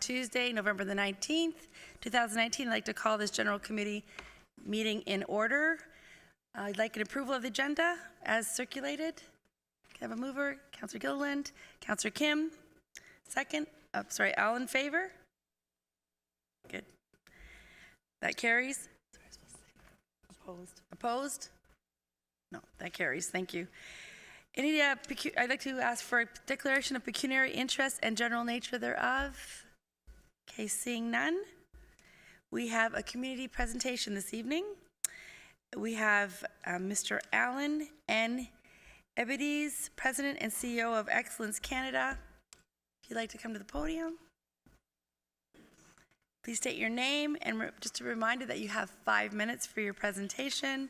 Tuesday, November the 19th, 2019. I'd like to call this General Committee meeting in order. I'd like an approval of the agenda as circulated. Can I have a mover? Councillor Gilliland. Councillor Kim. Second. All in favor? Good. That carries. Opposed? Opposed? No, that carries. Thank you. I'd like to ask for a declaration of pecuniary interest and general nature thereof. Okay, seeing none. We have a community presentation this evening. We have Mr. Alan N. Ebides, President and CEO of Excellence Canada. If you'd like to come to the podium. Please state your name, and just a reminder that you have 5 minutes for your presentation.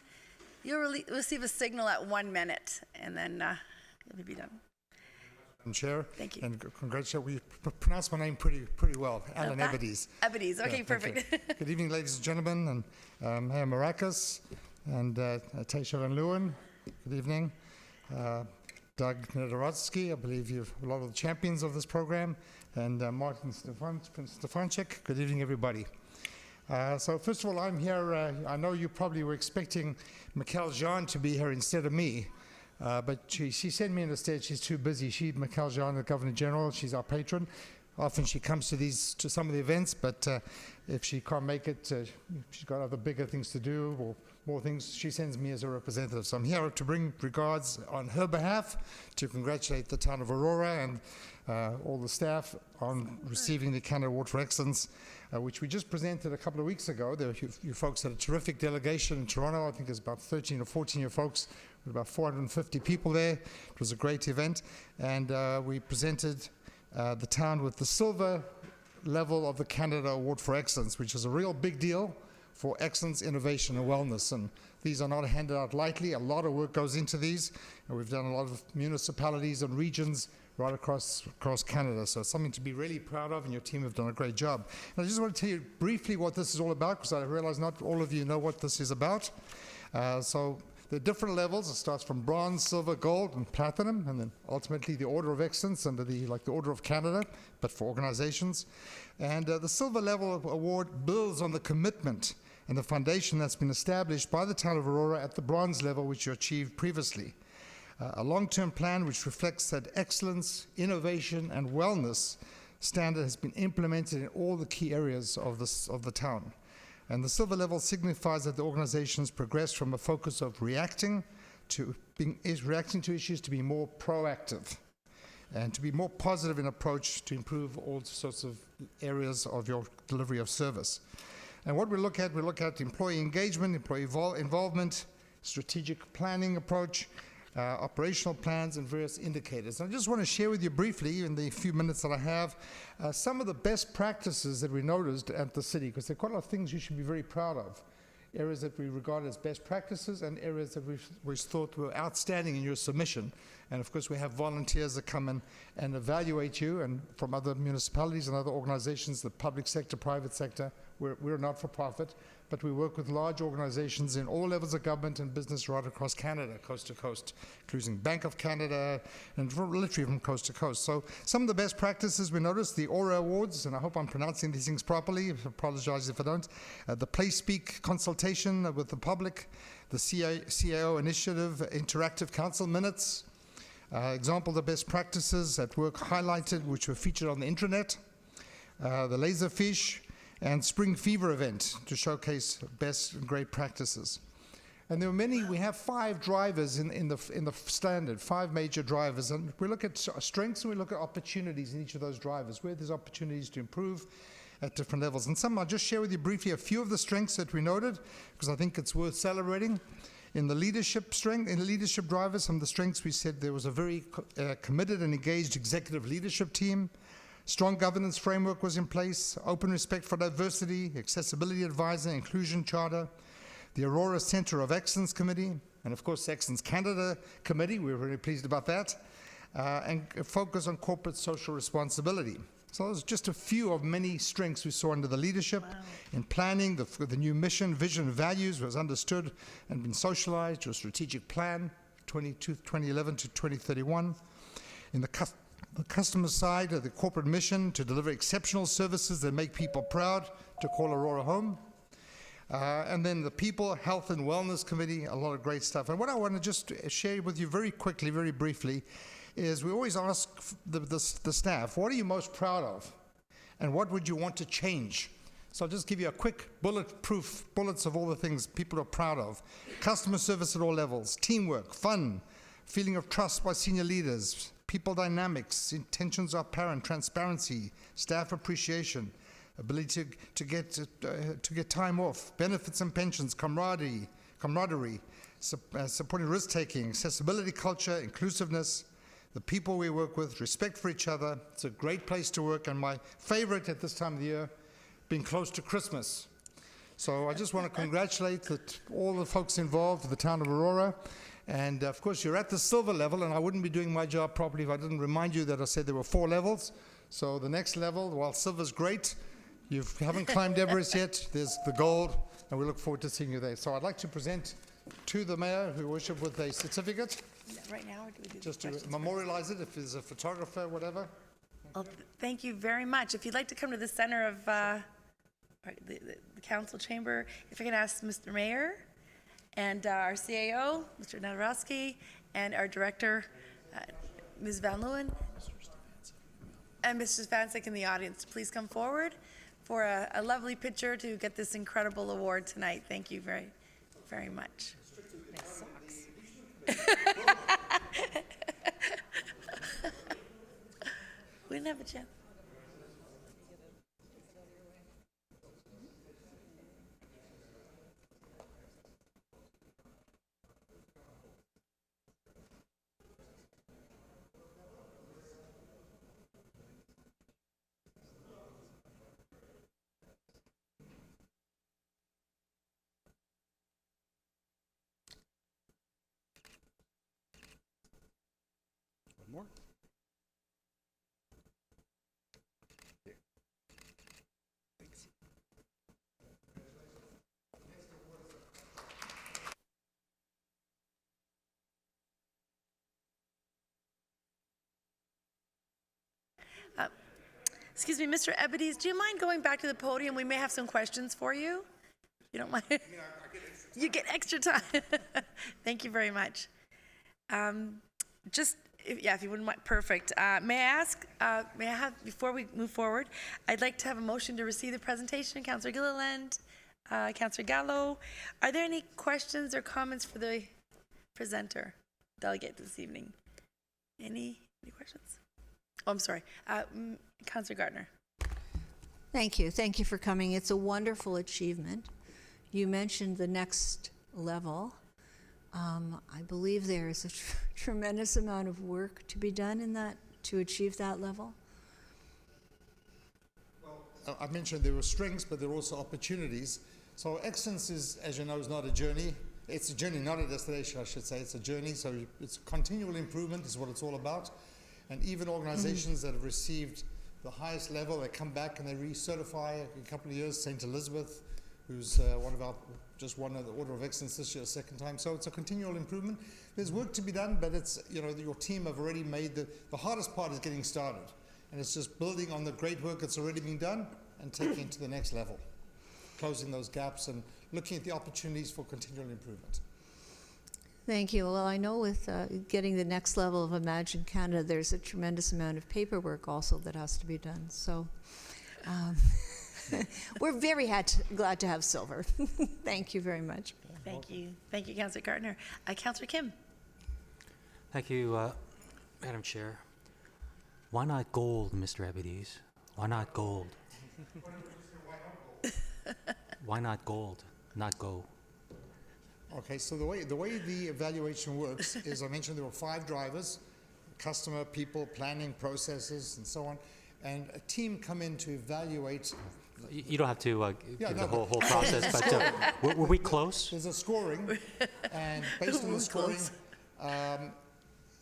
You'll receive a signal at 1 minute, and then you'll be done. Madam Chair. Thank you. And congratulations. We pronounced my name pretty well. Alan Ebides. Ebides. Okay, yeah, perfect. Good evening, ladies and gentlemen, and hey, Maracas, and Taisha and Lewin. Good evening. Doug Nedorodsky, I believe you're a lot of the champions of this program, and Martin Stefanczyk. Good evening, everybody. So first of all, I'm here. I know you probably were expecting Mikkel Jean to be here instead of me, but she sent me instead. She's too busy. Mikkel Jean, the Governor General, she's our patron. Often she comes to some of the events, but if she can't make it, she's got other bigger things to do or more things. She sends me as a representative. So I'm here to bring regards on her behalf to congratulate the town of Aurora and all the staff on receiving the Canada Award for Excellence, which we just presented a couple of weeks ago. You folks had a terrific delegation in Toronto. I think there's about 13 or 14 of folks, with about 450 people there. It was a great event, and we presented the town with the silver level of the Canada Award for Excellence, which is a real big deal for excellence, innovation, and wellness. And these are not handed out lightly. A lot of work goes into these, and we've done a lot of municipalities and regions right across Canada. So it's something to be really proud of, and your team have done a great job. And I just want to tell you briefly what this is all about, because I realize not all of you know what this is about. So there are different levels. It starts from bronze, silver, gold, and platinum, and then ultimately the Order of Excellence under the Order of Canada, but for organizations. And the silver level award builds on the commitment and the foundation that's been established by the town of Aurora at the bronze level, which you achieved previously. A long-term plan which reflects that excellence, innovation, and wellness standard has been implemented in all the key areas of the town. And the silver level signifies that the organization has progressed from a focus of reacting to issues to be more proactive and to be more positive in approach to improve all sorts of areas of your delivery of service. And what we look at employee engagement, employee involvement, strategic planning approach, operational plans, and various indicators. And I just want to share with you briefly, in the few minutes that I have, some of the best practices that we noticed at the city, because there are quite a lot of things you should be very proud of. Areas that we regard as best practices and areas that we thought were outstanding in your submission. And of course we have volunteers that come in and evaluate you, and from other municipalities and other organizations, the public sector, private sector. We're not for profit, but we work with large organizations in all levels of government and business right across Canada, coast to coast, including Bank of Canada, and literally from coast to coast. So some of the best practices we noticed, the Aura Awards, and I hope I'm pronouncing these things properly, I apologize if I don't, the Play Speak consultation with the public, the CIO initiative, interactive council minutes, example of the best practices at work highlighted, which were featured on the intranet, the Laserfish, and Spring Fever event to showcase best and great practices. And there are many. We have 5 drivers in the standard, 5 major drivers, and we look at strengths and we look at opportunities in each of those drivers, where there's opportunities to improve at different levels. And I'll just share with you briefly a few of the strengths that we noted, because I think it's worth celebrating. In the leadership drivers, some of the strengths we said there was a very committed and engaged executive leadership team. Strong governance framework was in place, open respect for diversity, accessibility advisor, inclusion charter, the Aurora Center of Excellence Committee, and of course Excellence Canada Committee, we were very pleased about that, and a focus on corporate social responsibility. So those are just a few of many strengths we saw under the leadership. Wow. In planning, the new mission, vision, and values was understood and been socialized to a strategic plan, 2011 to 2031. In the The customer side of the corporate mission to deliver exceptional services that make people proud to call Aurora home. And then the People, Health and Wellness Committee, a lot of great stuff. And what I want to just share with you very quickly, very briefly, is we always ask the staff, what are you most proud of? And what would you want to change? So I'll just give you a quick bullets of all the things people are proud of. Customer service at all levels, teamwork, fun, feeling of trust by senior leaders, people dynamics, intentions are apparent, transparency, staff appreciation, ability to get time off, benefits and pensions, camaraderie, supporting risk-taking, accessibility culture, inclusiveness, the people we work with, respect for each other. It's a great place to work, and my favorite at this time of the year, being close to Christmas. So I just want to congratulate all the folks involved, the town of Aurora. And of course, you're at the silver level, and I wouldn't be doing my job properly if I didn't remind you that I said there were 4 levels. So the next level, while silver's great, you haven't climbed Everest yet, there's the gold, and we look forward to seeing you there. So I'd like to present to the mayor, who worship with a certificate. Right now, or do we do Just to questions? memorialize it, if there's a photographer, whatever. Well, thank you very much. If you'd like to come to the center of the council chamber, if I can ask Mr. Mayor and our CAO, Mr. Nadarowski, and our director, Ms. Van Leeuwen, and Mr. Stefancic in the audience, please come forward for a lovely picture to get this incredible award tonight. Thank you very, very much. Nice socks. We didn't have a chance. One more. Thanks. Excuse me, Mr. Ebides, do you mind going back to the podium? We may have some questions for you. You don't mind? You get extra time. Thank you very much. If you wouldn't mind, perfect. May I have, before we move forward, I'd like to have a motion to receive the presentation. Councillor Gilliland, Councillor Gallo. Are there any questions or comments for the presenter, delegate this evening? Any questions? Oh, I'm sorry. Councillor Gardner. Thank you. Thank you for coming. It's a wonderful achievement. You mentioned the next level. I believe there is a tremendous amount of work to be done in that to achieve that level. Well, I mentioned there were strengths, but there are also opportunities. So excellence is, as you know, is not a journey. It's a journey, not a destination, I should say. It's a journey, so it's continual improvement is what it's all about. And even organizations that have received the highest level, they come back and they recertify in a couple of years. St. Elizabeth, who's just won the Order of Excellence this year, 2nd time. So it's a continual improvement. There's work to be done, but it's, your team have already made the hardest part is getting started. And it's just building on the great work that's already been done and taking it to the next level, closing those gaps and looking at the opportunities for continual improvement. Thank you. Well, I know with getting the next level of Imagine Canada, there's a tremendous amount of paperwork also that has to be done. So we're very glad to have silver. Thank you very much. Thank you. Thank you, Councillor Gardner. Councillor Kim. Thank you, Madam Chair. Why not gold, Mr. Ebides? Why not gold? Why not gold, not go? Okay, so the way the evaluation works is I mentioned there were 5 drivers: customer, people, planning, processes, and so on. And a team come in to evaluate. You don't have to give the whole process, but were we close? There's a scoring, and based on the scoring,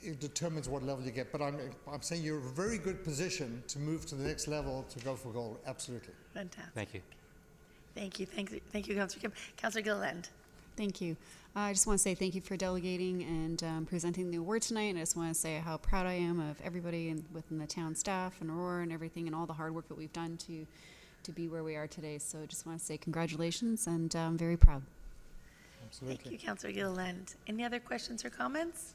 it determines what level you get. But I'm saying you're in a very good position to move to the next level to go for gold. Absolutely. Fantastic. Thank you. Thank you. Thank you, Councillor Kim. Councillor Gilliland. Thank you. I just want to say thank you for delegating and presenting the award tonight. And I just want to say how proud I am of everybody within the town staff and Aurora and everything and all the hard work that we've done to be where we are today. So I just want to say congratulations, and I'm very proud. Absolutely. Thank you, Councillor Gilliland. Any other questions or comments?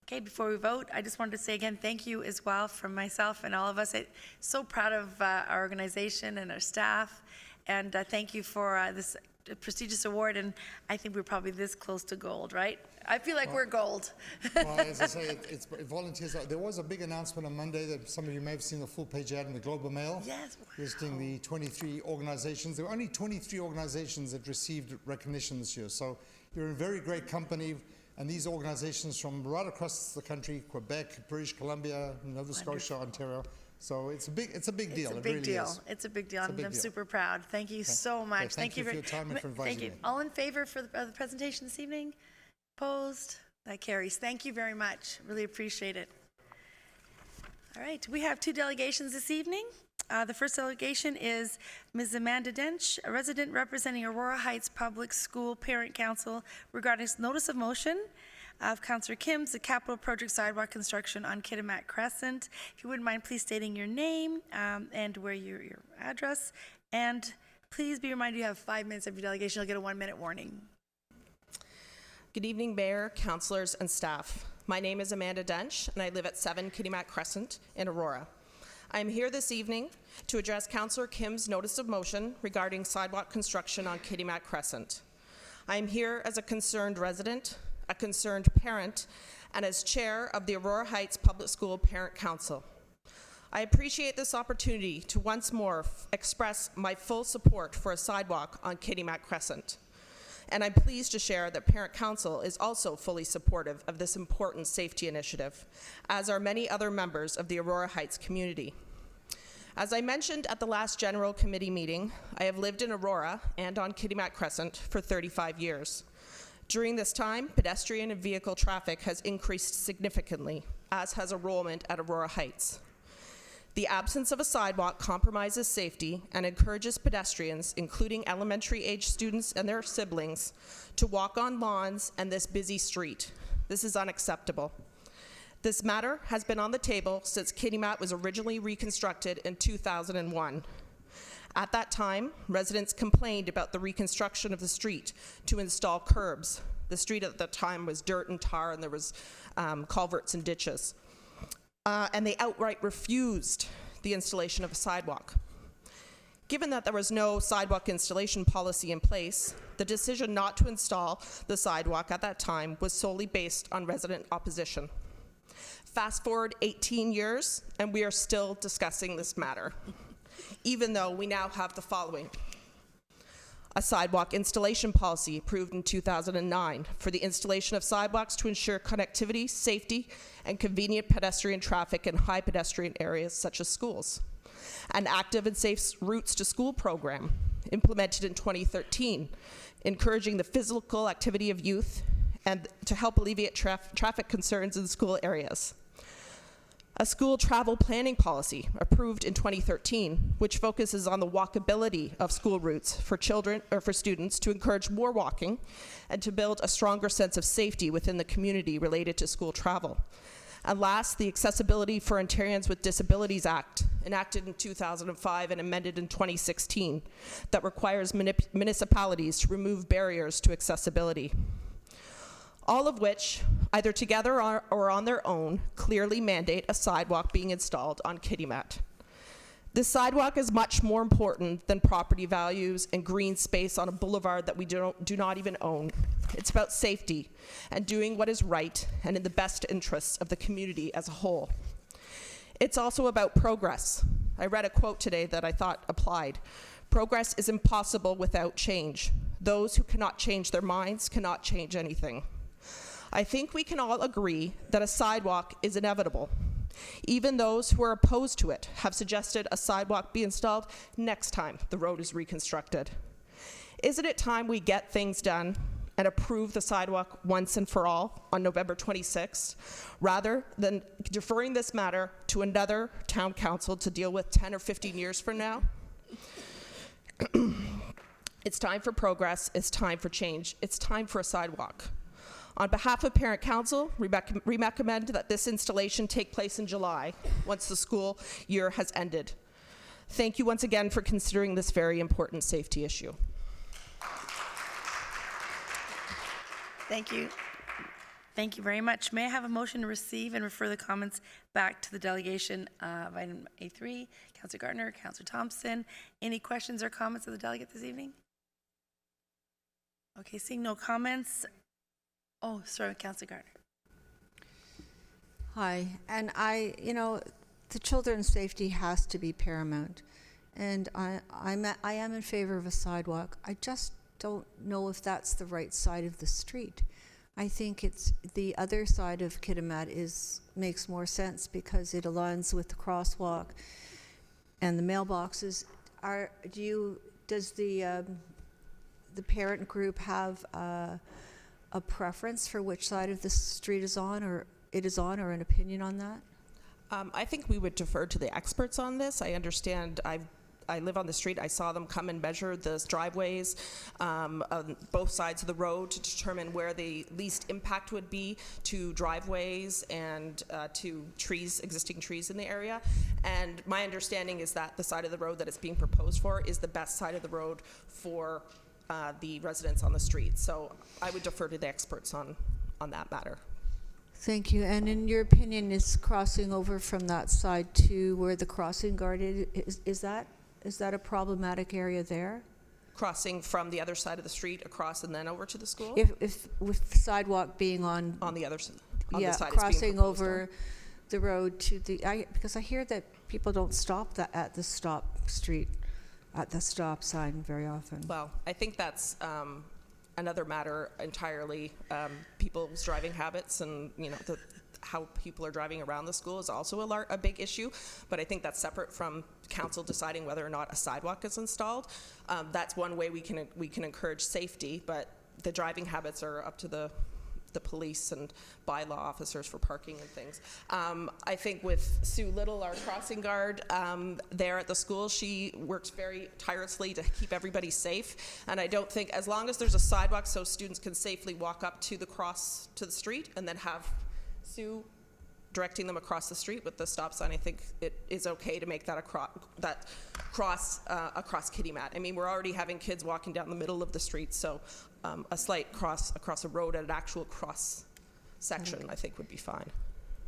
Okay, before we vote, I just wanted to say again, thank you as well from myself and all of us. I'm so proud of our organization and our staff, and thank you for this prestigious award, and I think we're probably this close to gold, right? I feel like we're gold. Well, as I say, it's volunteers. There was a big announcement on Monday that some of you may have seen the full-page ad in the Globe and Mail. Yes. Listing the 23 organizations. There were only 23 organizations that received recognition this year. So you're in very great company. And these organizations from right across the country, Quebec, British Columbia, Nova Scotia, Ontario. So it's a big deal. It's a big deal. It's a big deal. I'm super proud. Thank you so much. Okay, thank you for your time and for inviting Thank you. me. All in favor for the presentation this evening? Opposed? That carries. Thank you very much. Really appreciate it. All right, we have 2 delegations this evening. The first delegation is Ms. Amanda Dench, a resident representing Aurora Heights Public School Parent Council regarding notice of motion of Councillor Kim's the capital project sidewalk construction on Kitimat Crescent. If you wouldn't mind, please stating your name and where your address. And please be reminded you have 5 minutes of your delegation. You'll get a 1-minute warning. Good evening, Mayor, councillors, and staff. My name is Amanda Dench, and I live at 7 Kitimat Crescent in Aurora. I am here this evening to address Councillor Kim's notice of motion regarding sidewalk construction on Kitimat Crescent. I am here as a concerned resident, a concerned parent, and as chair of the Aurora Heights Public School Parent Council. I appreciate this opportunity to once more express my full support for a sidewalk on Kitimat Crescent. And I'm pleased to share that Parent Council is also fully supportive of this important safety initiative, as are many other members of the Aurora Heights community. As I mentioned at the last General Committee meeting, I have lived in Aurora and on Kitimat Crescent for 35 years. During this time, pedestrian and vehicle traffic has increased significantly, as has enrollment at Aurora Heights. The absence of a sidewalk compromises safety and encourages pedestrians, including elementary-age students and their siblings, to walk on lawns and this busy street. This is unacceptable. This matter has been on the table since Kitimat was originally reconstructed in 2001. At that time, residents complained about the reconstruction of the street to install curbs. The street at the time was dirt and tar, and there was culverts and ditches. And they outright refused the installation of a sidewalk. Given that there was no sidewalk installation policy in place, the decision not to install the sidewalk at that time was solely based on resident opposition. Fast forward 18 years, and we are still discussing this matter, even though we now have the following: a sidewalk installation policy approved in 2009 for the installation of sidewalks to ensure connectivity, safety, and convenient pedestrian traffic in high pedestrian areas such as schools. An active and safe routes to school program implemented in 2013, encouraging the physical activity of youth and to help alleviate traffic concerns in school areas. A school travel planning policy approved in 2013, which focuses on the walkability of school routes for children or for students to encourage more walking and to build a stronger sense of safety within the community related to school travel. And last, the Accessibility for Ontarians with Disabilities Act, enacted in 2005 and amended in 2016, that requires municipalities to remove barriers to accessibility. All of which, either together or on their own, clearly mandate a sidewalk being installed on Kitimat. This sidewalk is much more important than property values and green space on a boulevard that we do not even own. It's about safety and doing what is right and in the best interests of the community as a whole. It's also about progress. I read a quote today that I thought applied. Progress is impossible without change. Those who cannot change their minds cannot change anything. I think we can all agree that a sidewalk is inevitable. Even those who are opposed to it have suggested a sidewalk be installed next time the road is reconstructed. Isn't it time we get things done and approve the sidewalk once and for all on November 26th, rather than deferring this matter to another town council to deal with 10 or 15 years from now? It's time for progress. It's time for change. It's time for a sidewalk. On behalf of Parent Council, we recommend that this installation take place in July, once the school year has ended. Thank you once again for considering this very important safety issue. Thank you. Thank you very much. May I have a motion to receive and refer the comments back to the delegation of item A3? Councillor Gardner, Councillor Thompson. Any questions or comments of the delegate this evening? Okay, seeing no comments. Oh, sorry, Councillor Gardner. Hi, and the children's safety has to be paramount, and I am in favor of a sidewalk. I just don't know if that's the right side of the street. I think it's the other side of Kitimat makes more sense because it aligns with the crosswalk and the mailboxes. Does the parent group have a preference for which side of the street is on, or an opinion on that? I think we would defer to the experts on this. I understand. I live on the street. I saw them come and measure the driveways on both sides of the road to determine where the least impact would be to driveways and to trees, existing trees in the area. And my understanding is that the side of the road that it's being proposed for is the best side of the road for the residents on the street. So I would defer to the experts on that matter. Thank you. And in your opinion, is crossing over from that side to where the crossing guard is that a problematic area there? Crossing from the other side of the street across and then over to the school? If with the sidewalk being on The other side. On yeah, the side crossing over the road to because I hear that people don't stop at the stop sign very often. Well, I think that's another matter entirely. People's driving habits and how people are driving around the school is also a big issue, but I think that's separate from council deciding whether or not a sidewalk is installed. That's one way we can encourage safety, but the driving habits are up to the police and bylaw officers for parking and things. I think with Sue Little, our crossing guard there at the school, she works very tirelessly to keep everybody safe. And I don't think, as long as there's a sidewalk so students can safely walk up to the street and then have Sue directing them across the street with the stop sign, I think it is okay to make that cross Kitimat. I mean, we're already having kids walking down the middle of the street, so a slight cross across a road at an actual cross section, I think, would be fine.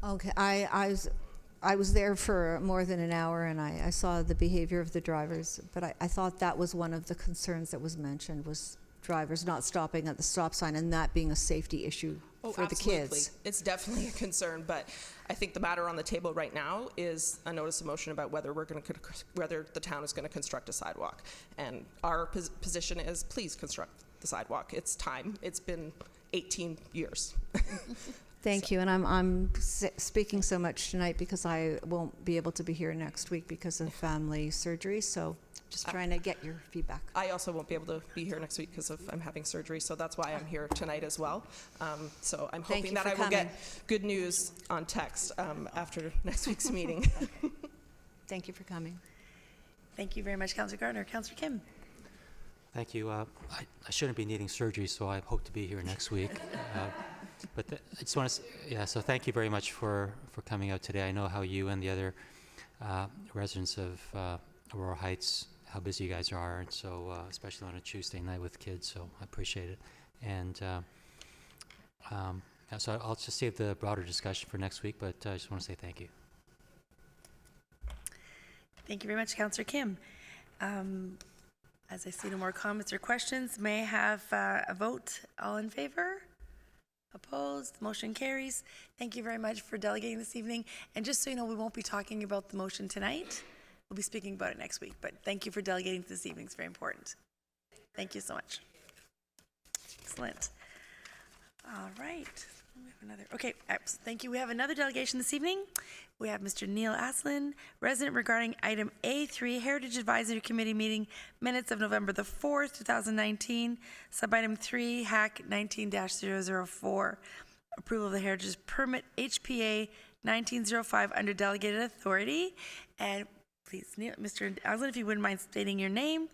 Okay, I was there for more than an hour, and I saw the behavior of the drivers, but I thought that was one of the concerns that was mentioned, was drivers not stopping at the stop sign, and that being a safety issue for the kids. It's definitely a concern, but I think the matter on the table right now is a notice of motion about whether the town is going to construct a sidewalk. And our position is, please construct the sidewalk. It's time. It's been 18 years. Thank you, and I'm speaking so much tonight because I won't be able to be here next week because of family surgery, so just trying to get your feedback. I also won't be able to be here next week because I'm having surgery, so that's why I'm here tonight as well. So I'm hoping that I will get good news on text after next week's meeting. Thank you for coming. Thank you very much, Councillor Gardner. Councillor Kim. Thank you. I shouldn't be needing surgery, so I hope to be here next week. But I just want to, so thank you very much for coming out today. I know how you and the other residents of Aurora Heights, how busy you guys are, and so especially on a Tuesday night with kids, so I appreciate it. And so I'll just save the broader discussion for next week, but I just want to say thank you. Thank you very much, Councillor Kim. As I see no more comments or questions, may I have a vote? All in favor? Opposed? Motion carries. Thank you very much for delegating this evening. And just so you know, we won't be talking about the motion tonight. We'll be speaking about it next week. But thank you for delegating this evening. It's very important. Thank you so much. Excellent. All right. We have another. Okay. Thank you. We have another delegation this evening. We have Mr. Neil Aslin, resident, regarding item A3, Heritage Advisory Committee meeting minutes of November the 4th, 2019, sub-item 3, HAC 19-004, approval of the Heritage Permit HPA 1905 under delegated authority. And Please, Mr. Aslan, if you wouldn't mind stating your name.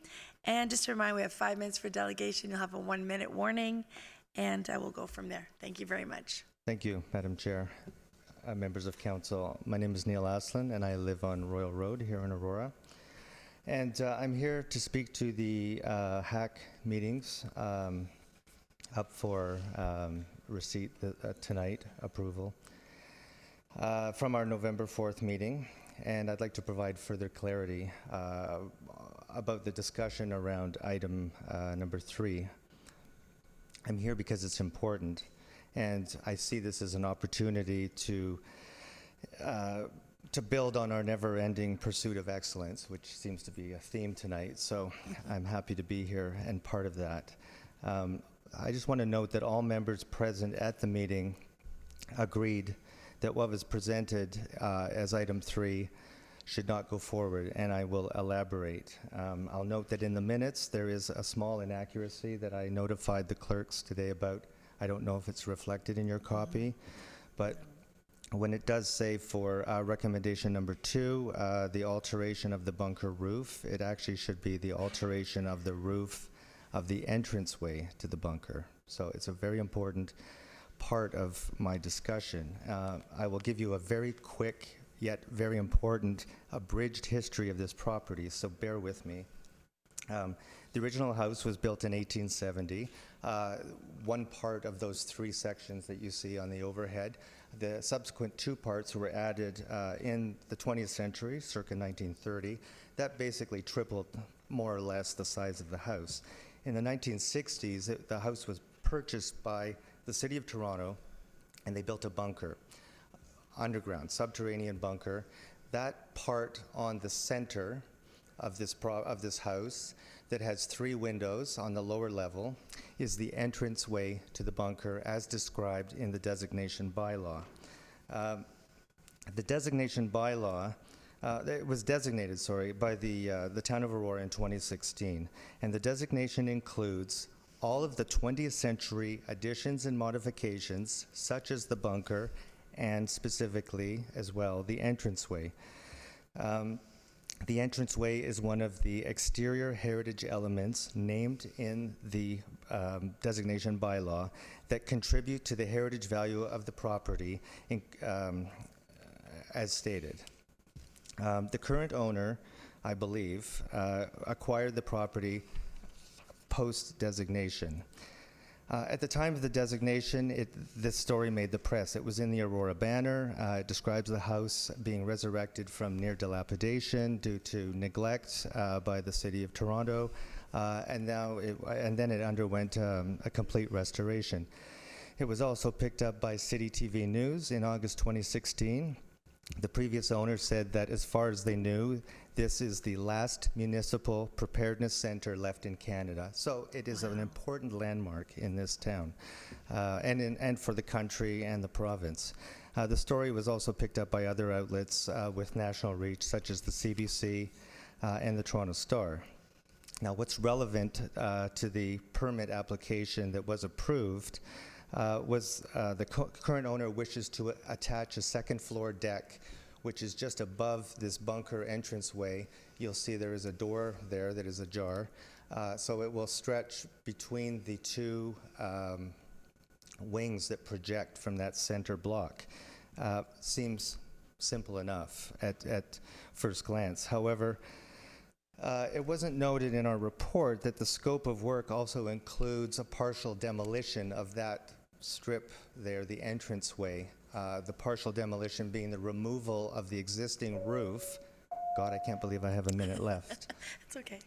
And just a reminder, we have 5 minutes for delegation. You'll have a 1-minute warning, and we'll go from there. Thank you very much. Thank you, Madam Chair. Members of Council, my name is Neil Aslan, and I live on Royal Road here in Aurora. And I'm here to speak to the HAC meetings up for receipt tonight, approval, from our November 4th meeting. And I'd like to provide further clarity about the discussion around item number 3. I'm here because it's important, and I see this as an opportunity to build on our never-ending pursuit of excellence, which seems to be a theme tonight. So I'm happy to be here and part of that. I just want to note that all members present at the meeting agreed that what was presented as item 3 should not go forward, and I will elaborate. I'll note that in the minutes there is a small inaccuracy that I notified the clerks today about. I don't know if it's reflected in your copy, but when it does say for recommendation number 2, the alteration of the bunker roof, it actually should be the alteration of the roof of the entranceway to the bunker. So it's a very important part of my discussion. I will give you a very quick yet very important abridged history of this property, so bear with me. The original house was built in 1870. One part of those 3 sections that you see on the overhead. The subsequent 2 parts were added in the 20th century, circa 1930. That basically tripled more or less the size of the house. In the 1960s, the house was purchased by the City of Toronto, and they built a bunker, underground, subterranean bunker. That part on the center of this house that has 3 windows on the lower level is the entranceway to the bunker as described in the designation bylaw. The designation bylaw, it was designated, by the town of Aurora in 2016, and the designation includes all of the 20th century additions and modifications, such as the bunker, and specifically, as well, the entranceway. The entranceway is one of the exterior heritage elements named in the designation bylaw that contribute to the heritage value of the property, as stated. The current owner, I believe, acquired the property post-designation. At the time of the designation, this story made the press. It was in the Aurora Banner. It describes the house being resurrected from near dilapidation due to neglect by the City of Toronto, and then it underwent a complete restoration. It was also picked up by City TV News in August 2016. The previous owner said that as far as they knew, this is the last municipal preparedness center left in Canada. So it is an important landmark in this town and for the country and the province. The story was also picked up by other outlets with national reach, such as the CBC and the Toronto Star. Now, what's relevant to the permit application that was approved was the current owner wishes to attach a second floor deck, which is just above this bunker entranceway. You'll see there is a door there that is ajar. So it will stretch between the 2 wings that project from that center block. Seems simple enough at first glance. However, it wasn't noted in our report that the scope of work also includes a partial demolition of that strip there, the entranceway, the partial demolition being the removal of the existing roof. God, I can't believe I have a minute left. It's okay.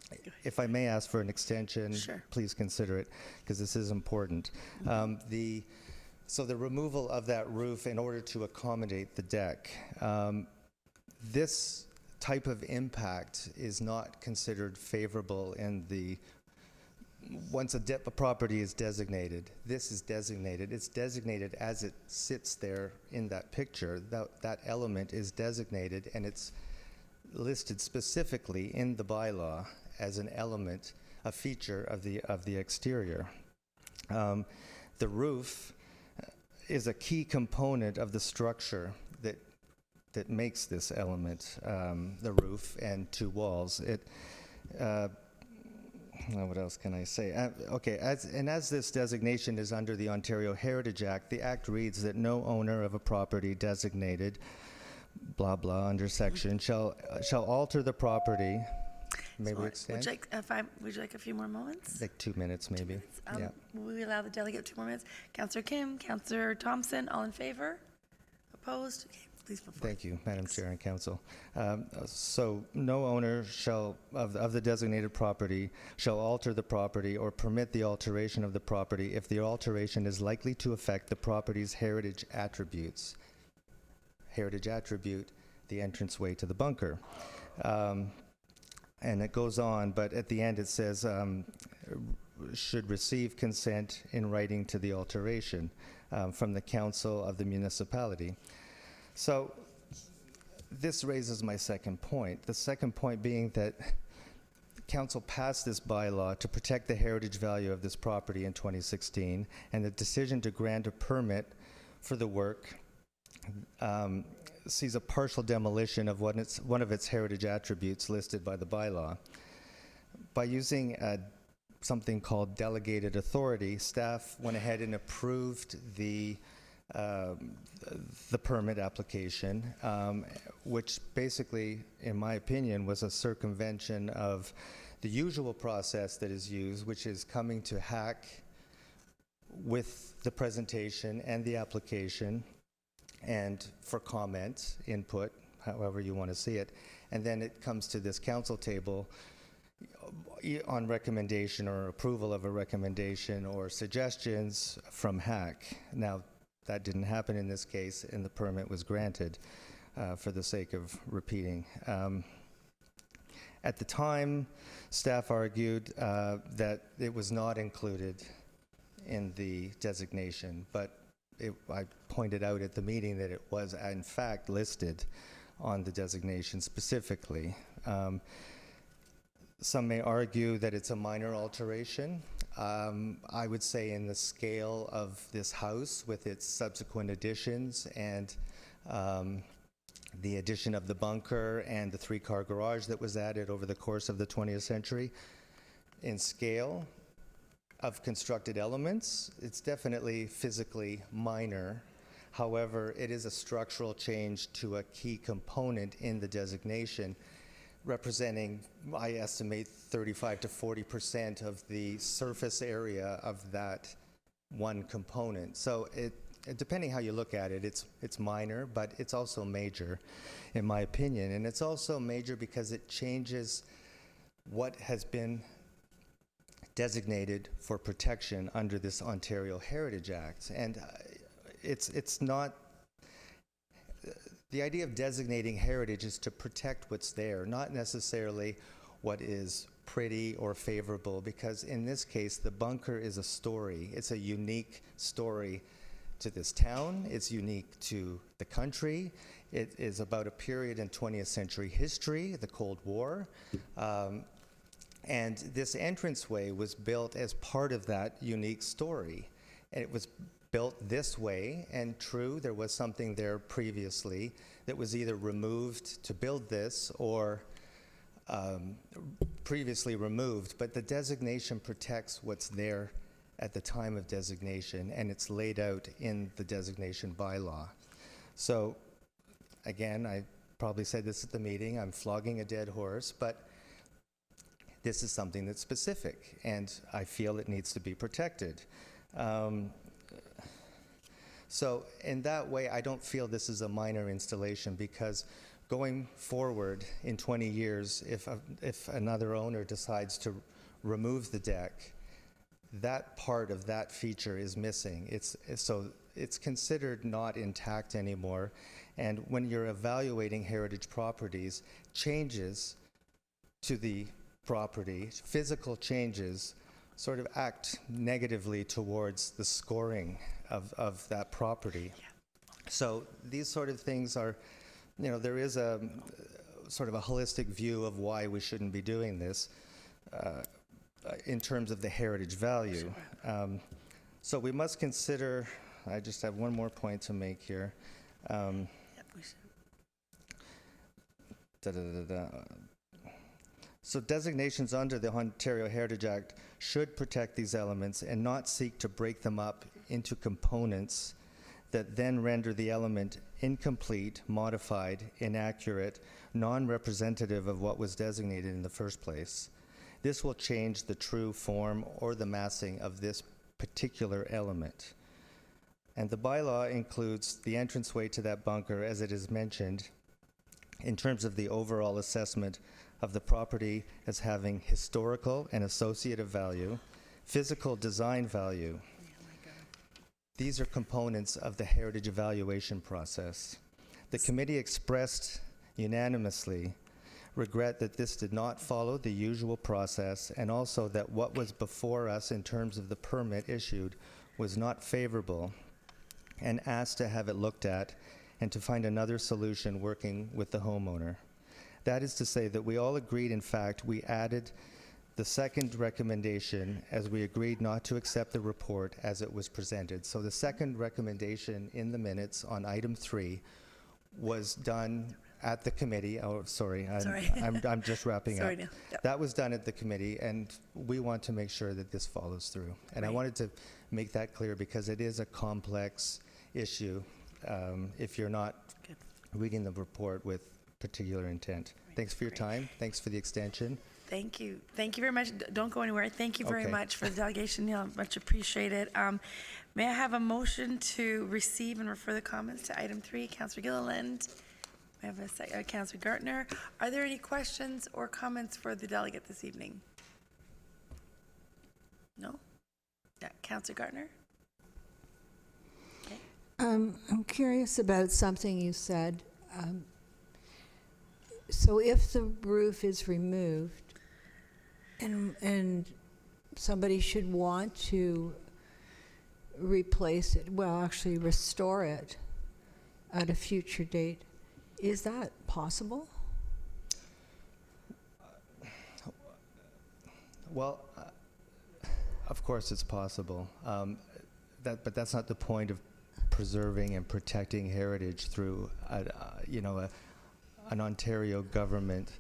If I may ask for an extension, Sure. Please consider it, because this is important. So the removal of that roof in order to accommodate the deck. This type of impact is not considered favorable in the once a property is designated. This is designated. It's designated as it sits there in that picture. That element is designated, and it's listed specifically in the bylaw as an element, a feature of the exterior. The roof is a key component of the structure that makes this element, the roof and 2 walls. What else can I say? Okay, as this designation is under the Ontario Heritage Act, the Act reads that no owner of a property designated, blah, blah, under section, shall alter the property. Maybe extend? Would you like a few more moments? Like 2 minutes, maybe. Yeah. Will we allow the delegate 2 more minutes? Councillor Kim, Councillor Thompson, all in favor? Opposed? Okay, please move forward. Thank you, Madam Chair and Council. So no owner of the designated property shall alter the property or permit the alteration of the property if the alteration is likely to affect the property's heritage attributes. Heritage attribute, the entranceway to the bunker. And it goes on, but at the end it says, should receive consent in writing to the alteration from the council of the municipality. So this raises my second point. The second point being that council passed this bylaw to protect the heritage value of this property in 2016, and the decision to grant a permit for the work sees a partial demolition of one of its heritage attributes listed by the bylaw. By using something called delegated authority, staff went ahead and approved the permit application, which basically, in my opinion, was a circumvention of the usual process that is used, which is coming to HAC with the presentation and the application, and for comment, input, however you want to see it, and then it comes to this council table on recommendation or approval of a recommendation or suggestions from HAC. Now, that didn't happen in this case, and the permit was granted for the sake of repeating. At the time, staff argued that it was not included in the designation, but I pointed out at the meeting that it was, in fact, listed on the designation specifically. Some may argue that it's a minor alteration. I would say in the scale of this house with its subsequent additions and the addition of the bunker and the 3-car garage that was added over the course of the 20th century, in scale of constructed elements, it's definitely physically minor. However, it is a structural change to a key component in the designation, representing, I estimate, 35 to 40% of the surface area of that one component. So depending how you look at it, it's minor, but it's also major, in my opinion. And it's also major because it changes what has been designated for protection under this Ontario Heritage Act. And it's not, the idea of designating heritage is to protect what's there, not necessarily what is pretty or favorable, because in this case, the bunker is a story. It's a unique story to this town. It's unique to the country. It is about a period in 20th century history, the Cold War. And this entranceway was built as part of that unique story. And it was built this way, and true, there was something there previously that was either removed to build this or previously removed, but the designation protects what's there at the time of designation, and it's laid out in the designation bylaw. So, again, I probably said this at the meeting, I'm flogging a dead horse, but this is something that's specific, and I feel it needs to be protected. So in that way, I don't feel this is a minor installation, because going forward in 20 years, if another owner decides to remove the deck, that part of that feature is missing. So it's considered not intact anymore. And when you're evaluating heritage properties, changes to the property, physical changes, sort of act negatively towards the scoring of that property. So these sort of things are, there is a sort of a holistic view of why we shouldn't be doing this in terms of the heritage value. So we must consider, I just have one more point to make here. So designations under the Ontario Heritage Act should protect these elements and not seek to break them up into components that then render the element incomplete, modified, inaccurate, non-representative of what was designated in the first place. This will change the true form or the massing of this particular element. And the bylaw includes the entranceway to that bunker, as it is mentioned, in terms of the overall assessment of the property as having historical and associative value, physical design value. These are components of the heritage evaluation process. The committee expressed unanimously regret that this did not follow the usual process, and also that what was before us in terms of the permit issued was not favorable, and asked to have it looked at and to find another solution working with the homeowner. That is to say that we all agreed, in fact, we added the second recommendation as we agreed not to accept the report as it was presented. So the second recommendation in the minutes on item 3 was done at the committee. Oh, sorry. I'm just wrapping Sorry, up. Neil. Yep. That was done at the committee, and we want to make sure that this follows through. And I Right. wanted to make that clear because it is a complex issue if you're not Good. reading the report with particular intent. Thanks for your Great. time. Thanks for the extension. Thank you. Thank you very much. Don't go anywhere. Thank you very Okay. much for the delegation, Neil. Much appreciated. May I have a motion to receive and refer the comments to item 3? Councillor Gilliland. I have a second. Councillor Gartner. Are there any questions or comments for the delegate this evening? No? Yeah, Councillor Gartner? I'm curious about something you said. So if the roof is removed and somebody should want to replace it, well, actually restore it at a future date, is that possible? Well, of course it's possible. But that's not the point of preserving and protecting heritage through, an Ontario government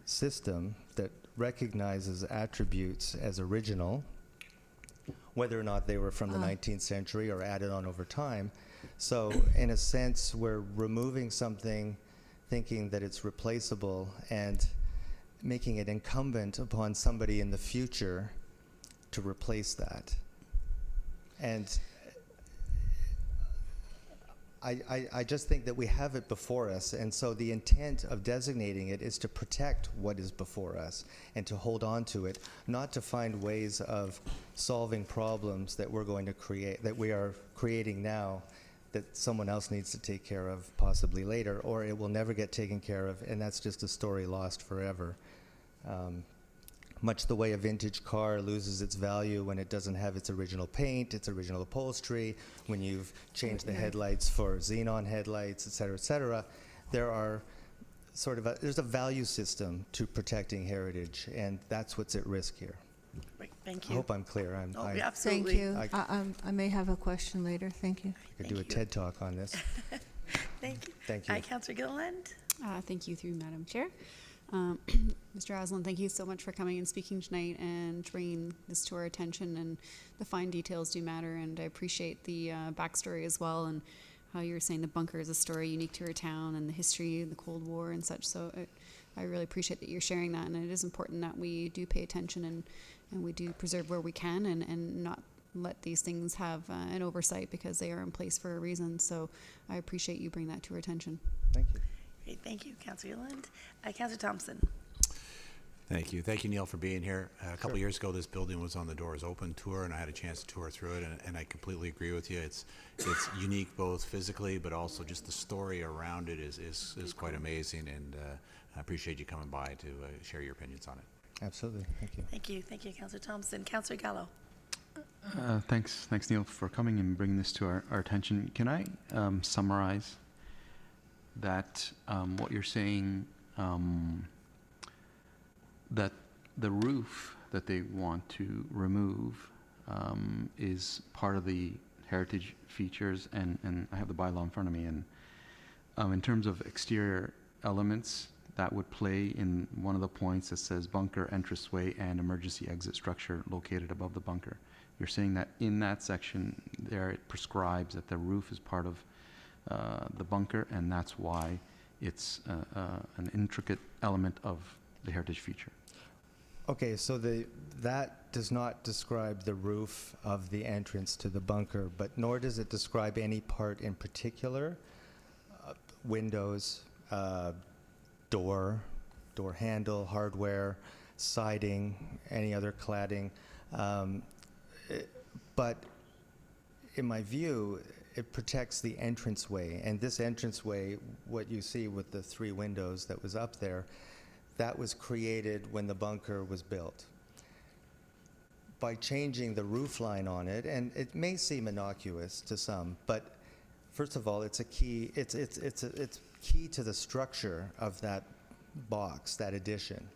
system that recognizes attributes as original, whether or not they were from the 19th century or added on over time. So in a sense, we're removing something, thinking that it's replaceable, and making it incumbent upon somebody in the future to replace that. And I just think that we have it before us, and so the intent of designating it is to protect what is before us and to hold on to it, not to find ways of solving problems that we're going to create, that we are creating now, that someone else needs to take care of possibly later, or it will never get taken care of, and that's just a story lost forever. Much the way a vintage car loses its value when it doesn't have its original paint, its original upholstery, when you've changed the headlights for xenon headlights, et cetera, there are there's a value system to protecting heritage, and that's what's at risk here. Great, thank I you. hope I'm clear. Oh, Thank absolutely. you. I may have a question later. Thank you. I could do a Thank you. TED Talk on this. Thank you. Thank you. Councillor Gilliland. Thank you through Madam Chair. Mr. Aslan, thank you so much for coming and speaking tonight and bringing this to our attention, and the fine details do matter, and I appreciate the backstory as well, and how you were saying the bunker is a story unique to our town and the history of the Cold War and such. So I really appreciate that you're sharing that, and it is important that we do pay attention and we do preserve where we can, and not let these things have an oversight, because they are in place for a reason. So I appreciate you bring that to our attention. Thank you. Great, thank you, Councillor Gilliland. Councillor Thompson. Thank you. Thank you, Neil, for being here. A couple years ago, this building was on the Doors Open tour, and I had a chance to tour through it, and I completely agree with you. It's unique both physically, but also just the story around it is quite amazing, and I appreciate you coming by to share your opinions on it. Absolutely. Thank you. Thank you, thank you, Councillor Thompson. Councillor Gallo. Thanks, Neil, for coming and bringing this to our attention. Can I summarize that what you're saying, that the roof that they want to remove is part of the heritage features, and I have the bylaw in front of me, and in terms of exterior elements, that would play in one of the points that says bunker, entranceway, and emergency exit structure located above the bunker. You're saying that in that section there it prescribes that the roof is part of the bunker, and that's why it's an intricate element of the heritage feature. Okay, so that does not describe the roof of the entrance to the bunker, but nor does it describe any part in particular. Windows, door handle, hardware, siding, any other cladding. But in my view, it protects the entranceway. And this entranceway, what you see with the 3 windows that was up there, that was created when the bunker was built. By changing the roof line on it, and it may seem innocuous to some, but first of all, it's key to the structure of that box, that addition.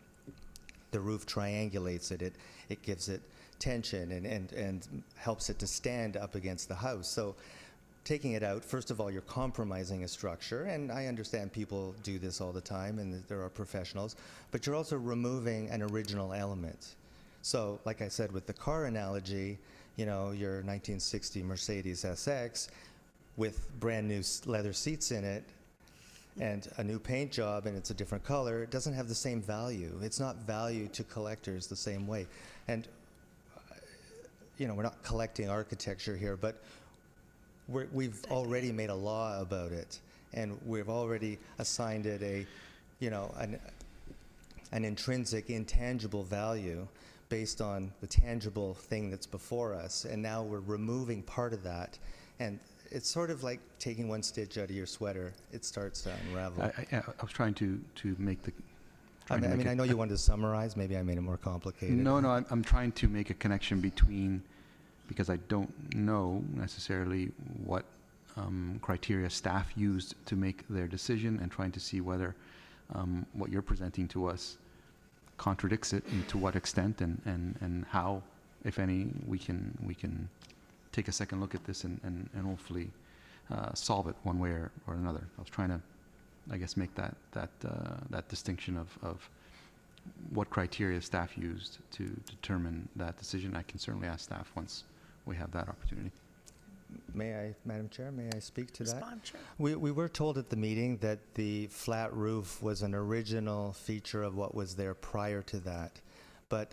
The roof triangulates it. It gives it tension and helps it to stand up against the house. So taking it out, first of all, you're compromising a structure, and I understand people do this all the time, and there are professionals, but you're also removing an original element. So, like I said with the car analogy, you know, your 1960 Mercedes SX with brand new leather seats in it and a new paint job, and it's a different color, it doesn't have the same value. It's not valued to collectors the same way. And, you know, we're not collecting architecture here, but we've already made a law about it, and we've already assigned it a, you know, an intrinsic, intangible value based on the tangible thing that's before us, and now we're removing part of that, and it's sort of like taking one stitch out of your sweater. It starts to unravel. I was trying to make the... I know you wanted to summarize. Maybe I made it more complicated. No, I'm trying to make a connection between, because I don't know necessarily what criteria staff used to make their decision, and trying to see whether what you're presenting to us contradicts it, and to what extent, and how, if any, we can take a second look at this and hopefully solve it one way or another. I was trying to, I guess, make that distinction of what criteria staff used to determine that decision. I can certainly ask staff once we have that opportunity. May I, Madam Chair, may I speak to that? Respond, sure. We were told at the meeting that the flat roof was an original feature of what was there prior to that. But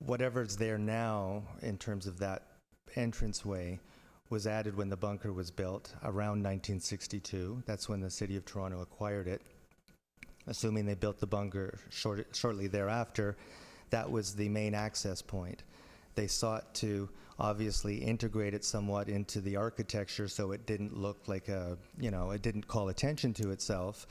whatever's there now in terms of that entranceway was added when the bunker was built around 1962. That's when the City of Toronto acquired it. Assuming they built the bunker shortly thereafter, that was the main access point. They sought to obviously integrate it somewhat into the architecture so it didn't look like it didn't call attention to itself,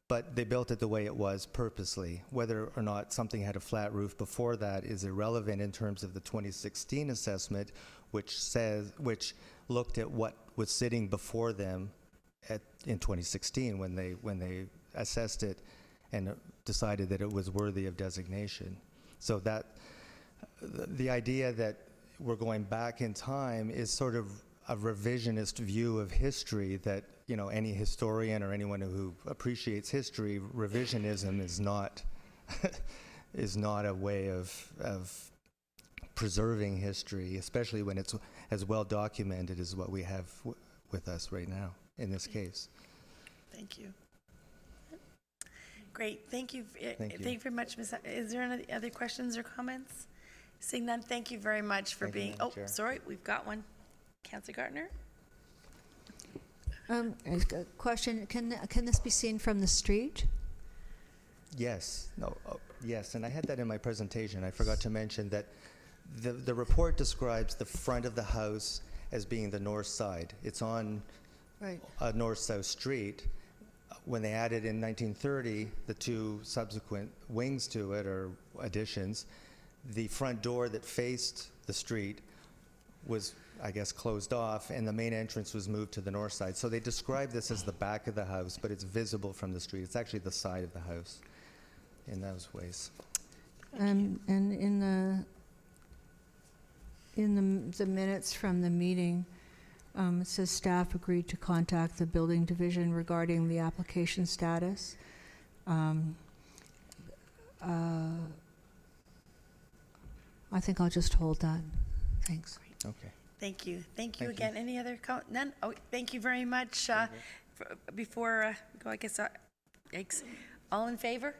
but they built it the way it was purposely. Whether or not something had a flat roof before that is irrelevant in terms of the 2016 assessment, which looked at what was sitting before them in 2016 when they assessed it and decided that it was worthy of designation. So that the idea that we're going back in time is sort of a revisionist view of history that, you know, any historian or anyone who appreciates history, revisionism is not is not a way of preserving history, especially when it's as well documented as what we have with us right now in this case. Thank you. Great, thank you. Thank you. Thank you very much, Ms. Is there any other questions or comments? Seeing none, thank you very much for Thank you, being, Madam oh, Chair. sorry, we've got one. Councillor Gartner? A question, can this be seen from the street? Yes, yes, and I had that in my presentation. I forgot to mention that the report describes the front of the house as being the north side. It's on Right. a north-south street. When they added in 1930 the 2 subsequent wings to it, or additions, the front door that faced the street was, I guess, closed off, and the main entrance was moved to the north side. So they describe this as the back of the house, but it's visible from the street. It's actually the side of the house in those ways. And in the minutes from the meeting, It says staff agreed to contact the building division regarding the application status. I think I'll just hold that. Thanks. Okay. Thank you. Thank you Thank you. again. Any other none? Oh, thank you very much. Before go, I guess, yikes. All in favor?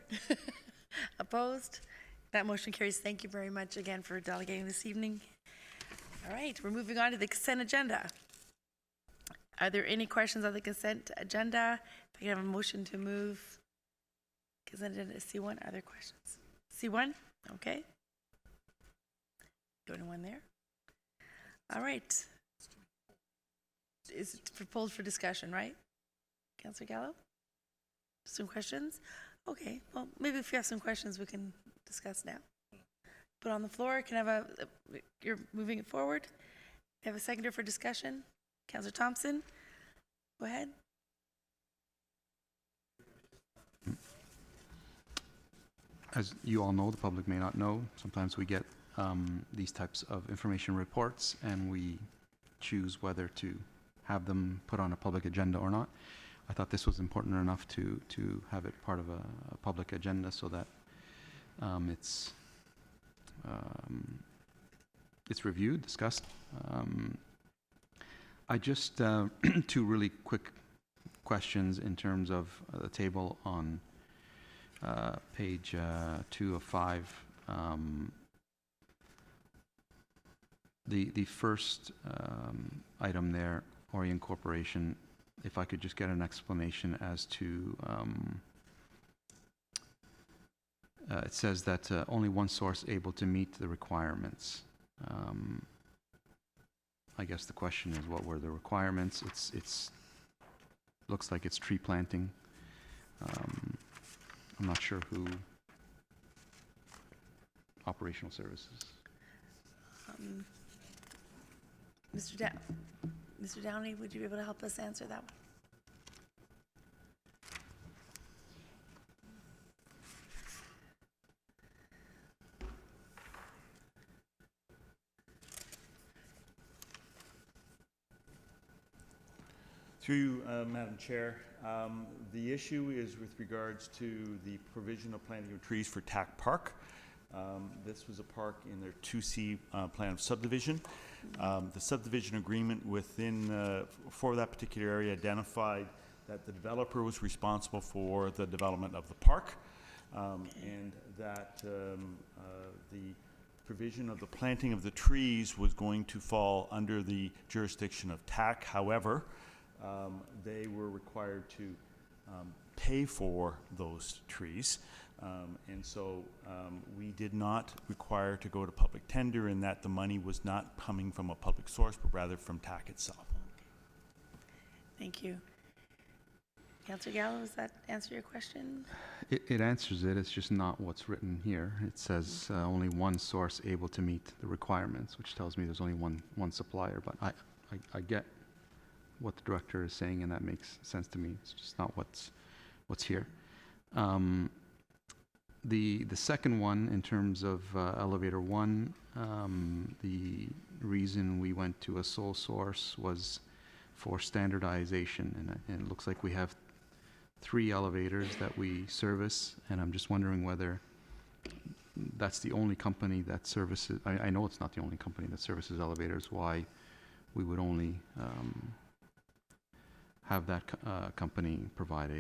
Opposed? That motion carries. Thank you very much again for delegating this evening. All right, we're moving on to the consent agenda. Are there any questions on the consent agenda? If I can have a motion to move consent agenda C1. Are there questions? C1? Okay. Going one there. All right. Is it proposed for discussion, right? Councillor Gallo? Some questions? Okay, well, maybe if you have some questions, we can discuss now. Put on the floor. Can I have you're moving it forward? You have a seconder for discussion? Councillor Thompson? Go ahead. As you all know, the public may not know, sometimes we get these types of information reports and we choose whether to have them put on a public agenda or not. I thought this was important enough to have it part of a public agenda so that it's reviewed, discussed. I just, two really quick questions in terms of the table on page 2 of 5. The first item there, Orient Corporation, if I could just get an explanation as to, it says that only one source able to meet the requirements. I guess the question is, what were the requirements? It's looks like it's tree planting. I'm not sure who. Operational services. Mr. Downey, would you be able to help us answer that one? Through you, Madam Chair, the issue is with regards to the provisional planting of trees for Tact Park. This was a park in their 2C plan of subdivision. The subdivision agreement within for that particular area identified that the developer was responsible for the development of the park, and that the provision of the planting of the trees was going to fall under the jurisdiction of Tact. However, they were required to pay for those trees. And so we did not require to go to public tender, in that the money was not coming from a public source, but rather from TAC itself. Thank you. Councillor Gallo, does that answer your question? It answers it. It's just not what's written here. It says only one source able to meet the requirements, which tells me there's only one supplier. But I get what the director is saying, and that makes sense to me. It's just not what's here. The second one, in terms of elevator 1, the reason we went to a sole source was for standardization, and it looks like we have 3 elevators that we service, and I'm just wondering whether that's the only company that services. I know it's not the only company that services elevators. Why we would only have that company provide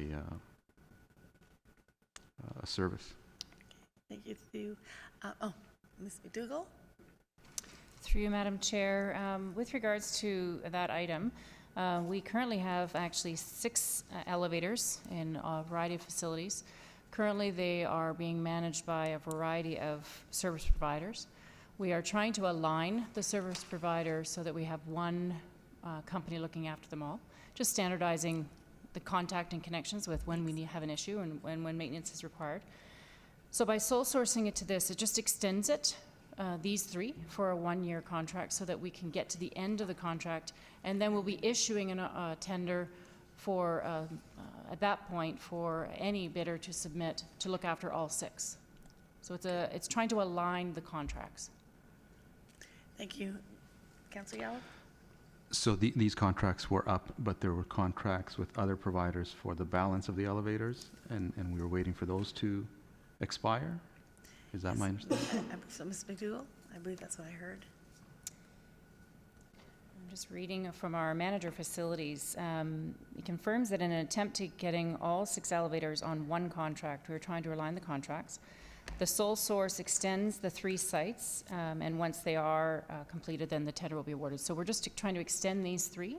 a service. Thank you. Through, Ms. McDougall? Through you, Madam Chair. With regards to that item, we currently have actually 6 elevators in a variety of facilities. Currently, they are being managed by a variety of service providers. We are trying to align the service providers so that we have one company looking after them all, just standardizing the contact and connections with when we have an issue and when maintenance is required. So by sole sourcing it to this, it just extends it, these 3, for a 1-year contract so that we can get to the end of the contract, and then we'll be issuing a tender for, at that point, for any bidder to submit to look after all 6. So it's trying to align the contracts. Thank you. Councillor Gallo? So these contracts were up, but there were contracts with other providers for the balance of the elevators, and we were waiting for those to expire? Is that my understanding? So, Ms. McDougall, I believe that's what I heard. I'm just reading from our manager facilities. He confirms that in an attempt to getting all 6 elevators on one contract, we are trying to align the contracts. The sole source extends the 3 sites, and once they are completed, then the tender will be awarded. So we're just trying to extend these 3,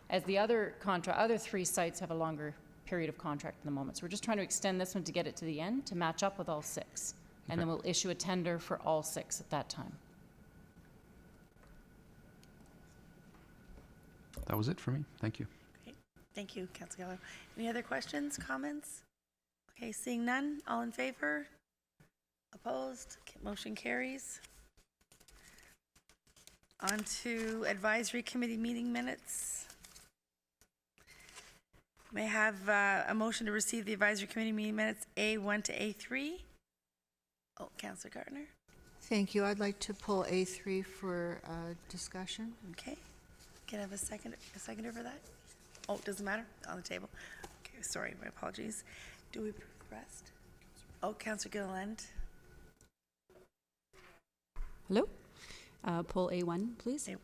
as the other 3 sites have a longer period of contract at the moment. So we're just trying to extend this one to get it to the end, to match up with all 6. And then we'll issue a tender for all 6 at that time. That was it for me. Thank you. Great. Thank you, Councilor Gallo. Any other questions, comments? Okay, seeing none, all in favor? Opposed? Motion carries. On to advisory committee meeting minutes. May I have a motion to receive the advisory committee meeting minutes A1 to A3? Oh, Councilor Gardner. Thank you. I'd like to pull A3 for discussion. Okay. Can I have a seconder for that? Oh, it doesn't matter? On the table. Okay, sorry, my apologies. Do we approve the rest? Oh, Councilor Gilliland. Hello? Poll A1, please. A1. Okay.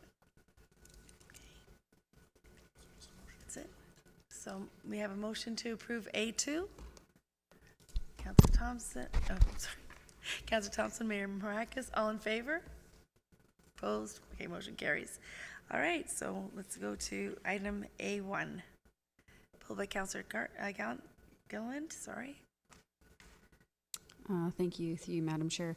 That's it. So we have a motion to approve A2. Councilor Thompson, oh, sorry. Councilor Thompson, Mayor Maracus, all in favor? Opposed? Okay, motion carries. All right, so let's go to item A1. Pulled by Councilor Gilliland, sorry. Thank you, through you, Madam Chair.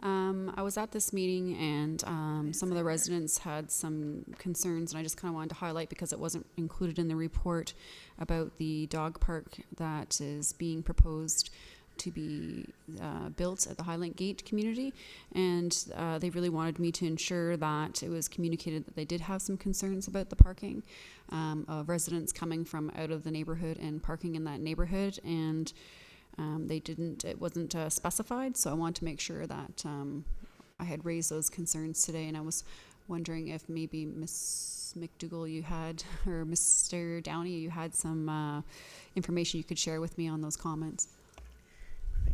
I was at this meeting, and some of the residents had some concerns, and I just kind of wanted to highlight, because it wasn't included in the report, about the dog park that is being proposed to be built at the Highland Gate community, and they really wanted me to ensure that it was communicated that they did have some concerns about the parking of residents coming from out of the neighborhood and parking in that neighborhood, and it wasn't specified, so I want to make sure that I had raised those concerns today, and I was wondering if maybe Ms. McDougall you had, or Mr. Downey, you had some information you could share with me on those comments.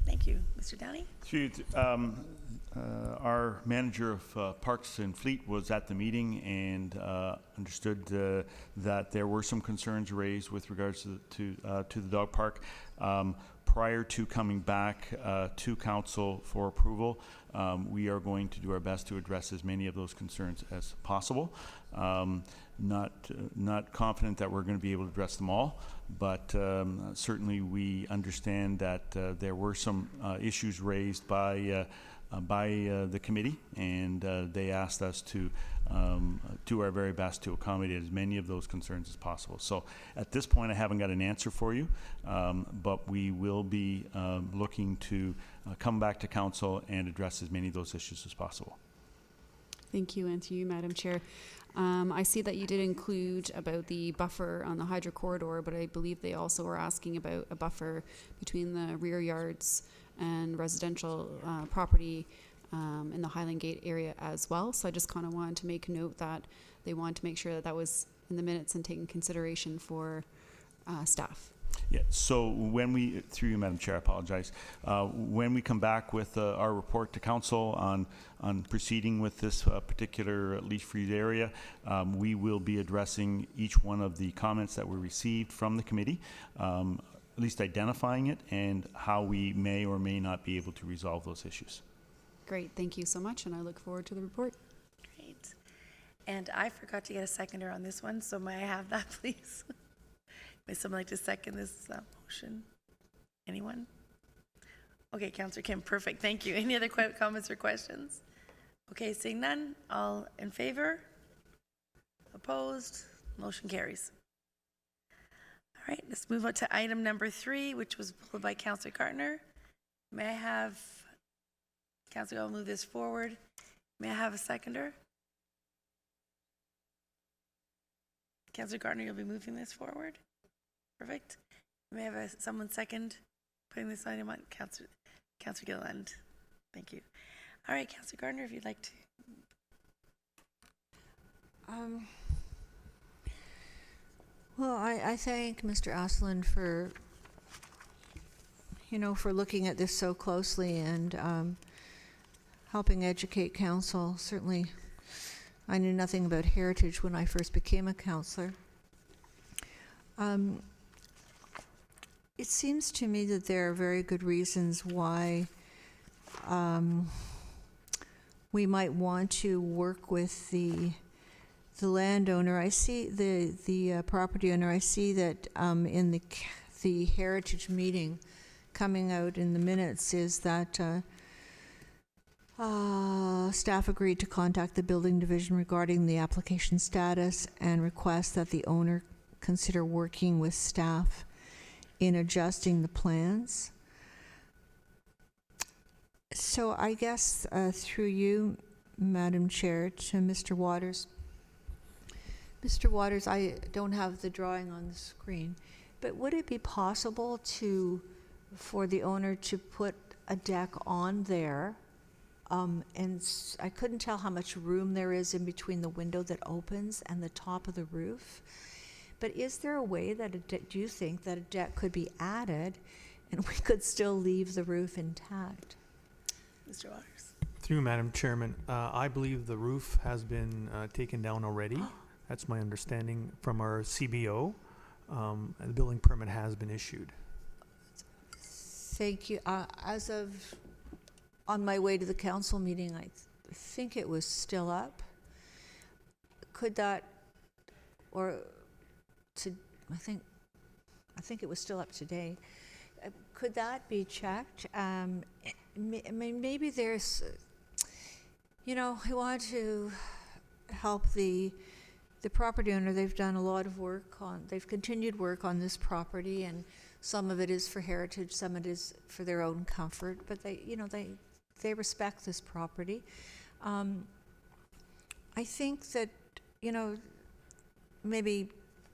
Thank you. Mr. Downey? Our manager of Parks and Fleet was at the meeting and understood that there were some concerns raised with regards to the dog park. Prior to coming back to council for approval, we are going to do our best to address as many of those concerns as possible. Not confident that we're going to be able to address them all, but certainly we understand that there were some issues raised by the committee, and they asked us to do our very best to accommodate as many of those concerns as possible. So at this point, I haven't got an answer for you, but we will be looking to come back to council and address as many of those issues as possible. Thank you, and to you, Madam Chair. I see that you did include about the buffer on the hydro corridor, but I believe they also were asking about a buffer between the rear yards and residential property in the Highland Gate area as well. So I just kind of wanted to make note that they wanted to make sure that that was in the minutes and taken consideration for staff. Yeah, so when we, through you, Madam Chair, I apologize. When we come back with our report to council on proceeding with this particular leash-free area, we will be addressing each one of the comments that were received from the committee, at least identifying it and how we may or may not be able to resolve those issues. Great, thank you so much, and I look forward to the report. Great. And I forgot to get a seconder on this one, so may I have that, please? May someone like to second this motion? Anyone? Okay, Councillor Kim, perfect, thank you. Any other comments or questions? Okay, seeing none, all in favor? Opposed? Motion carries. All right, let's move on to item number 3, which was pulled by Councillor Gardner. May I have, Councillor, I'll move this forward. May I have a seconder? Councillor Gardner, you'll be moving this forward? Perfect. May I have someone second putting this item on? Councillor Gilliland. Thank you. All right, Councillor Gardner, if you'd like to. Well, I thank Mr. Aslan for, for looking at this so closely and helping educate council. Certainly, I knew nothing about heritage when I first became a councillor. It seems to me that there are very good reasons why we might want to work with the landowner. I see the property owner. I see that in the heritage meeting coming out in the minutes is that staff agreed to contact the building division regarding the application status and request that the owner consider working with staff in adjusting the plans. So I guess through you, Madam Chair, to Mr. Waters. Mr. Waters, I don't have the drawing on the screen, but would it be possible for the owner to put a deck on there? I couldn't tell how much room there is in between the window that opens and the top of the roof. But is there a way that do you think that a deck could be added and we could still leave the roof intact? Mr. Waters. Through Madam Chairman, I believe the roof has been taken down already. That's my understanding from our CBO. And the building permit has been issued. Thank you. As of on my way to the council meeting, I think it was still up. Could that, I think it was still up today. Could that be checked? Maybe there's, we want to help the property owner. They've done a lot of work they've continued work on this property, and some of it is for heritage, some of it is for their own comfort, but they respect this property. I think that, maybe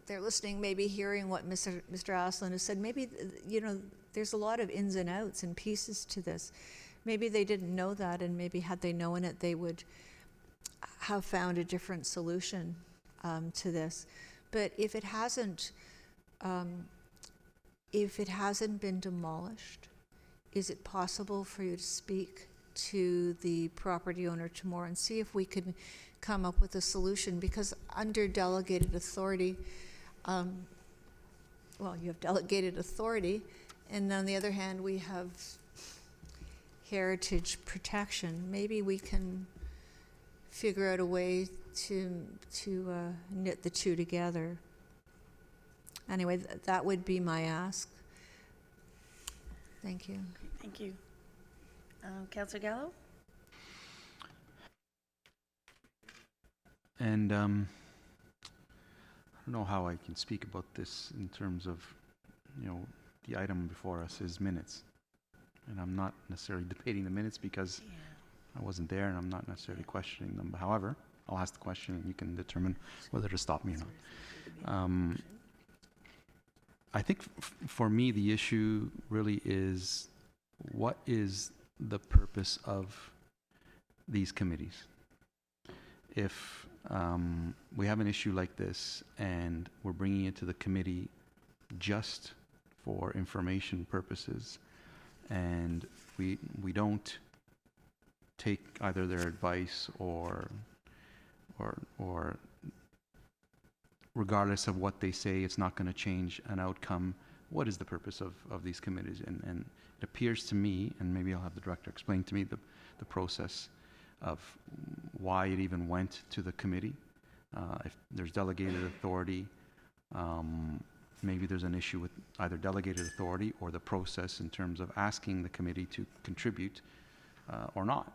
they're listening, maybe hearing what Mr. Aslan has said. Maybe, there's a lot of ins and outs and pieces to this. Maybe they didn't know that, and maybe had they known it, they would have found a different solution to this. But if it hasn't been demolished, is it possible for you to speak to the property owner tomorrow and see if we can come up with a solution? Because under delegated authority, you have delegated authority, and on the other hand, we have heritage protection. Maybe we can figure out a way to knit the two together. Anyway, that would be my ask. Thank you. Thank you. Councillor Gallo? And I don't know how I can speak about this in terms of, the item before us is minutes. And I'm not necessarily debating the minutes because I wasn't there and I'm not necessarily questioning them. However, I'll ask the question and you can determine whether to stop me or not. I think for me, the issue really is, what is the purpose of these committees? If we have an issue like this and we're bringing it to the committee just for information purposes, and we don't take either their advice or regardless of what they say, it's not going to change an outcome. What is the purpose of these committees? And it appears to me, and maybe I'll have the director explain to me the process of why it even went to the committee. If there's delegated authority, maybe there's an issue with either delegated authority or the process in terms of asking the committee to contribute or not.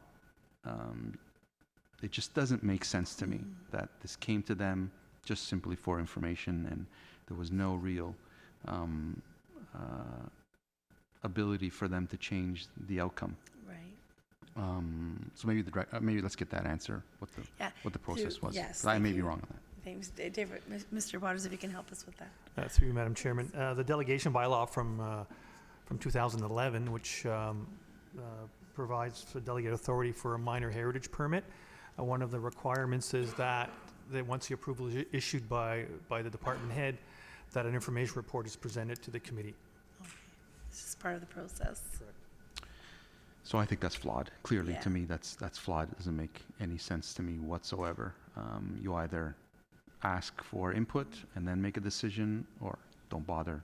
It just doesn't make sense to me that this came to them just simply for information and there was no real ability for them to change the outcome. Right. So maybe maybe let's get that answer, what the process was. Yes, I may be wrong on that. Thanks, David. Mr. Waters, if you can help us with that. Through you, Madam Chairman. The delegation bylaw from 2011, which provides for delegated authority for a minor heritage permit. One of the requirements is that once the approval is issued by the department head, that an information report is presented to the committee. This is part of the process. So I think that's flawed. Clearly, Yeah. to me, that's flawed. It doesn't make any sense to me whatsoever. You either ask for input and then make a decision, or don't bother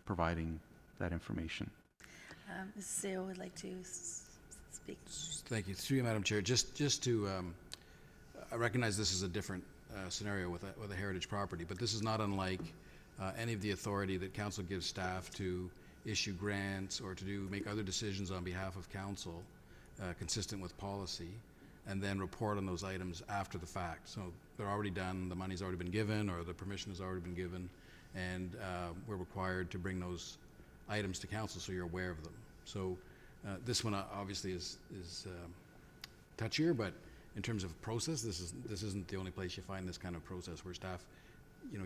providing that information. Mrs. Seo would like to speak. Thank you. Through you, Madam Chair. Just to, I recognize this is a different scenario with a heritage property, but this is not unlike any of the authority that council gives staff to issue grants or to make other decisions on behalf of council consistent with policy, and then report on those items after the fact. So they're already done, the money's already been given, or the permission has already been given, and we're required to bring those items to council so you're aware of them. So this one obviously is touchier, but in terms of process, this isn't the only place you find this kind of process where staff,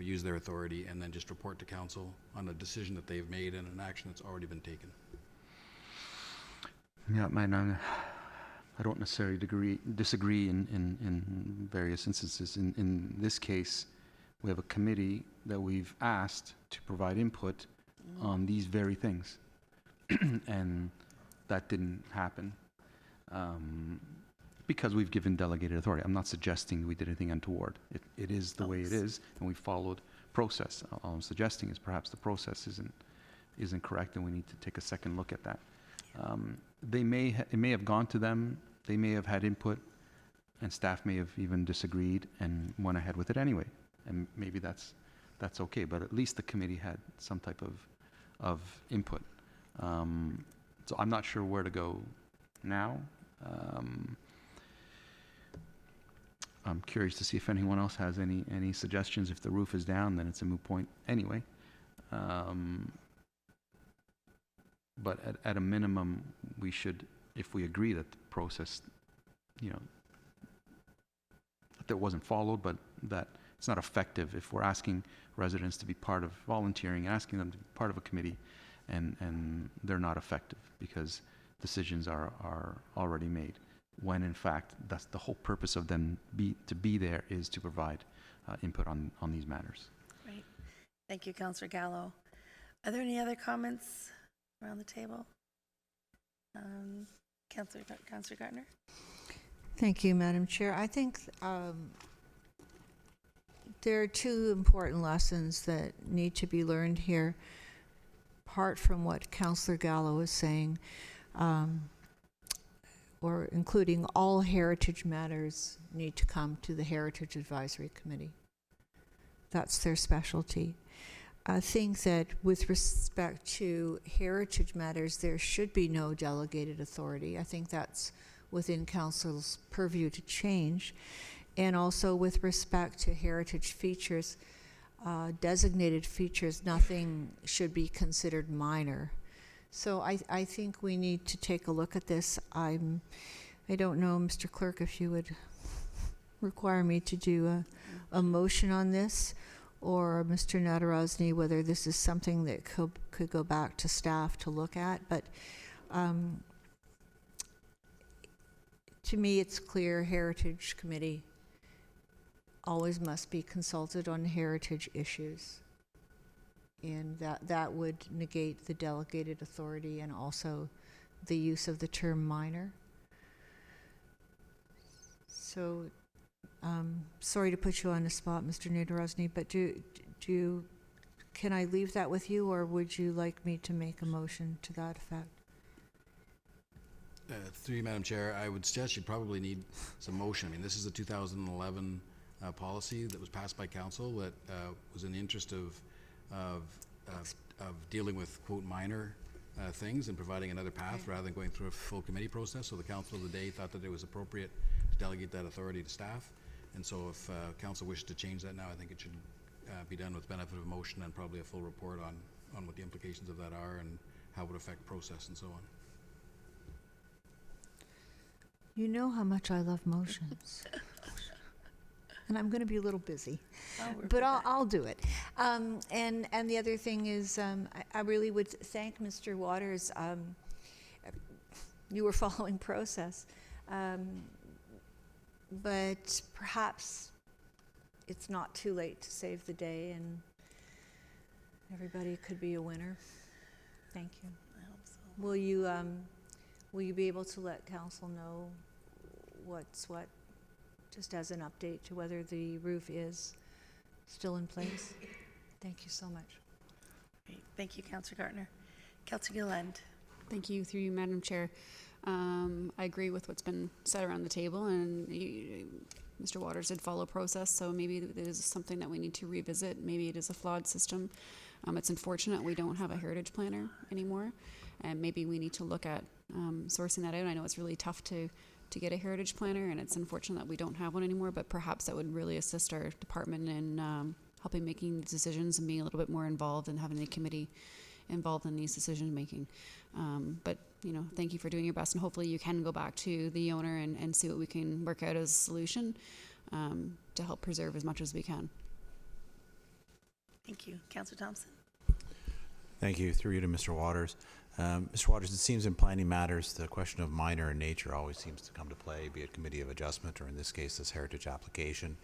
use their authority and then just report to council on a decision that they've made and an action that's already been taken. Yeah, I don't necessarily disagree in various instances. In this case, we have a committee that we've asked to provide input on these very things, and that didn't happen because we've given delegated authority. I'm not suggesting we did anything untoward. It is the way it is, and we followed process. All I'm suggesting is perhaps the process isn't correct, and we need to take a second look at that. It may have gone to them. They may have had input, and staff may have even disagreed and went ahead with it anyway. And maybe that's okay. But at least the committee had some type of input. So I'm not sure where to go now. I'm curious to see if anyone else has any suggestions. If the roof is down, then it's a moot point anyway. But at a minimum, we should, if we agree that the process, that it wasn't followed, but that it's not effective if we're asking residents to be part of volunteering, asking them to be part of a committee, and they're not effective because decisions are already made. When in fact, that's the whole purpose of them to be there is to provide input on these matters. Great. Thank you, Councillor Gallo. Are there any other comments around the table? Councillor Gardner? Thank you, Madam Chair. I think there are two important lessons that need to be learned here, apart from what Councillor Gallo is saying, or including all heritage matters need to come to the Heritage Advisory Committee. That's their specialty. I think that with respect to heritage matters, there should be no delegated authority. I think that's within Council's purview to change. And also with respect to heritage features, designated features, nothing should be considered minor. So I think we need to take a look at this. I don't know, Mr. Clerk, if you would require me to do a motion on this, or Mr. Nadarozny, whether this is something that could go back to staff to look at. But to me, it's clear Heritage Committee always must be consulted on heritage issues. And that would negate the delegated authority and also the use of the term minor. So, sorry to put you on the spot, Mr. Nadarozny, but can I leave that with you, or would you like me to make a motion to that effect? Through you, Madam Chair, I would suggest you probably need some motion. I mean, this is a 2011 policy that was passed by council that was in the interest of dealing with, quote, minor things and providing another path rather than going through a full committee process. So the council of the day thought that it was appropriate to delegate that authority to staff. And so if council wishes to change that now, I think it should be done with benefit of motion and probably a full report on what the implications of that are and how it would affect process and so on. You know how much I love motions. And I'm going to be a little busy, but I'll do it. And the other thing is, I really would thank Mr. Waters. You were following process, but perhaps it's not too late to save the day, and everybody could be a winner. Thank you. I hope so. Will you be able to let council know what's what, just as an update to whether the roof is still in place? Thank you so much. Great. Thank you, Councillor Gartner. Councillor Gilland. Thank you, through you, Madam Chair. I agree with what's been said around the table, and Mr. Waters did follow process, so maybe it is something that we need to revisit. Maybe it is a flawed system. It's unfortunate we don't have a heritage planner anymore, and maybe we need to look at sourcing that out. I know it's really tough to get a heritage planner, and it's unfortunate that we don't have one anymore, but perhaps that would really assist our department in helping making decisions and being a little bit more involved and having the committee involved in these decision making. But thank you for doing your best, and hopefully you can go back to the owner and see what we can work out as a solution to help preserve as much as we can. Thank you. Councillor Thompson. Thank you. Through you to Mr. Waters. Mr. Waters, it seems in planning matters, the question of minor in nature always seems to come to play, be it committee of adjustment or in this case, this heritage application.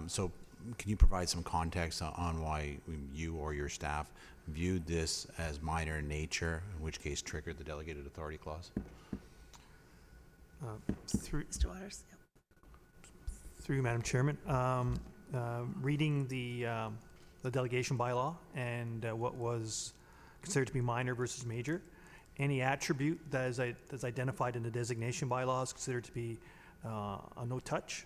So can you provide some context on why you or your staff viewed this as minor in nature, in which case triggered the delegated authority clause? Mr. Waters. Yep. Through you, Madam Chairman. Reading the delegation bylaw and what was considered to be minor versus major, any attribute that is identified in the designation bylaw is considered to be a no-touch.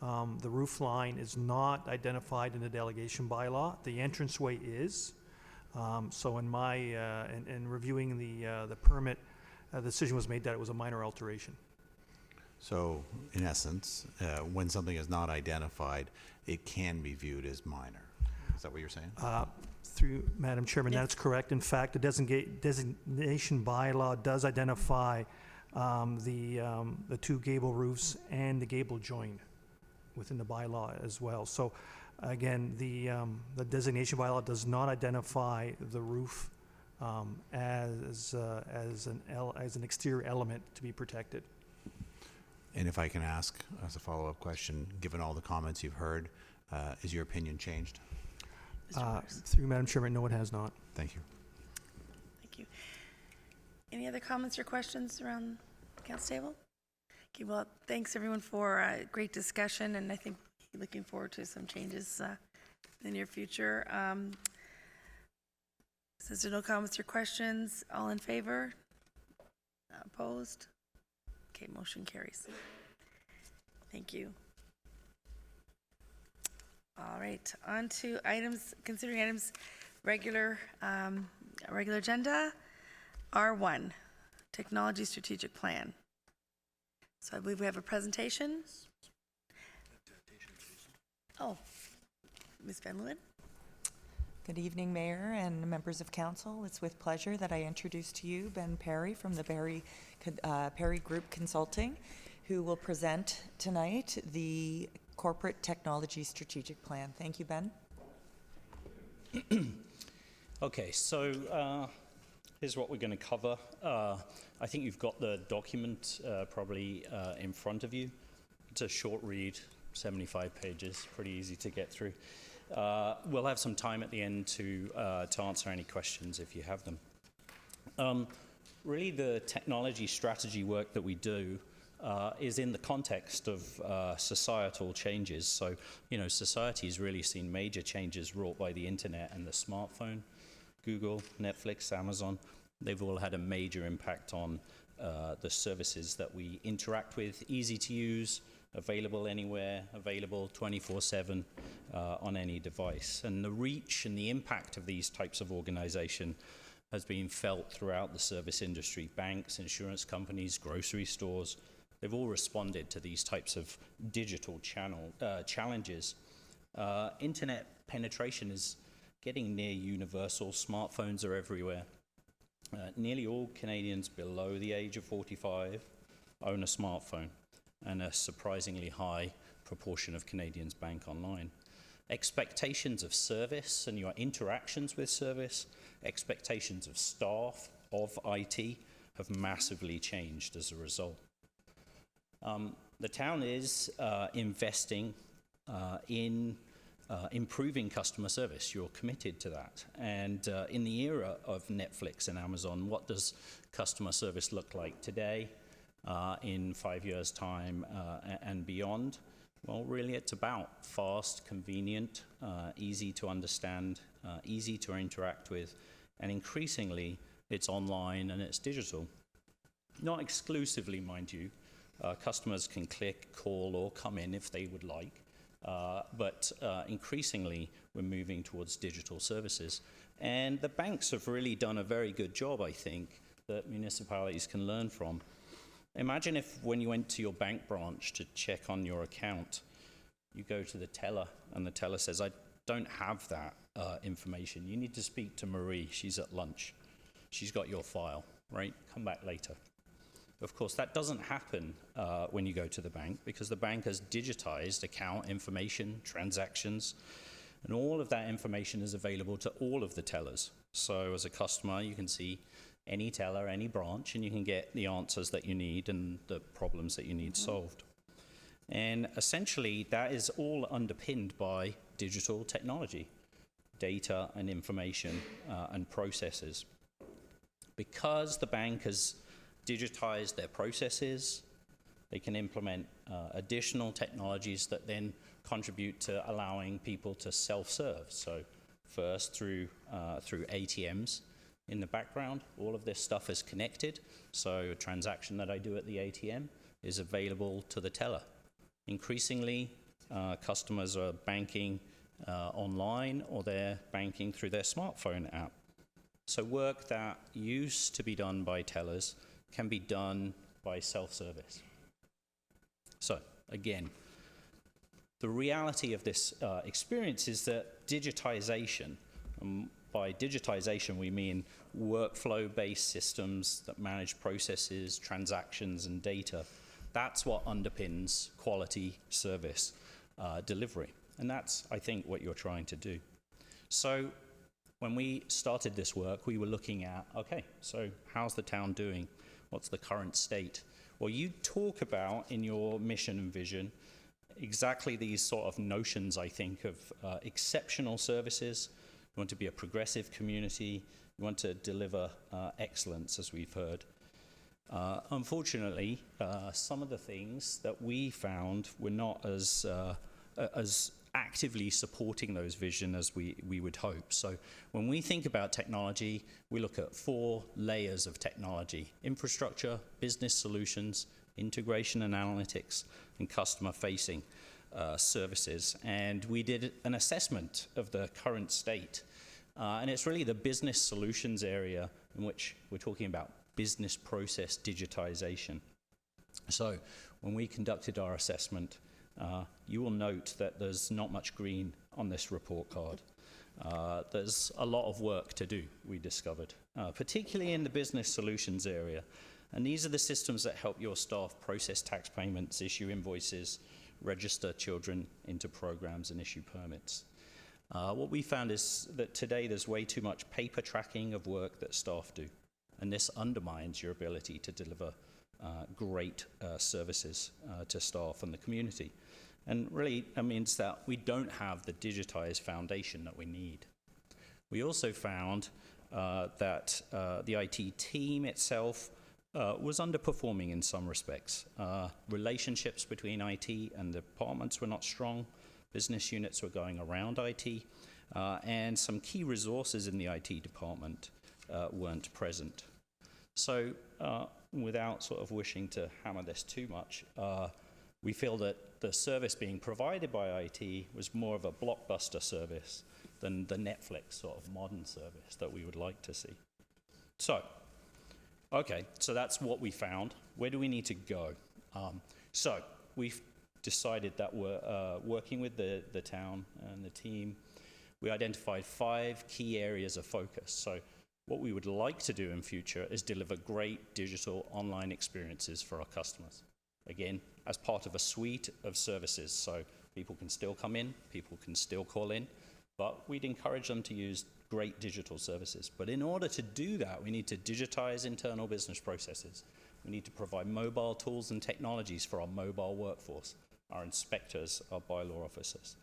The roof line is not identified in the delegation bylaw. The entranceway is. So in my in reviewing the permit, the decision was made that it was a minor alteration. So in essence, when something is not identified, it can be viewed as minor. Is that what you're saying? Through Madam Chairman, Yes. that's correct. In fact, the designation bylaw does identify the two gable roofs and the gable join within the bylaw as well. So again, the designation bylaw does not identify the roof as an exterior element to be protected. And if I can ask as a follow-up question, given all the comments you've heard, is your opinion changed? Mr. Waters. Through Madam Chairman, no, it has not. Thank you. Thank you. Any other comments or questions around the council table? Okay, well, thanks everyone for a great discussion, and I think looking forward to some changes in the near future. Since there are no comments or questions, all in favor? Opposed? Okay, motion carries. Thank you. All right, on to items, considering items regular agenda. R1, Technology Strategic Plan. So I believe we have a presentation. Oh, Ms. Van Leeuwen. Good evening, Mayor and members of Council. It's with pleasure that I introduce to you Ben Perry from the Perry Group Consulting, who will present tonight the Corporate Technology Strategic Plan. Thank you, Ben. Okay, so here's what we're going to cover. I think you've got the document probably in front of you. It's a short read, 75 pages, pretty easy to get through. We'll have some time at the end to answer any questions if you have them. Really, the technology strategy work that we do is in the context of societal changes. So, society's really seen major changes wrought by the internet and the smartphone. Google, Netflix, Amazon, they've all had a major impact on the services that we interact with, easy to use, available anywhere, available 24/7 on any device. And the reach and the impact of these types of organization has been felt throughout the service industry. Banks, insurance companies, grocery stores, they've all responded to these types of digital challenges. Internet penetration is getting near universal. Smartphones are everywhere. Nearly all Canadians below the age of 45 own a smartphone, and a surprisingly high proportion of Canadians bank online. Expectations of service and your interactions with service, expectations of staff, of IT, have massively changed as a result. The town is investing in improving customer service. You're committed to that. And in the era of Netflix and Amazon, what does customer service look like today, in 5 years' time, and beyond? Well, really, it's about fast, convenient, easy to understand, easy to interact with, and increasingly, it's online and it's digital. Not exclusively, mind you. Customers can click, call, or come in if they would like. But increasingly, we're moving towards digital services. And the banks have really done a very good job, I think, that municipalities can learn from. Imagine if when you went to your bank branch to check on your account, you go to the teller and the teller says, I don't have that information. You need to speak to Marie. She's at lunch. She's got your file, right? Come back later. Of course, that doesn't happen when you go to the bank, because the bank has digitized account information, transactions, and all of that information is available to all of the tellers. So as a customer, you can see any teller, any branch, and you can get the answers that you need and the problems that you need solved. And essentially, that is all underpinned by digital technology, data and information and processes. Because the bank has digitized their processes, they can implement additional technologies that then contribute to allowing people to self-serve. So first through ATMs in the background, all of this stuff is connected. So a transaction that I do at the ATM is available to the teller. Increasingly, customers are banking online, or they're banking through their smartphone app. So work that used to be done by tellers can be done by self-service. So again, the reality of this experience is that digitization, by digitization we mean workflow-based systems that manage processes, transactions, and data. That's what underpins quality service delivery. And that's, I think, what you're trying to do. So when we started this work, we were looking at, okay, so how's the town doing? What's the current state? Well, you talk about in your mission and vision exactly these sort of notions, I think, of exceptional services. You want to be a progressive community. You want to deliver excellence, as we've heard. Unfortunately, some of the things that we found were not as actively supporting those vision as we would hope. So when we think about technology, we look at 4 layers of technology: infrastructure, business solutions, integration and analytics, and customer-facing services. And we did an assessment of the current state. And it's really the business solutions area in which we're talking about business process digitization. So when we conducted our assessment, you will note that there's not much green on this report card. There's a lot of work to do, we discovered, particularly in the business solutions area. And these are the systems that help your staff process tax payments, issue invoices, register children into programs, and issue permits. What we found is that today there's way too much paper tracking of work that staff do. And this undermines your ability to deliver great services to staff and the community. And really, that means that we don't have the digitized foundation that we need. We also found that the IT team itself was underperforming in some respects. Relationships between IT and the departments were not strong. Business units were going around IT. And some key resources in the IT department weren't present. So without sort of wishing to hammer this too much, we feel that the service being provided by IT was more of a blockbuster service than the Netflix sort of modern service that we would like to see. So, okay, so that's what we found. Where do we need to go? So we've decided that we're working with the town and the team. We identified 5 key areas of focus. So what we would like to do in future is deliver great digital online experiences for our customers. Again, as part of a suite of services, so people can still come in, people can still call in, but we'd encourage them to use great digital services. But in order to do that, we need to digitize internal business processes. We need to provide mobile tools and technologies for our mobile workforce, our inspectors, our bylaw officers.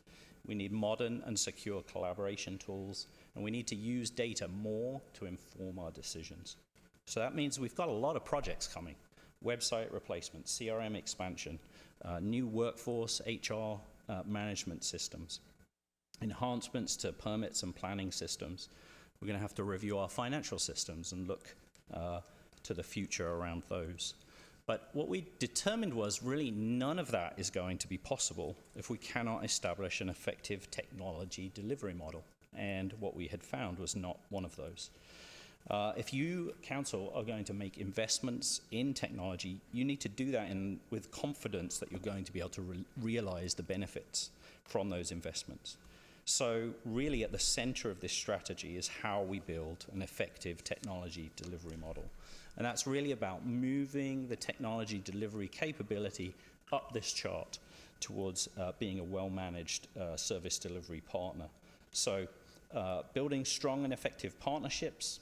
We need modern and secure collaboration tools, and we need to use data more to inform our decisions. So that means we've got a lot of projects coming. Website replacement, CRM expansion, new workforce, HR management systems, enhancements to permits and planning systems. We're going to have to review our financial systems and look to the future around those. But what we determined was really none of that is going to be possible if we cannot establish an effective technology delivery model. And what we had found was not one of those. If you, council, are going to make investments in technology, you need to do that with confidence that you're going to be able to realize the benefits from those investments. So really at the center of this strategy is how we build an effective technology delivery model. And that's really about moving the technology delivery capability up this chart towards being a well-managed service delivery partner. So building strong and effective partnerships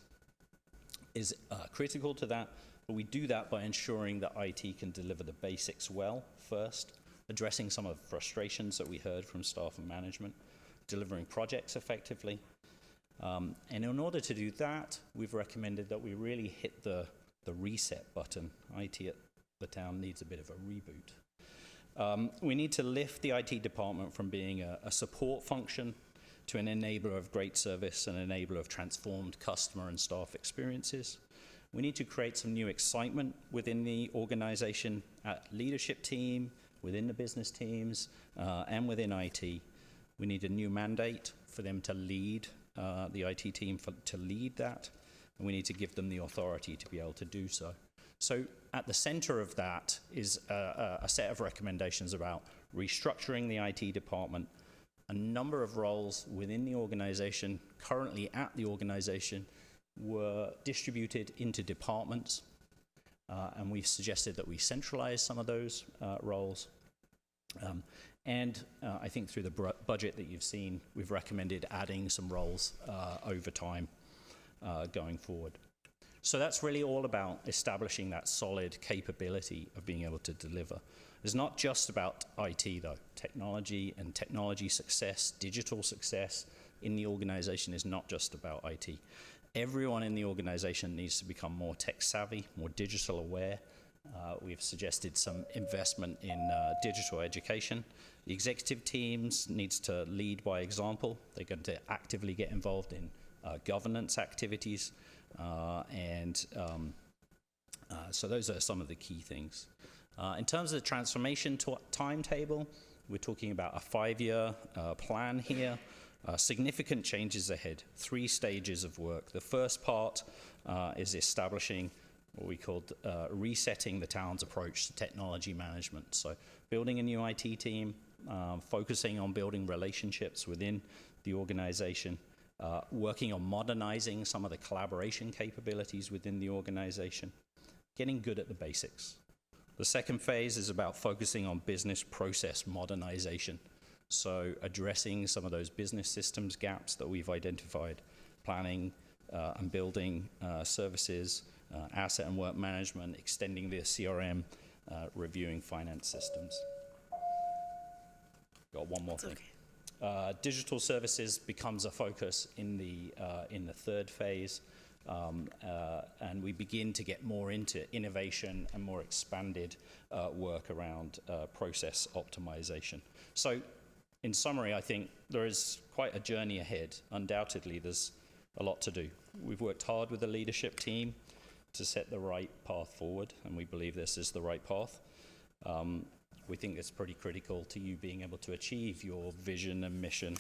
is critical to that, but we do that by ensuring that IT can deliver the basics well first, addressing some of the frustrations that we heard from staff and management, delivering projects effectively. And in order to do that, we've recommended that we really hit the reset button. IT at the town needs a bit of a reboot. We need to lift the IT department from being a support function to an enabler of great service, an enabler of transformed customer and staff experiences. We need to create some new excitement within the organization at leadership team, within the business teams, and within IT. We need a new mandate for them to lead, the IT team to lead that, and we need to give them the authority to be able to do so. So at the center of that is a set of recommendations about restructuring the IT department. A number of roles within the organization, currently at the organization, were distributed into departments, and we've suggested that we centralize some of those roles. And I think through the budget that you've seen, we've recommended adding some roles over time going forward. So that's really all about establishing that solid capability of being able to deliver. It's not just about IT though. Technology and technology success, digital success in the organization is not just about IT. Everyone in the organization needs to become more tech savvy, more digital aware. We've suggested some investment in digital education. The executive teams needs to lead by example. They're going to actively get involved in governance activities. So those are some of the key things. In terms of the transformation timetable, we're talking about a 5-year plan here. Significant changes ahead, 3 stages of work. The first part is establishing what we called resetting the town's approach to technology management. So building a new IT team, focusing on building relationships within the organization, working on modernizing some of the collaboration capabilities within the organization, getting good at the basics. The second phase is about focusing on business process modernization. So addressing some of those business systems gaps that we've identified, planning and building services, asset and work management, extending the CRM, reviewing finance systems. Got one more thing. Okay. Digital services becomes a focus in the third phase. And we begin to get more into innovation and more expanded work around process optimization. So in summary, I think there is quite a journey ahead. Undoubtedly, there's a lot to do. We've worked hard with the leadership team to set the right path forward, and we believe this is the right path. We think it's pretty critical to you being able to achieve your vision and mission,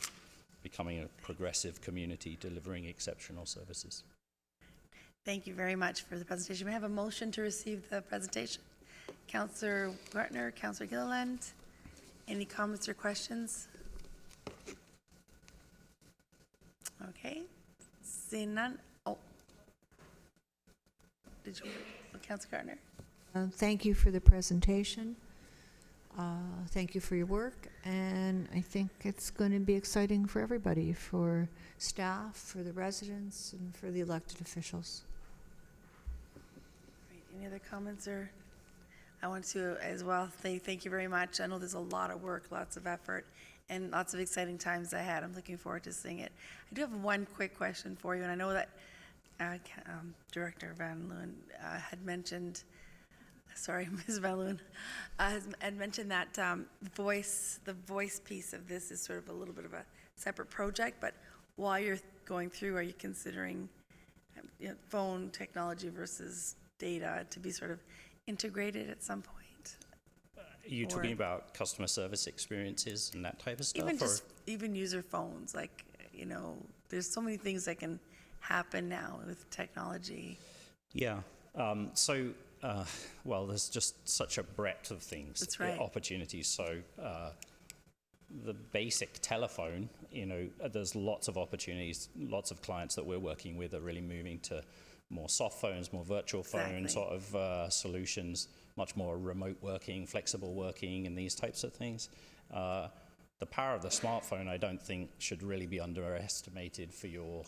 becoming a progressive community, delivering exceptional services. Thank you very much for the presentation. We have a motion to receive the presentation. Councillor Gartner, Councillor Gilliland, any comments or questions? Okay, seeing none. Oh, did you, Councillor Gartner? Thank you for the presentation. Thank you for your work, and I think it's going to be exciting for everybody, for staff, for the residents, and for the elected officials. Great. Any other comments? Or I want to as well say thank you very much. I know there's a lot of work, lots of effort, and lots of exciting times ahead. I'm looking forward to seeing it. I do have one quick question for you, and I know that Director Van Loon had mentioned, sorry, Ms. Van Loon, had mentioned that the voice piece of this is sort of a little bit of a separate project, but while you're going through, are you considering phone technology versus data to be sort of integrated at some point? Are you talking about customer service experiences and that type of stuff? Even user phones, like, there's so many things that can happen now with technology. Yeah. Well, there's just such a breadth of things, That's right. Opportunities. So the basic telephone, there's lots of opportunities. Lots of clients that we're working with are really moving to more soft phones, more virtual phone sort of solutions, much more remote working, flexible working, and these types of things. The power of the smartphone, I don't think, should really be underestimated for your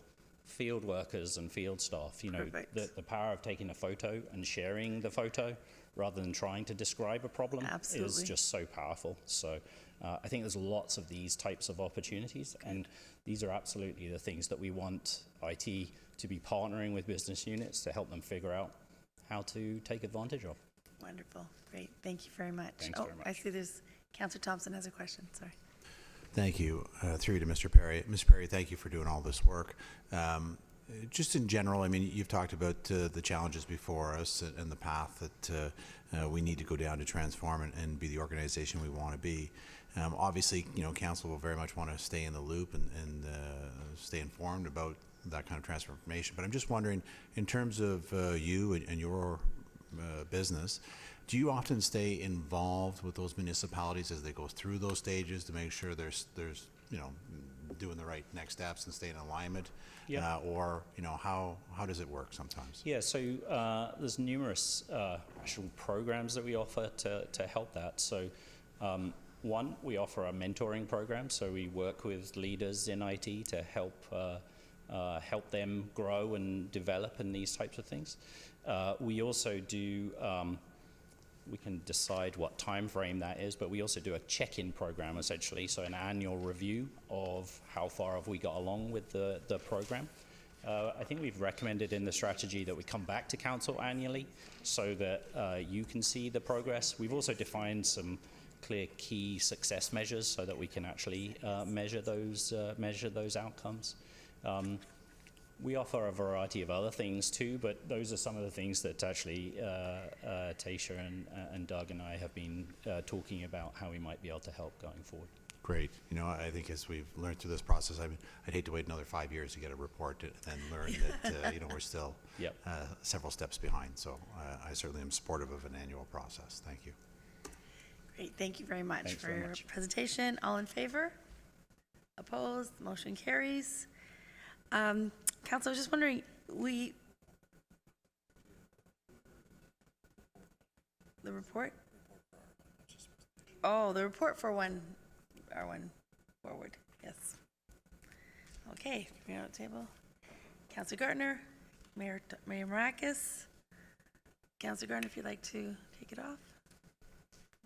field workers and field staff. The power of taking a photo and sharing the photo rather than trying to describe a problem is just so powerful. So I think there's lots of these types of opportunities, and these are absolutely the things that we want IT to be partnering with business units to help them figure out how to take advantage of. Wonderful. Great. Thank you very much. Thanks very much. I see there's Councillor Thompson has a question. Sorry. Thank you. Through to Mr. Perry. Mr. Perry, thank you for doing all this work. Just in general, I mean, you've talked about the challenges before us and the path that we need to go down to transform and be the organization we want to be. Obviously, council will very much want to stay in the loop and stay informed about that kind of transformation. But I'm just wondering, in terms of you and your business, do you often stay involved with those municipalities as they go through those stages to make sure there's doing the right next steps and stay in alignment? Yeah. Or how does it work sometimes? Yeah, so there's numerous actual programs that we offer to help that. So one, we offer a mentoring program. So we work with leaders in IT to help them grow and develop in these types of things. We also do, we can decide what time frame that is, but we also do a check-in program essentially, so an annual review of how far have we got along with the program. I think we've recommended in the strategy that we come back to council annually so that you can see the progress. We've also defined some clear key success measures so that we can actually measure those outcomes. We offer a variety of other things too, but those are some of the things that actually Taysha and Doug and I have been talking about how we might be able to help going forward. Great. I think as we've learned through this process, I'd hate to wait another 5 years to get a report and then learn that we're still several steps behind. So I certainly am supportive of an annual process. Thank you. Great. Thank you very much Thanks for very your much. presentation. All in favor? Opposed? Motion carries. Council, I was just wondering, the report? Oh, the report for R1 forward, yes. Okay, bring it on the table. Councillor Gardner, Mayor Maracus. Councillor Gardner, if you'd like to take it off.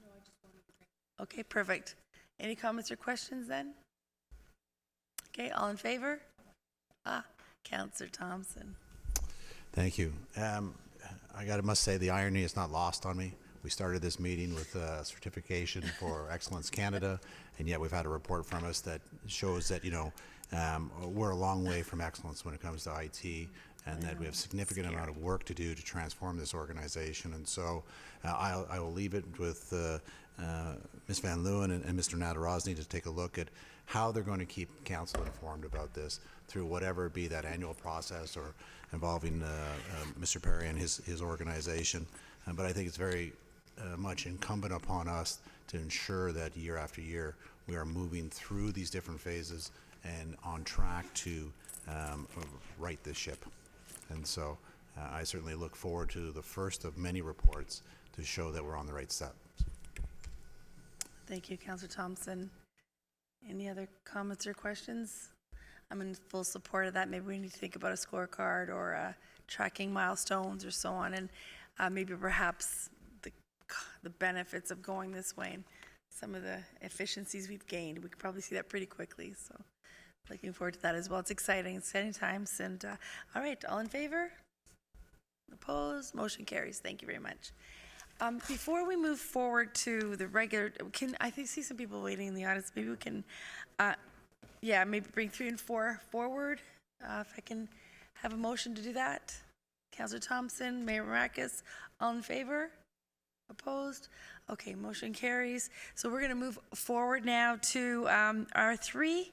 No, I just wanted to. Okay, perfect. Any comments or questions then? Okay, all in favor? Councillor Thompson. Thank you. I must say the irony is not lost on me. We started this meeting with certification for Excellence Canada, and yet we've had a report from us that shows that we're a long way from excellence when it comes to IT, and that we have significant amount of work to do to transform this organization. And so I will leave it with Ms. Van Leeuwen and Mr. Nadarozny to take a look at how they're going to keep council informed about this through whatever be that annual process or involving Mr. Perry and his organization. But I think it's very much incumbent upon us to ensure that year after year we are moving through these different phases and on track to right this ship. And so I certainly look forward to the first of many reports to show that we're on the right steps. Thank you, Councillor Thompson. Any other comments or questions? I'm in full support of that. Maybe we need to think about a scorecard or tracking milestones or so on, and maybe perhaps the benefits of going this way and some of the efficiencies we've gained. We could probably see that pretty quickly, so looking forward to that as well. It's exciting times. And all right, all in favor? Opposed? Motion carries. Thank you very much. Before we move forward to the regular, I see some people waiting in the audience. Maybe we can, maybe bring 3 and 4 forward. If I can have a motion to do that. Councillor Thompson, Mayor Maracus, all in favor? Opposed? Okay, motion carries. So we're going to move forward now to R3,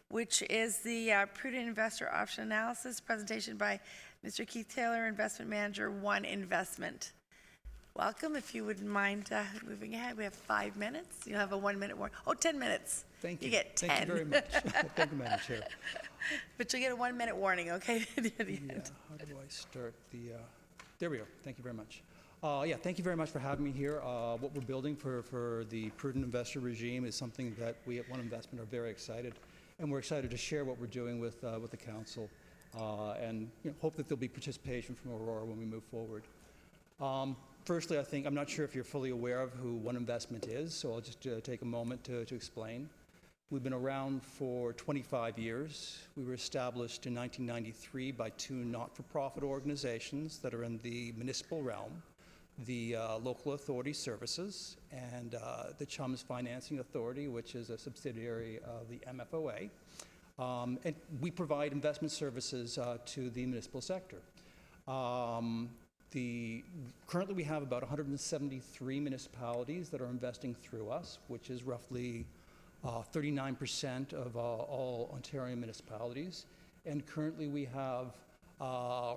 which is the Prudent Investor Option Analysis presentation by Mr. Keith Taylor, Investment Manager, One Investment. Welcome. If you wouldn't mind moving ahead, we have 5 minutes. You'll have a 1-minute warning. 10 minutes. Thank you. You get 10. Thank you very much. Thank you, Madam Chair. But you'll get a 1-minute warning, okay? At the end. How do I start the, there we go. Thank you very much. Thank you very much for having me here. What we're building for the Prudent Investor regime is something that we at One Investment are very excited, and we're excited to share what we're doing with the council, and hope that there'll be participation from Aurora when we move forward. Firstly, I'm not sure if you're fully aware of who One Investment is, so I'll just take a moment to explain. We've been around for 25 years. We were established in 1993 by 2 not-for-profit organizations that are in the municipal realm, the Local Authority Services and the Chums Financing Authority, which is a subsidiary of the MFOA. And we provide investment services to the municipal sector. Currently we have about 173 municipalities that are investing through us, which is roughly 39% of all Ontarian municipalities. And currently we have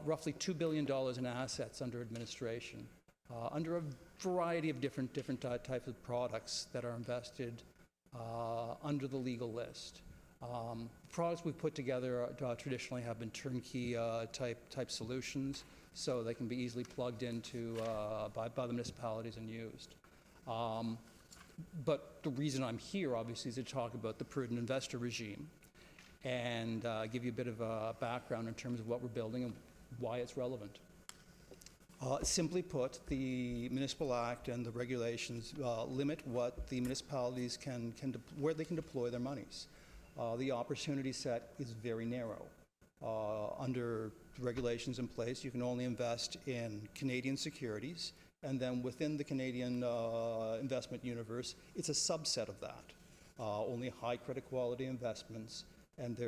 roughly $2 billion in assets under administration, under a variety of different types of products that are invested under the legal list. Products we've put together traditionally have been turnkey type solutions, so they can be easily plugged into by the municipalities and used. But the reason I'm here, obviously, is to talk about the Prudent Investor regime and give you a bit of a background in terms of what we're building and why it's relevant. Simply put, the Municipal Act and the regulations limit what the municipalities where they can deploy their monies. The opportunity set is very narrow. Under the regulations in place, you can only invest in Canadian securities, and then within the Canadian investment universe, it's a subset of that. Only high credit quality investments, and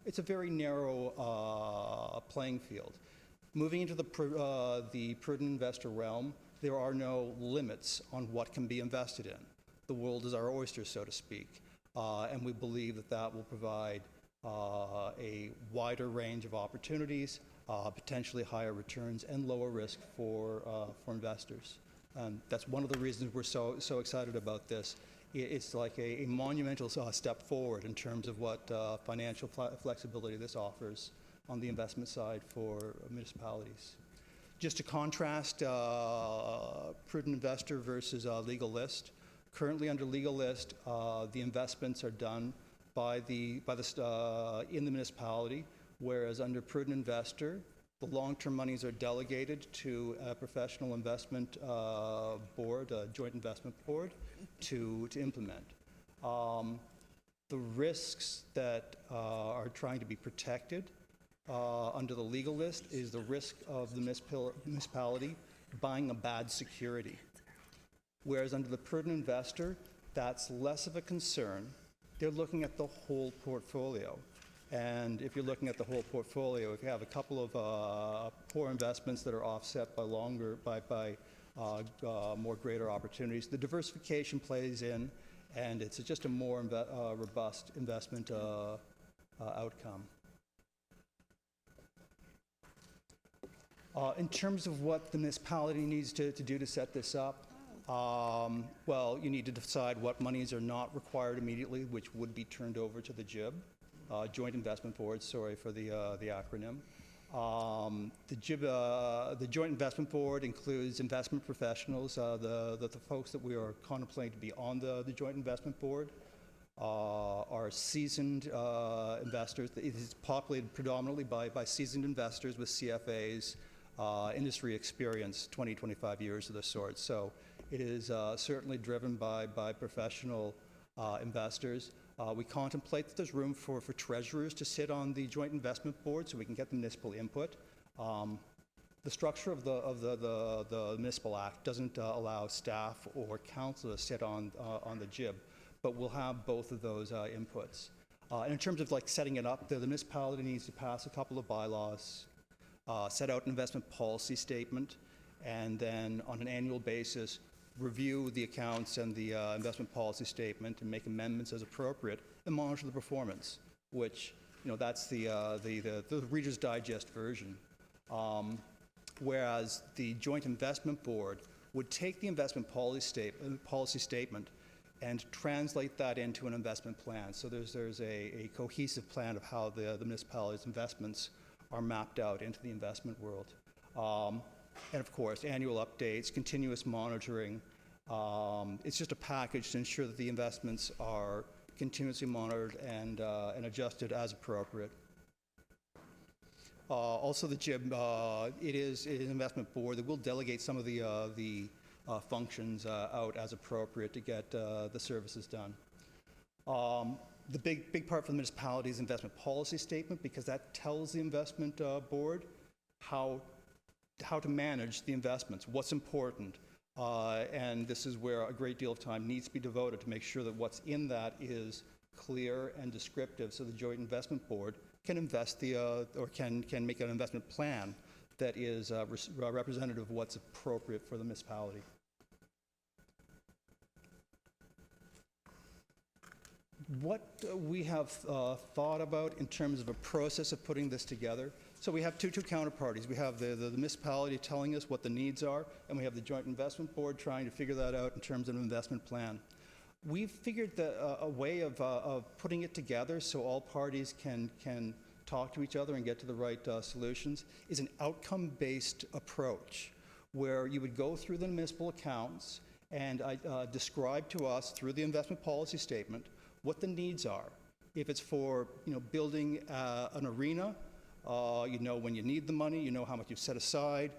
it's a very narrow playing field. Moving into the prudent investor realm, there are no limits on what can be invested in. The world is our oyster, so to speak, and we believe that will provide a wider range of opportunities, potentially higher returns and lower risk for investors. That's one of the reasons we're so excited about this. It's like a monumental step forward in terms of what financial flexibility this offers on the investment side for municipalities. Just to contrast prudent investor versus legal list. Currently under legal list, the investments are done in the municipality, whereas under prudent investor, the long-term monies are delegated to a professional investment board, a joint investment board, to implement. The risks that are trying to be protected under the legal list is the risk of the municipality buying a bad security. Whereas under the prudent investor, that's less of a concern. They're looking at the whole portfolio. And if you're looking at the whole portfolio, if you have a couple of poor investments that are offset by more greater opportunities, the diversification plays in, and it's just a more robust investment outcome. In terms of what the municipality needs to do to set this up, well, you need to decide what monies are not required immediately, which would be turned over to the JIB, Joint Investment Board, sorry for the acronym. The Joint Investment Board includes investment professionals. The folks that we are contemplating to be on the Joint Investment Board are seasoned investors. It is populated predominantly by seasoned investors with CFAs, industry experience, 20, 25 years of the sort. So It is certainly driven by professional investors. We contemplate that there's room for treasurers to sit on the joint investment board so we can get the municipal input. The structure of the Municipal Act doesn't allow staff or council to sit on the JIB, but we'll have both of those inputs. And in terms of like setting it up, the municipality needs to pass a couple of bylaws, set out an investment policy statement, and then on an annual basis, review the accounts and the investment policy statement and make amendments as appropriate and monitor the performance, which, that's the Reader's Digest version. Whereas the Joint Investment Board would take the investment policy statement and translate that into an investment plan. So there's a cohesive plan of how the municipality's investments are mapped out into the investment world. And of course, annual updates, continuous monitoring. It's just a package to ensure that the investments are continuously monitored and adjusted as appropriate. Also, the JIB, it is an investment board that will delegate some of the functions out as appropriate to get the services done. The big part for the municipality is investment policy statement, because that tells the investment board how to manage the investments, what's important. And this is where a great deal of time needs to be devoted to make sure that what's in that is clear and descriptive, so the Joint Investment Board can invest or can make an investment plan that is representative of what's appropriate for the municipality. What we have thought about in terms of a process of putting this together. So we have two counterparties. We have the municipality telling us what the needs are, and we have the Joint Investment Board trying to figure that out in terms of an investment plan. We've figured that a way of putting it together so all parties can talk to each other and get to the right solutions is an outcome-based approach, where you would go through the municipal accounts and describe to us through the investment policy statement what the needs are. If it's for building an arena, when you need the money, you know how much you've set aside.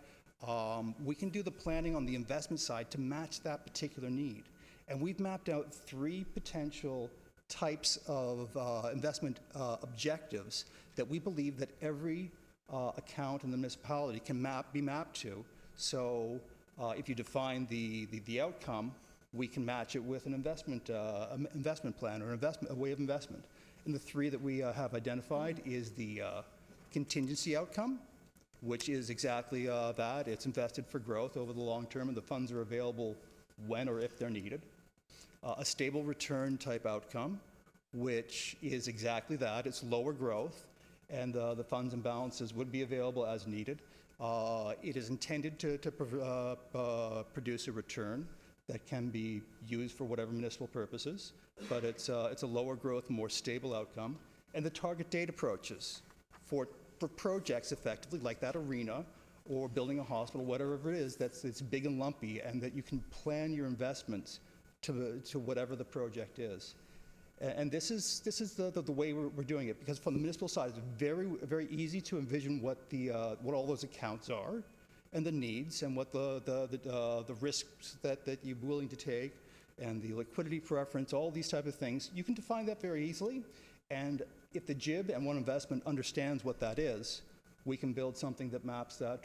We can do the planning on the investment side to match that particular need. And we've mapped out 3 potential types of investment objectives that we believe that every account in the municipality can be mapped to. So if you define the outcome, we can match it with an investment plan or a way of investment. And the 3 that we have identified is the contingency outcome, which is exactly that. It's invested for growth over the long term, and the funds are available when or if they're needed. A stable return type outcome, which is exactly that. It's lower growth, and the funds and balances would be available as needed. It is intended to produce a return that can be used for whatever municipal purposes, but it's a lower growth, more stable outcome. And the target date approaches for projects effectively like that arena or building a hospital, whatever it is it's big and lumpy, and that you can plan your investments to whatever the project is. And this is the way we're doing it, because from the municipal side, it's very, very easy to envision what all those accounts are, and the needs, and what the risks that you're willing to take, and the liquidity preference, all these type of things. You can define that very easily, and if the JIB and One Investment understands what that is, we can build something that maps that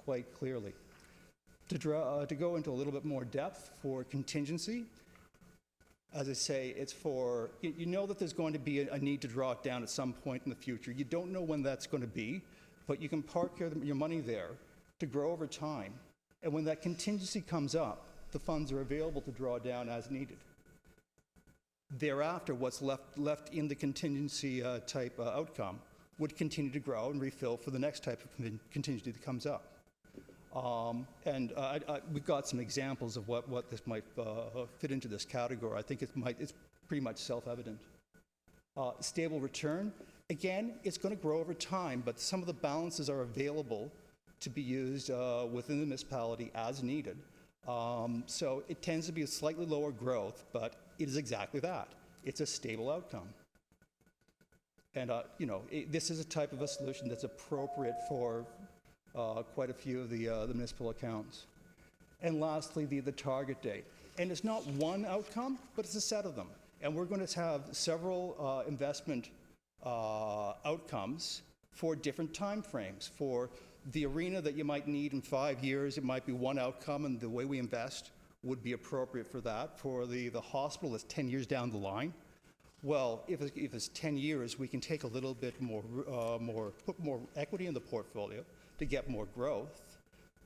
quite clearly. To go into a little bit more depth for contingency, as I say, it's for, you know that there's going to be a need to draw it down at some point in the future. You don't know when that's going to be, but you can park your money there to grow over time. And when that contingency comes up, the funds are available to draw down as needed. Thereafter, what's left in the contingency type outcome would continue to grow and refill for the next type of contingency that comes up. We've got some examples of what this might fit into this category. I think it's pretty much self-evident. Stable return, again, it's going to grow over time, but some of the balances are available to be used within the municipality as needed. So it tends to be a slightly lower growth, but it is exactly that. It's a stable outcome. And this is a type of a solution that's appropriate for quite a few of the municipal accounts. And lastly, the target date. And it's not one outcome, but it's a set of them. And we're going to have several investment outcomes for different time frames. For the arena that you might need in 5 years, it might be one outcome, and the way we invest would be appropriate for that. For the hospital, it's 10 years down the line. Well, if it's 10 years, we can take a little bit more, put more equity in the portfolio to get more growth.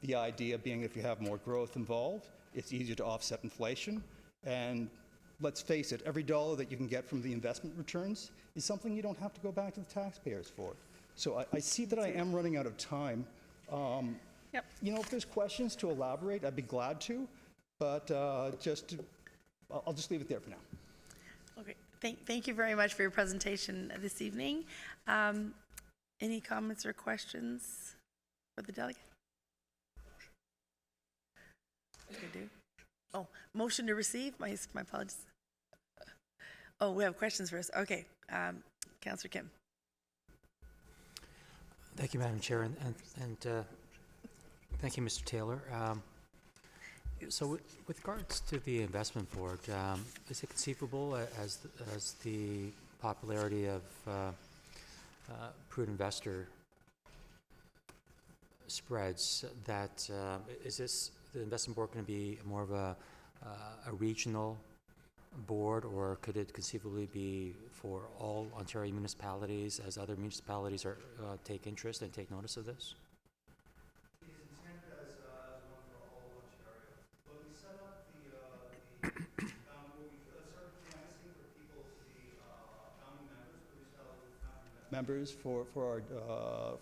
The idea being if you have more growth involved, it's easier to offset inflation. And let's face it, every dollar that you can get from the investment returns is something you don't have to go back to the taxpayers for. So I see that I am running out of time. Yep. You know, if there's questions to elaborate, I'd be glad to, but I'll just leave it there for now. Okay, thank you very much for your presentation this evening. Any comments or questions for the delegate? Oh, motion to receive? My apologies. Oh, we have questions first. Okay, Councillor Kim. Thank you, Madam Chair, and thank you, Mr. Taylor. So with regards to the investment board, is it conceivable as the popularity of Prudent Investor spreads that is this the investment board going to be more of a regional board, or could it conceivably be for all Ontario municipalities as other municipalities are take interest and take notice of this? It is intended as one for all Ontario. When we set up when we started canvassing for people to be founding members, for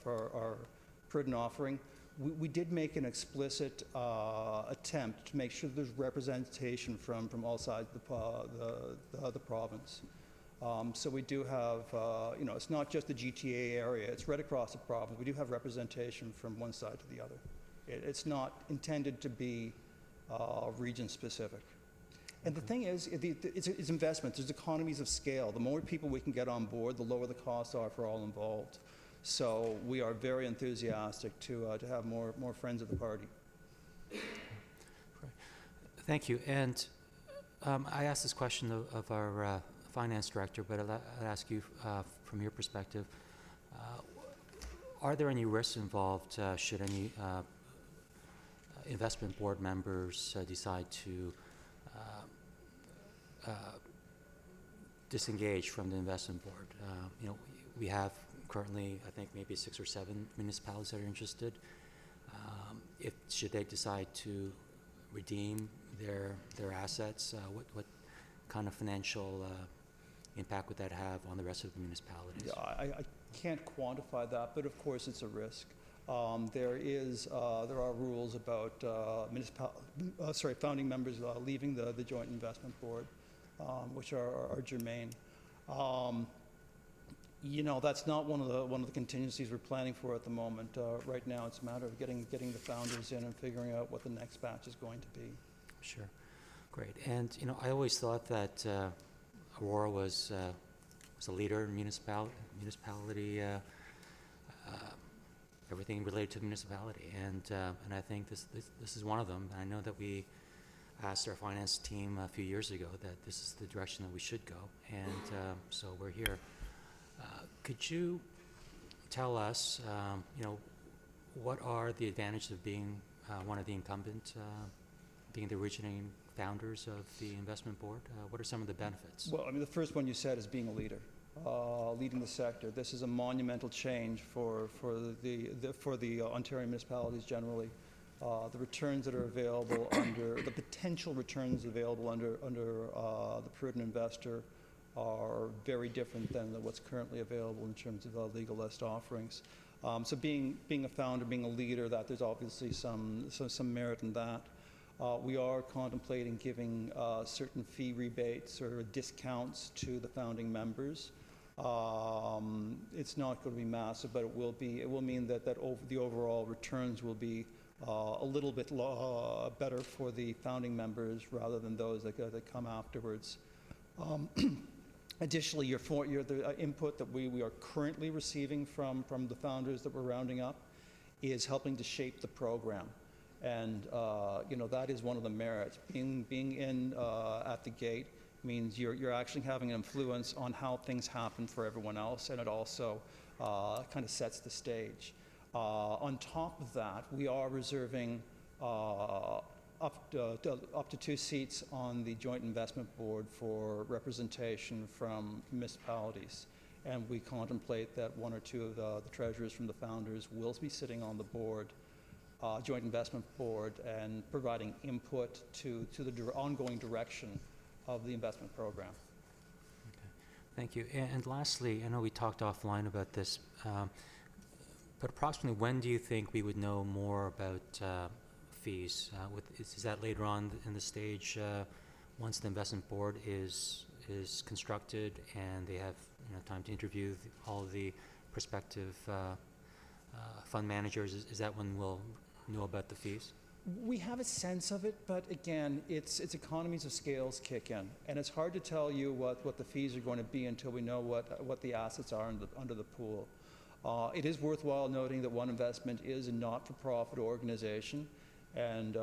our Prudent offering, we did make an explicit attempt to make sure there's representation from all sides of the province. So we do have, it's not just the GTA area, it's right across the province. We do have representation from one side to the other. It's not intended to be region-specific. And the thing is, it's investment. There's economies of scale. The more people we can get on board, the lower the costs are for all involved. So we are very enthusiastic to have more friends at the party. Thank you. And I asked this question of our finance director, but I'll ask you from your perspective. Are there any risks involved should any investment board members decide to disengage from the investment board? We have currently, I think, maybe 6 or 7 municipalities that are interested. Should they decide to redeem their assets, what kind of financial impact would that have on the rest of the municipalities? Yeah, I can't quantify that, but of course it's a risk. There are rules about founding members leaving the joint investment board, which are germane. That's not one of the contingencies we're planning for at the moment. Right now, it's a matter of getting the founders in and figuring out what the next batch is going to be. Sure, great. And I always thought that Aurora was a leader in municipality, everything related to the municipality, and I think this is one of them. I know that we asked our finance team a few years ago that this is the direction that we should go, and so we're here. Could you tell us, what are the advantages of being one of the incumbent, being the originating founders of the investment board? What are some of the benefits? Well, the first one you said is being a leader, leading the sector. This is a monumental change for the Ontario municipalities generally. The returns that are available the potential returns available under the Prudent Investor are very different than what's currently available in terms of legal list offerings. So being a founder, being a leader, that there's obviously some merit in that. We are contemplating giving certain fee rebates or discounts to the founding members. It's not going to be massive, but it will mean that the overall returns will be a little bit better for the founding members rather than those that come afterwards. Additionally, the input that we are currently receiving from the founders that we're rounding up is helping to shape the program. And that is one of the merits. Being in at the gate means you're actually having an influence on how things happen for everyone else, and it also kind of sets the stage. On top of that, we are reserving up to 2 seats on the Joint Investment Board for representation from municipalities. And we contemplate that 1 or 2 of the treasurers from the founders will be sitting on the board, Joint Investment Board, and providing input to the ongoing direction of the investment program. Okay. Thank you. And lastly, I know we talked offline about this, but approximately when do you think we would know more about fees? Is that later on in the stage, once the investment board is constructed and they have time to interview all of the prospective fund managers? Is that when we'll know about the fees? We have a sense of it, but again, it's economies of scales kick in, and it's hard to tell you what the fees are going to be until we know what the assets are under the pool. It is worthwhile noting that One Investment is a not-for-profit organization, and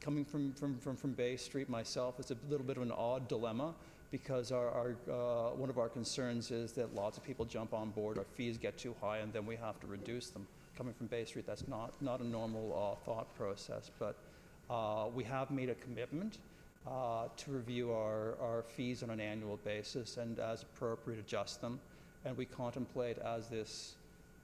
coming from Bay Street myself, it's a little bit of an odd dilemma, because one of our concerns is that lots of people jump on board, our fees get too high, and then we have to reduce them. Coming from Bay Street, that's not a normal thought process, but we have made a commitment to review our fees on an annual basis and as appropriate adjust them, and we contemplate as this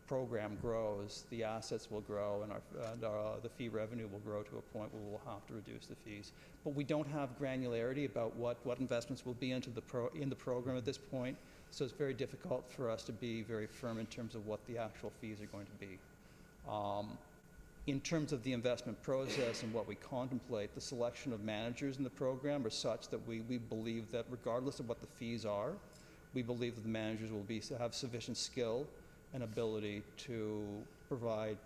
program grows, the assets will grow and the fee revenue will grow to a point where we'll have to reduce the fees. But we don't have granularity about what investments will be in the program at this point, so it's very difficult for us to be very firm in terms of what the actual fees are going to be. In terms of the investment process and what we contemplate, the selection of managers in the program are such that we believe that regardless of what the fees are, we believe that the managers will have sufficient skill and ability to provide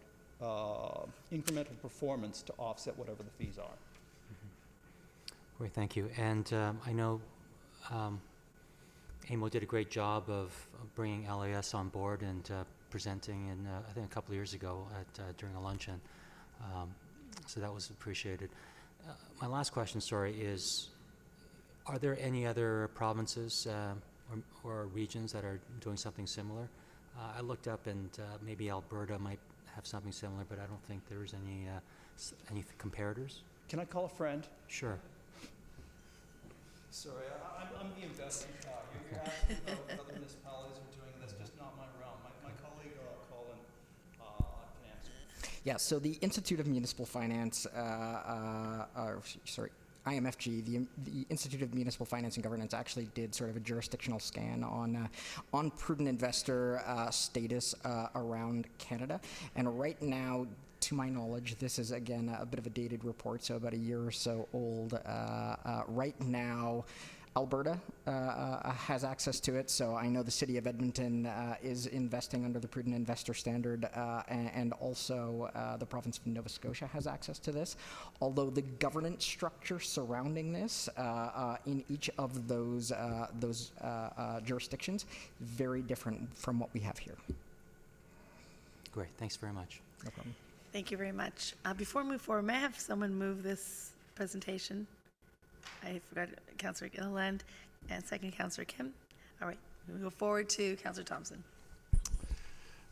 incremental performance to offset whatever the fees are. Mm-hmm. Great, thank you. And I know AMO did a great job of bringing LAS on board and presenting, in, I think a couple of years ago during a luncheon. So that was appreciated. My last question, is, are there any other provinces or regions that are doing something similar? I looked up, and maybe Alberta might have something similar, but I don't think there's any comparators. Can I call a friend? Sure. Sorry, I'm the investment guy. You're asking about what other municipalities are doing, and that's just not my realm. My colleague, Colin, can answer. Yeah, so the Institute of Municipal Finance, IMFG, the Institute of Municipal Finance and Governance, actually did sort of a jurisdictional scan on prudent investor status around Canada. And right now, to my knowledge, this is again a bit of a dated report, so about a year or so old. Right now, Alberta has access to it, so I know the City of Edmonton is investing under the Prudent Investor Standard, and also the province of Nova Scotia has access to this, although the governance structure surrounding this in each of those jurisdictions very different from what we have here. Great, thanks very much. No problem. Thank you very much. Before we move forward, may I have someone move this presentation? I forgot Councillor Gilliland and second Councillor Kim. All right, we go forward to Councillor Thompson.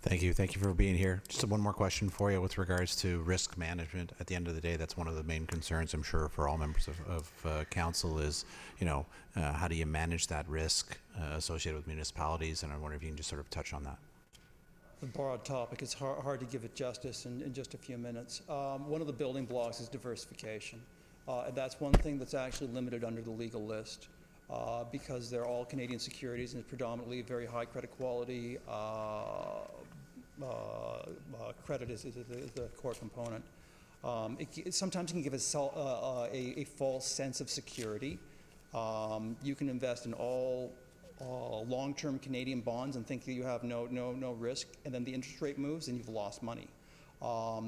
Thank you. Thank you for being here. Just one more question for you with regards to risk management. At the end of the day, that's one of the main concerns, I'm sure, for all members of council is, how do you manage that risk associated with municipalities? And I wonder if you can just sort of touch on that. A broad topic. It's hard to give it justice in just a few minutes. One of the building blocks is diversification. And that's one thing that's actually limited under the legal list because they're all Canadian securities and it's predominantly very high credit quality. Credit is the core component. It sometimes can give a false sense of security. You can invest in all long-term Canadian bonds and think that you have no risk, and then the interest rate moves and you've lost money.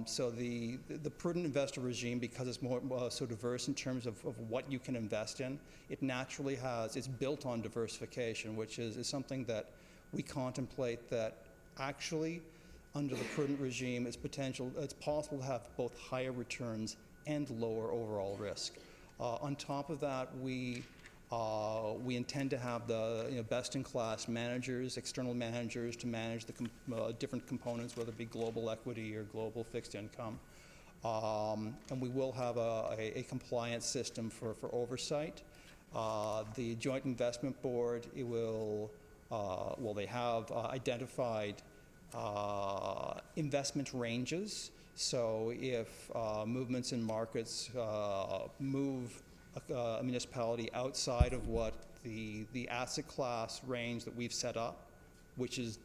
So the prudent investor regime, because it's more so diverse in terms of what you can invest in, it naturally it's built on diversification, which is something that we contemplate that actually under the prudent regime, it's possible to have both higher returns and lower overall risk. On top of that, we intend to have the best-in-class managers, external managers, to manage the different components, whether it be global equity or global fixed income. And we will have a compliance system for oversight. The Joint Investment Board, they have identified investment ranges. So if movements in markets move a municipality outside of what the asset class range that we've set up, which is,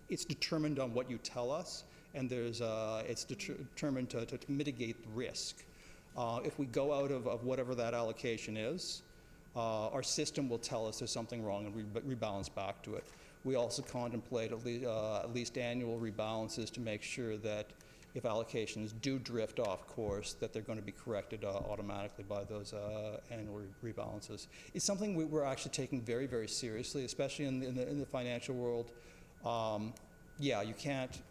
it's determined on what you tell us, and it's determined to mitigate risk. If we go out of whatever that allocation is, our system will tell us there's something wrong and rebalance back to it. We also contemplate at least annual rebalances to make sure that if allocations do drift off course, that they're going to be corrected automatically by those annual rebalances. It's something we're actually taking very, very seriously, especially in the financial world. You can't,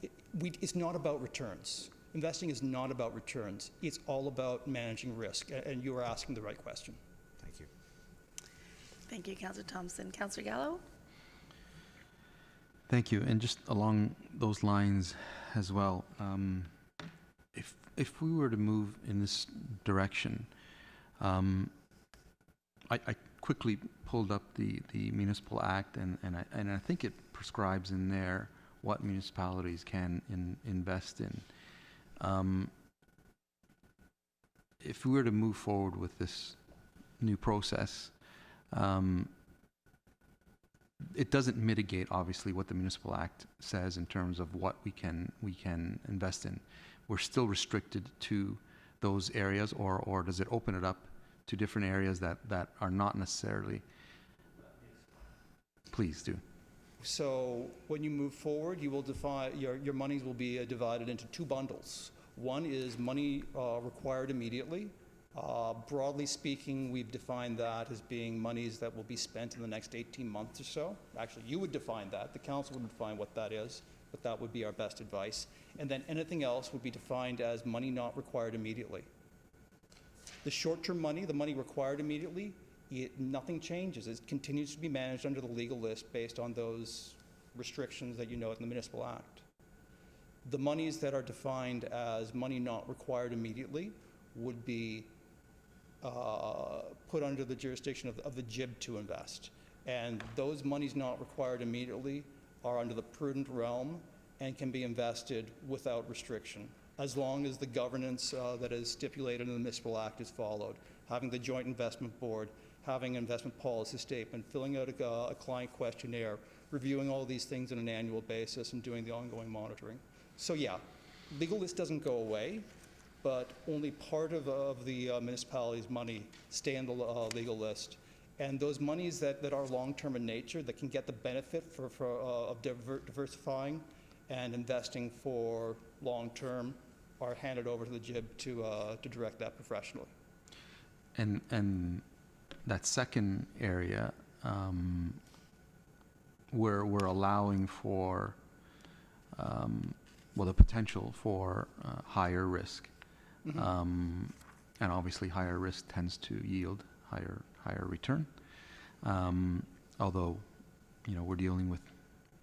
it's not about returns. Investing is not about returns. It's all about managing risk, and you are asking the right question. Thank you. Thank you, Councillor Thompson. Councillor Gallo? Thank you. And just along those lines as well, if we were to move in this direction, I quickly pulled up the Municipal Act, and I think it prescribes in there what municipalities can invest in. If we were to move forward with this new process, it doesn't mitigate, obviously, what the Municipal Act says in terms of what we can invest in. We're still restricted to those areas, or does it open it up to different areas that are not necessarily? Please do. So when you move forward, you will define, your monies will be divided into two bundles. One is money required immediately. Broadly speaking, we've defined that as being monies that will be spent in the next 18 months or so. Actually, you would define that. The council would define what that is, but that would be our best advice. And then anything else would be defined as money not required immediately. The short-term money, the money required immediately, nothing changes. It continues to be managed under the legal list based on those restrictions that you know in the Municipal Act. The monies that are defined as money not required immediately would be put under the jurisdiction of the JIB to invest. And those monies not required immediately are under the prudent realm and can be invested without restriction, as long as the governance that is stipulated in the Municipal Act is followed. Having the Joint Investment Board, having an investment policy statement, filling out a client questionnaire, reviewing all these things on an annual basis, and doing the ongoing monitoring. So yeah, legal list doesn't go away, but only part of the municipality's money stay on the legal list. And those monies that are long-term in nature, that can get the benefit of diversifying and investing for long-term, are handed over to the JIB to direct that professionally. And that second area, we're allowing for the potential for higher risk. Mm-hmm. And obviously higher risk tends to yield higher return. Although, we're dealing with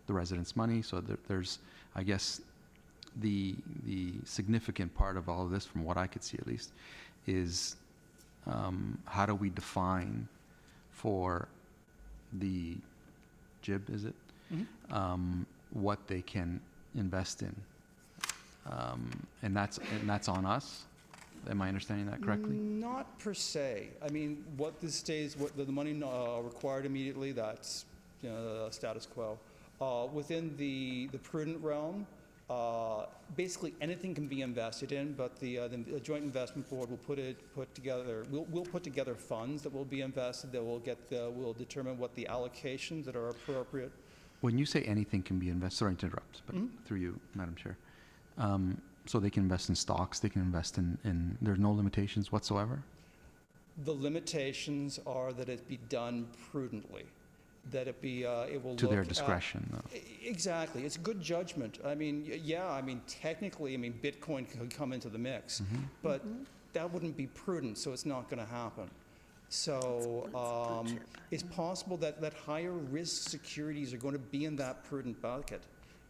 the residents' money, so there's, I guess, the significant part of all of this, from what I could see at least, is how do we define for the JIB, is it? Mm-hmm. What they can invest in. And that's on us. Am I understanding that correctly? Not per se. I mean, what the money required immediately, that's status quo. Within the prudent realm, basically anything can be invested in, but the Joint Investment Board will put together funds that will be invested, that will determine what the allocations that are appropriate. When you say anything can be invested, sorry to interrupt, but through you, Madam Chair. So they can invest in stocks, they can invest in there's no limitations whatsoever? The limitations are that it be done prudently. that it will To look their at- discretion, though. Exactly. It's good judgment. I mean, technically, Bitcoin could come into the mix, but that wouldn't be prudent, so it's not going to happen. So it's possible that higher risk securities are going to be in that prudent bucket,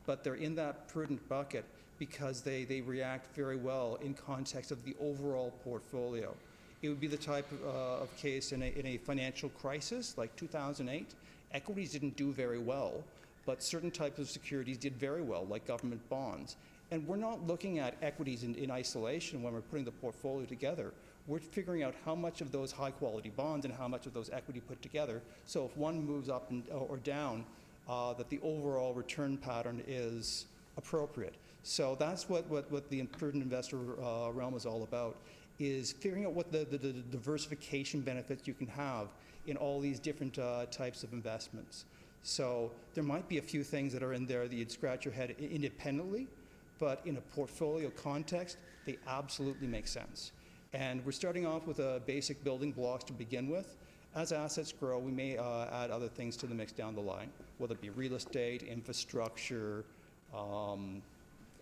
but they're in that prudent bucket because they react very well in context of the overall portfolio. It would be the type of case in a financial crisis like 2008. Equities didn't do very well, but certain types of securities did very well, like government bonds. And we're not looking at equities in isolation when we're putting the portfolio together. We're figuring out how much of those high-quality bonds and how much of those equity put together. So if one moves up or down, that the overall return pattern is appropriate. So that's what the prudent investor realm is all about, is figuring out what the diversification benefits you can have in all these different types of investments. So there might be a few things that are in there that you'd scratch your head independently, but in a portfolio context, they absolutely make sense. And we're starting off with basic building blocks to begin with. As assets grow, we may add other things to the mix down the line, whether it be real estate, infrastructure,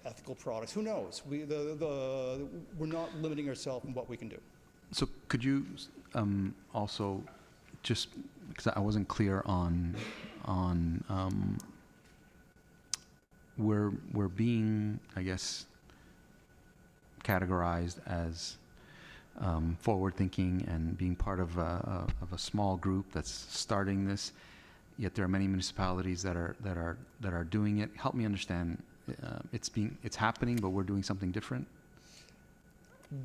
ethical products, who knows? We're not limiting ourselves in what we can do. So could you also, just because I wasn't clear on we're being, I guess, categorized as forward-thinking and being part of a small group that's starting this. Yet there are many municipalities that are doing it. Help me understand. It's happening, but we're doing something different.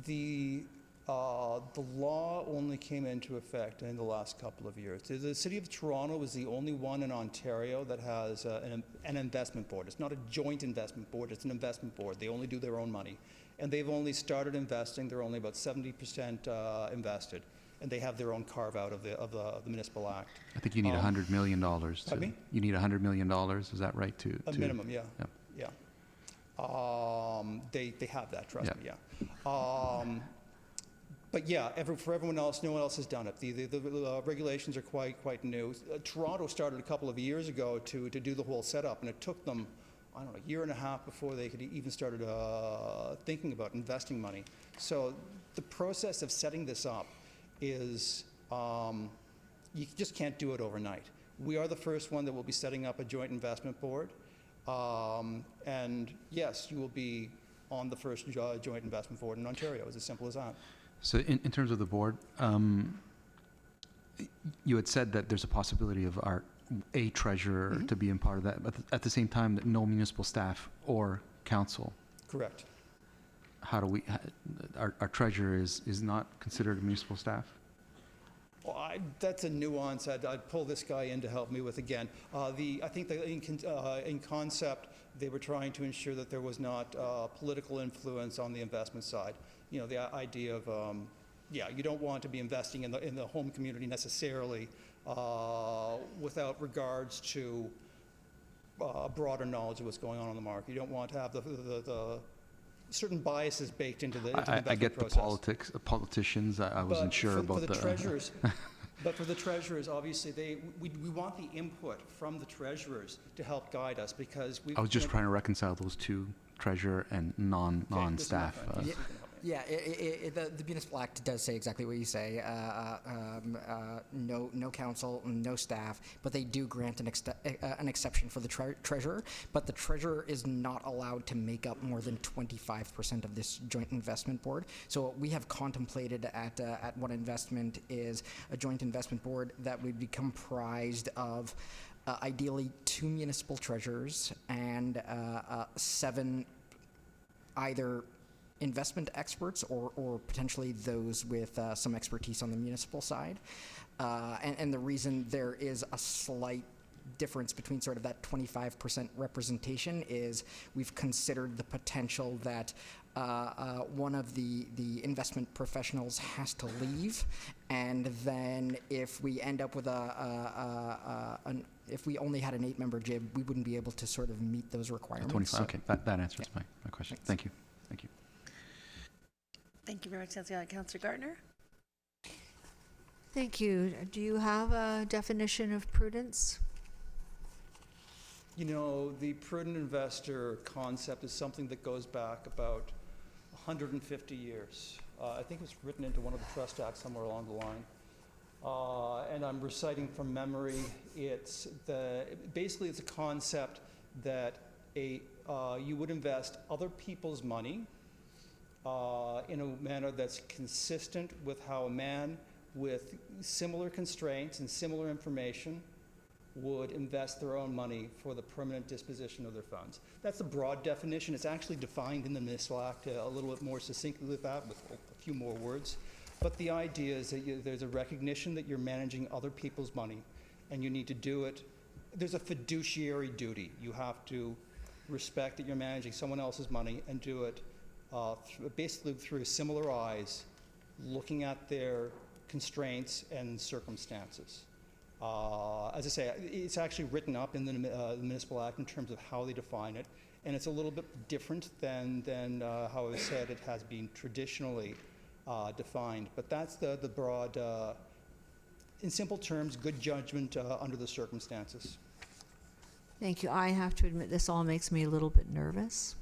The law only came into effect in the last couple of years. The City of Toronto is the only one in Ontario that has an investment board. It's not a joint investment board, it's an investment board. They only do their own money. And they've only started investing. They're only about 70% invested. And they have their own carve-out of the Municipal Act. I think you need $100 million. Pardon me? You need $100 million, is that right? A minimum, yeah. Yep. Yeah. They have that, trust me, yeah. But yeah, for everyone else, no one else has done it. The regulations are quite new. Toronto started a couple of years ago to do the whole setup, and it took them, I don't know, a year and a half before they could even started thinking about investing money. So the process of setting this up is, you just can't do it overnight. We are the first one that will be setting up a joint investment board. And yes, you will be on the first joint investment board in Ontario. It's as simple as that. So in terms of the board, you had said that there's a possibility of a treasurer to be in part of that, but at the same time, that no municipal staff or council. Correct. How do we, our treasurer is not considered a municipal staff? Well, that's a nuance I'd pull this guy in to help me with again. I think that in concept, they were trying to ensure that there was not political influence on the investment side. You know, the idea of, you don't want to be investing in the home community necessarily without regards to broader knowledge of what's going on the market. You don't want to have the certain biases baked into the investment process. I get the politicians. I wasn't sure about the treasurers. But for the treasurers, obviously, we want the input from the treasurers to help guide us, because I was just trying to reconcile those two, treasurer and non-staff. Yeah, the Municipal Act does say exactly what you say. No council, no staff, but they do grant an exception for the treasurer. But the treasurer is not allowed to make up more than 25% of this joint investment board. So what we have contemplated at One Investment is a joint investment board that would be comprised of ideally 2 municipal treasurers and 7 either investment experts or potentially those with some expertise on the municipal side. And the reason there is a slight difference between sort of that 25% representation is we've considered the potential that one of the investment professionals has to leave, and then if we end up with if we only had an 8-member JIB, we wouldn't be able to sort of meet those requirements. 25. Okay, that answers my question. Thank you. Thank you. Thank you very much, Councillor Gardner. Thank you. Do you have a definition of prudence? You know, the prudent investor concept is something that goes back about 150 years. I think it was written into one of the trust acts somewhere along the line. And I'm reciting from memory. Basically it's a concept that you would invest other people's money in a manner that's consistent with how a man with similar constraints and similar information would invest their own money for the permanent disposition of their funds. That's a broad definition. It's actually defined in the Municipal Act a little bit more succinctly with that, with a few more words. But the idea is that there's a recognition that you're managing other people's money, and you need to do it. There's a fiduciary duty. You have to respect that you're managing someone else's money and do it basically through similar eyes, looking at their constraints and circumstances. As I say, it's actually written up in the Municipal Act in terms of how they define it, and it's a little bit different than how I said it has been traditionally defined. But that's the broad, in simple terms, good judgment under the circumstances. Thank you. I have to admit this all makes me a little bit nervous,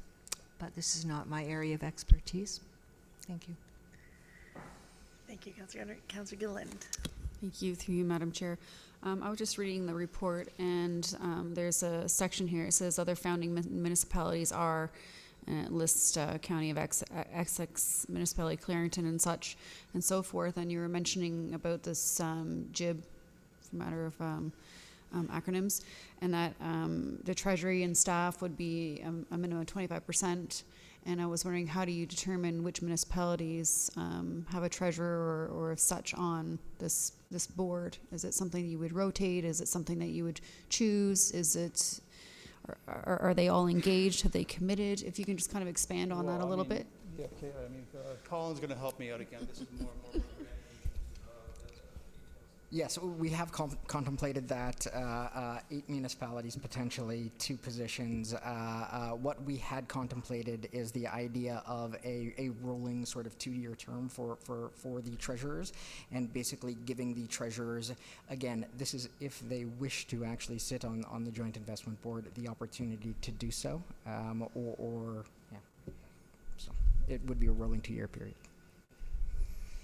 but this is not my area of expertise. Thank you. Thank you, Councillor Gilliland. Thank you, through you, Madam Chair. I was just reading the report, and there's a section here. It says other founding municipalities are, lists County of Essex, Municipality Clarington, and such, and so forth. And you were mentioning about this JIB, for a matter of acronyms, and that the Treasury and staff would be a minimum of 25%. And I was wondering, how do you determine which municipalities have a treasurer or such on this board? Is it something you would rotate? Is it something that you would choose? Is it, are they all engaged? Have they committed? If you can just kind of expand on that a little bit. Yeah, okay. I mean, Colin's going to help me out again. This is more. Yes, we have contemplated that 8 municipalities, potentially 2 positions. What we had contemplated is the idea of a rolling sort of 2-year term for the treasurers, and basically giving the treasurers, again, this is if they wish to actually sit on the Joint Investment Board, the opportunity to do so, so it would be a rolling 2-year period.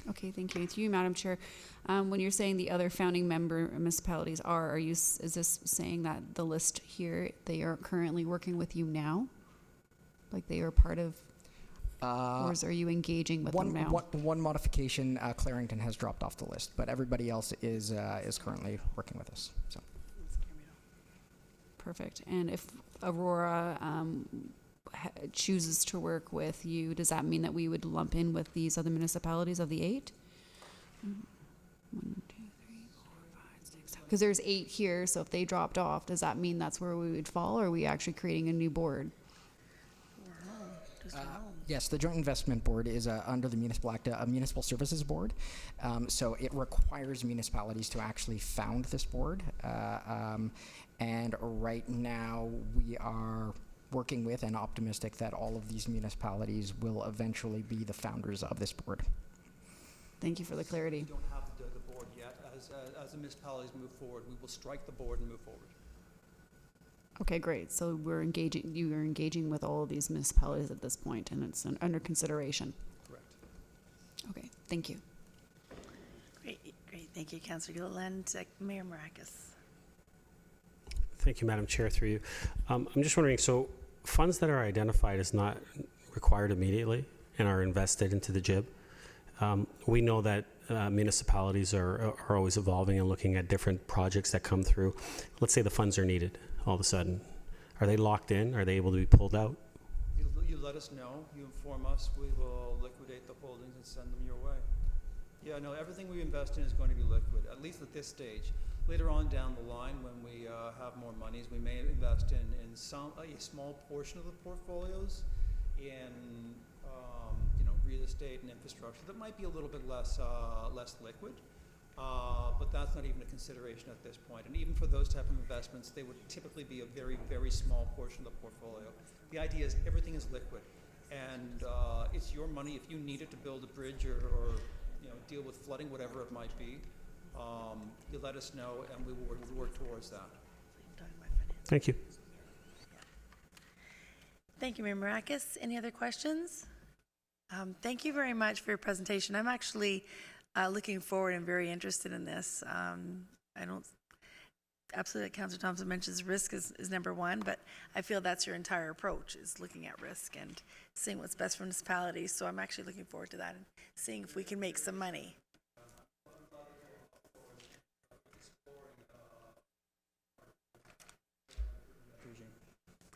Okay, thank you. To you, Madam Chair. When you're saying the other founding member municipalities is this saying that the list here, they are currently working with you now? Like they are part of, or are you engaging with them now? One modification, Clarington has dropped off the list, but everybody else is currently working with us. So. Perfect. And if Aurora chooses to work with you, does that mean that we would lump in with these other municipalities of the 8? 1, 2, 3, 4, 5, 6, 7. Because there's 8 here, so if they dropped off, does that mean that's where we would fall, or are we actually creating a new board? Yes, the Joint Investment Board is under the Municipal Act, a municipal services board. So it requires municipalities to actually found this board. And right now we are working with and optimistic that all of these municipalities will eventually be the founders of this board. Thank you for the clarity. We don't have the board yet. As the municipalities move forward, we will strike the board and move forward. Okay, great. So you are engaging with all of these municipalities at this point, and it's under consideration. Correct. Okay, thank you. Great. Thank you, Councillor Gilliland. Mayor Maracus. Thank you, Madam Chair, through you. I'm just wondering, so funds that are identified as not required immediately and are invested into the JIB, we know that municipalities are always evolving and looking at different projects that come through. Let's say the funds are needed all of a sudden. Are they locked in? Are they able to be pulled out? You let us know. You inform us. We will liquidate the holdings and send them your way. Yeah, no, everything we invest in is going to be liquid, at least at this stage. Later on down the line, when we have more monies, we may invest in a small portion of the portfolios in real estate and infrastructure that might be a little bit less liquid, but that's not even a consideration at this point. And even for those type of investments, they would typically be a very, very small portion of the portfolio. The idea is everything is liquid, and it's your money. If you need it to build a bridge or deal with flooding, whatever it might be, you let us know, and we will work towards that. Thank you. Thank you, Mayor Marakis. Any other questions? Thank you very much for your presentation. I'm actually looking forward and very interested in this. I don't, absolutely, like Councillor Thompson mentions, risk is number one, but I feel that's your entire approach, is looking at risk and seeing what's best for municipalities. So I'm actually looking forward to that and seeing if we can make some money.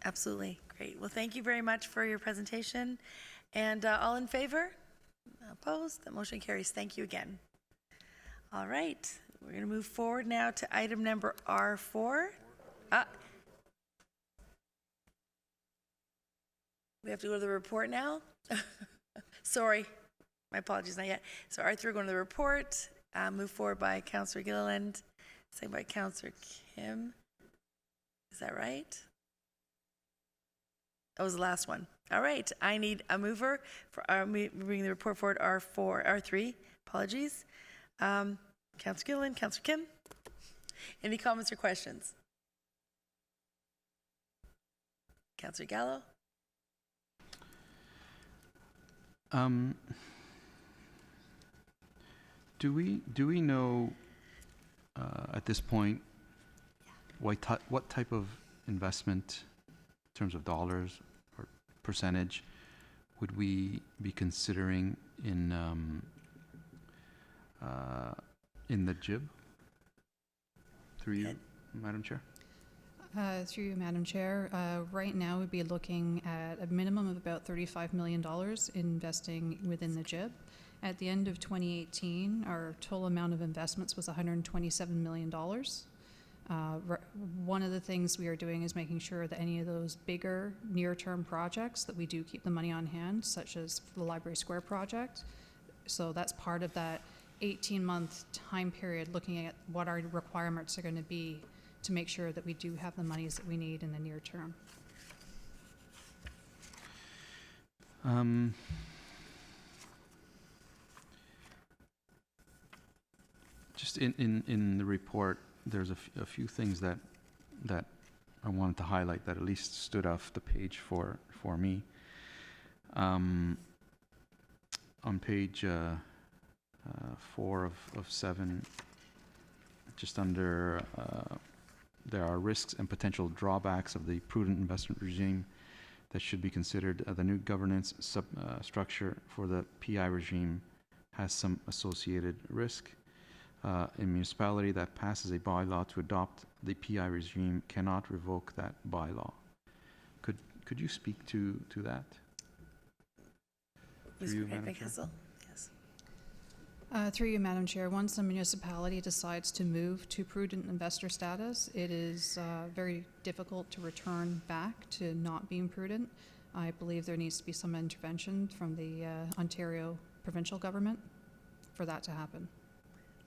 Absolutely. Great. Well, thank you very much for your presentation. And all in favor? Opposed? The motion carries. Thank you again. All right. We're going to move forward now to item number R4. We have to go to the report now? Sorry. My apologies, not yet. So R3, going to the report. Move forward by Councillor Gilliland, second by Councillor Kim. Is that right? That was the last one. All right. I need a mover for moving the report forward. R3. Apologies. Councillor Gilliland, Councillor Kim. Any comments or questions? Councillor Gallo. Do we know at this point what type of investment, in terms of dollars or percentage, would we be considering in the JIB? Through you, Madam Chair. Through you, Madam Chair. Right now, we'd be looking at a minimum of about $35 million investing within the JIB. At the end of 2018, our total amount of investments was $127 million. One of the things we are doing is making sure that any of those bigger near-term projects that we do keep the money on hand, such as the Library Square project. So that's part of that 18-month time period, looking at what our requirements are going to be to make sure that we do have the monies that we need in the near term. Just in the report, there's a few things that I wanted to highlight that at least stood off the page for me. On page 4 of 7, just under there are risks and potential drawbacks of the prudent investment regime that should be considered. The new governance structure for the PI regime has some associated risk. A municipality that passes a bylaw to adopt the PI regime cannot revoke that bylaw. Could you speak to that? Through you, Madam Chair. Through you, Madam Chair, once a municipality decides to move to prudent investor status, it is very difficult to return back to not being prudent. I believe there needs to be some intervention from the Ontario provincial government for that to happen.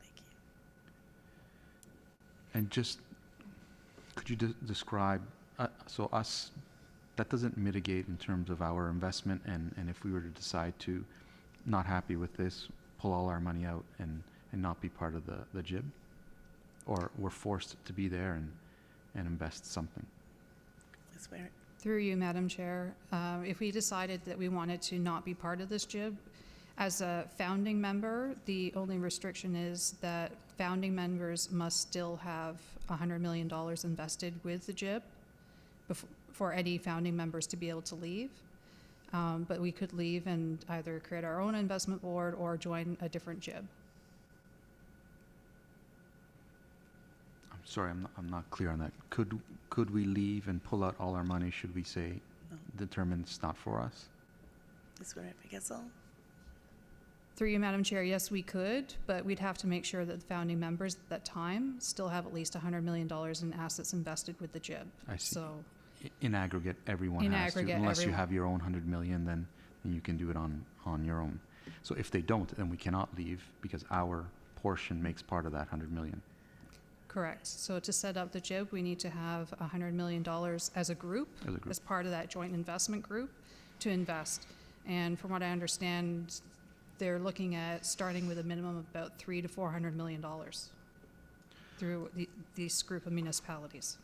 Thank you. And just, could you describe, so us, that doesn't mitigate in terms of our investment, and if we were to decide to not happy with this, pull all our money out and not be part of the JIB? Or we're forced to be there and invest something? That's where. Through you, Madam Chair, if we decided that we wanted to not be part of this JIB, as a founding member, the only restriction is that founding members must still have $100 million invested with the JIB for any founding members to be able to leave. But we could leave and either create our own investment board or join a different JIB. I'm sorry, I'm not clear on that. Could we leave and pull out all our money, should we say, determine it's not for us? This one, I guess so. Through you, Madam Chair, yes, we could, but we'd have to make sure that the founding members at that time still have at least $100 million in assets invested with the JIB. I see. So, in aggregate, everyone has to. Unless you have your own 100 million, then you can do it on your own. So if they don't, then we cannot leave because our portion makes part of that 100 million. correct. So to set up the JIB, we need to have $100 million as a group, as part of that joint investment group to invest. And from what I understand, they're looking at starting with a minimum of about $300 to $400 million through this group of municipalities.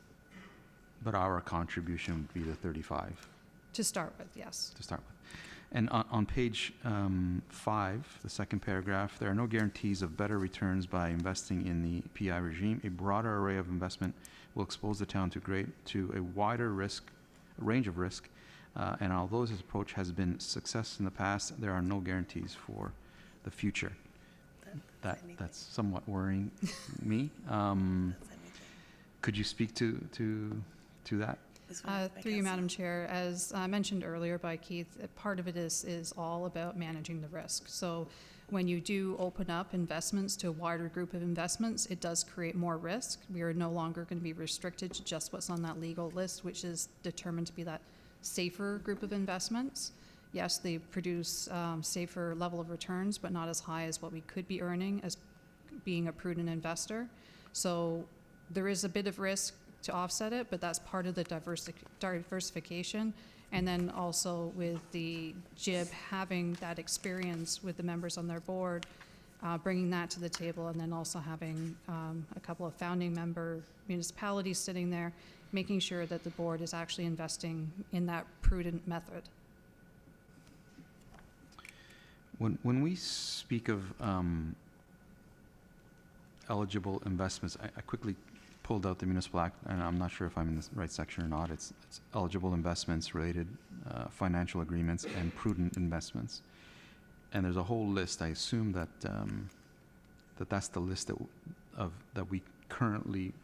But our contribution would be the 35 To start with, yes. to start with. And on page 5, the second paragraph, there are no guarantees of better returns by investing in the PI regime. A broader array of investment will expose the town to a wider range of risk. And although this approach has been success in the past, there are no guarantees for the future. That's somewhat worrying me. Could you speak to that? Through you, Madam Chair, as mentioned earlier by Keith, part of it is all about managing the risk. So when you do open up investments to a wider group of investments, it does create more risk. We are no longer going to be restricted to just what's on that legal list, which is determined to be that safer group of investments. Yes, they produce safer level of returns, but not as high as what we could be earning as being a prudent investor. So there is a bit of risk to offset it, but that's part of the diversification. And then also with the JIB having that experience with the members on their board, bringing that to the table, and then also having a couple of founding member municipalities sitting there, making sure that the board is actually investing in that prudent method. When we speak of eligible investments, I quickly pulled out the Municipal Act, and I'm not sure if I'm in the right section or not. It's eligible investments, related financial agreements, and prudent investments. And there's a whole list. I assume that that's the list that we currently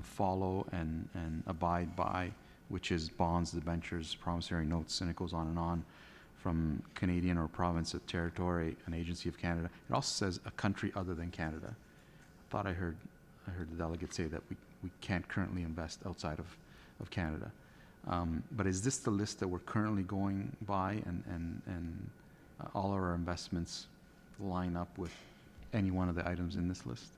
follow and abide by, which is bonds, debentures, promissory notes, and it goes on and on, from Canadian or province, a territory, an agency of Canada. It also says a country other than Canada. I thought I heard the delegate say that we can't currently invest outside of Canada. But is this the list that we're currently going by, and all of our investments line up with any one of the items in this list?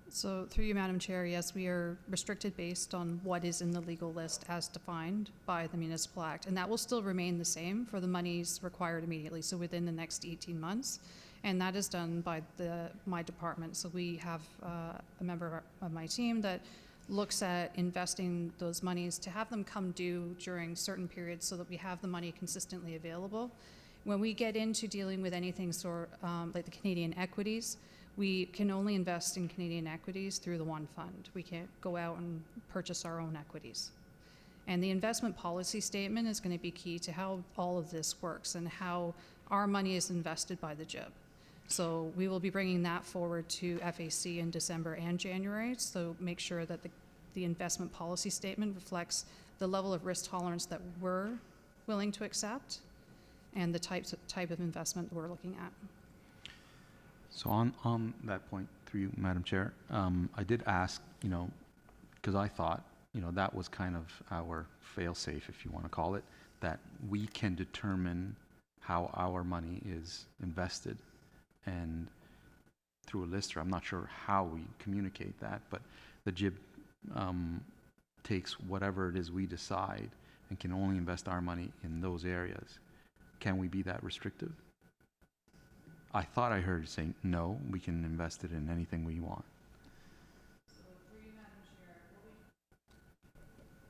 So through you, Madam Chair, yes, we are restricted based on what is in the legal list as defined by the Municipal Act. And that will still remain the same for the monies required immediately, so within the next 18 months. And that is done by my department. So we have a member of my team that looks at investing those monies to have them come due during certain periods so that we have the money consistently available. When we get into dealing with anything like the Canadian equities, we can only invest in Canadian equities through the one fund. We can't go out and purchase our own equities. And the investment policy statement is going to be key to how all of this works and how our money is invested by the JIB. So we will be bringing that forward to FAC in December and January, so make sure that the investment policy statement reflects the level of risk tolerance that we're willing to accept and the type of investment we're looking at. So on that point, through you, Madam Chair, I did ask, because I thought, that was kind of our fail-safe, if you want to call it, that we can determine how our money is invested, and through a lister. I'm not sure how we communicate that, but the JIB takes whatever it is we decide and can only invest our money in those areas. Can we be that restrictive? I thought I heard you saying, no, we can invest it in anything we want.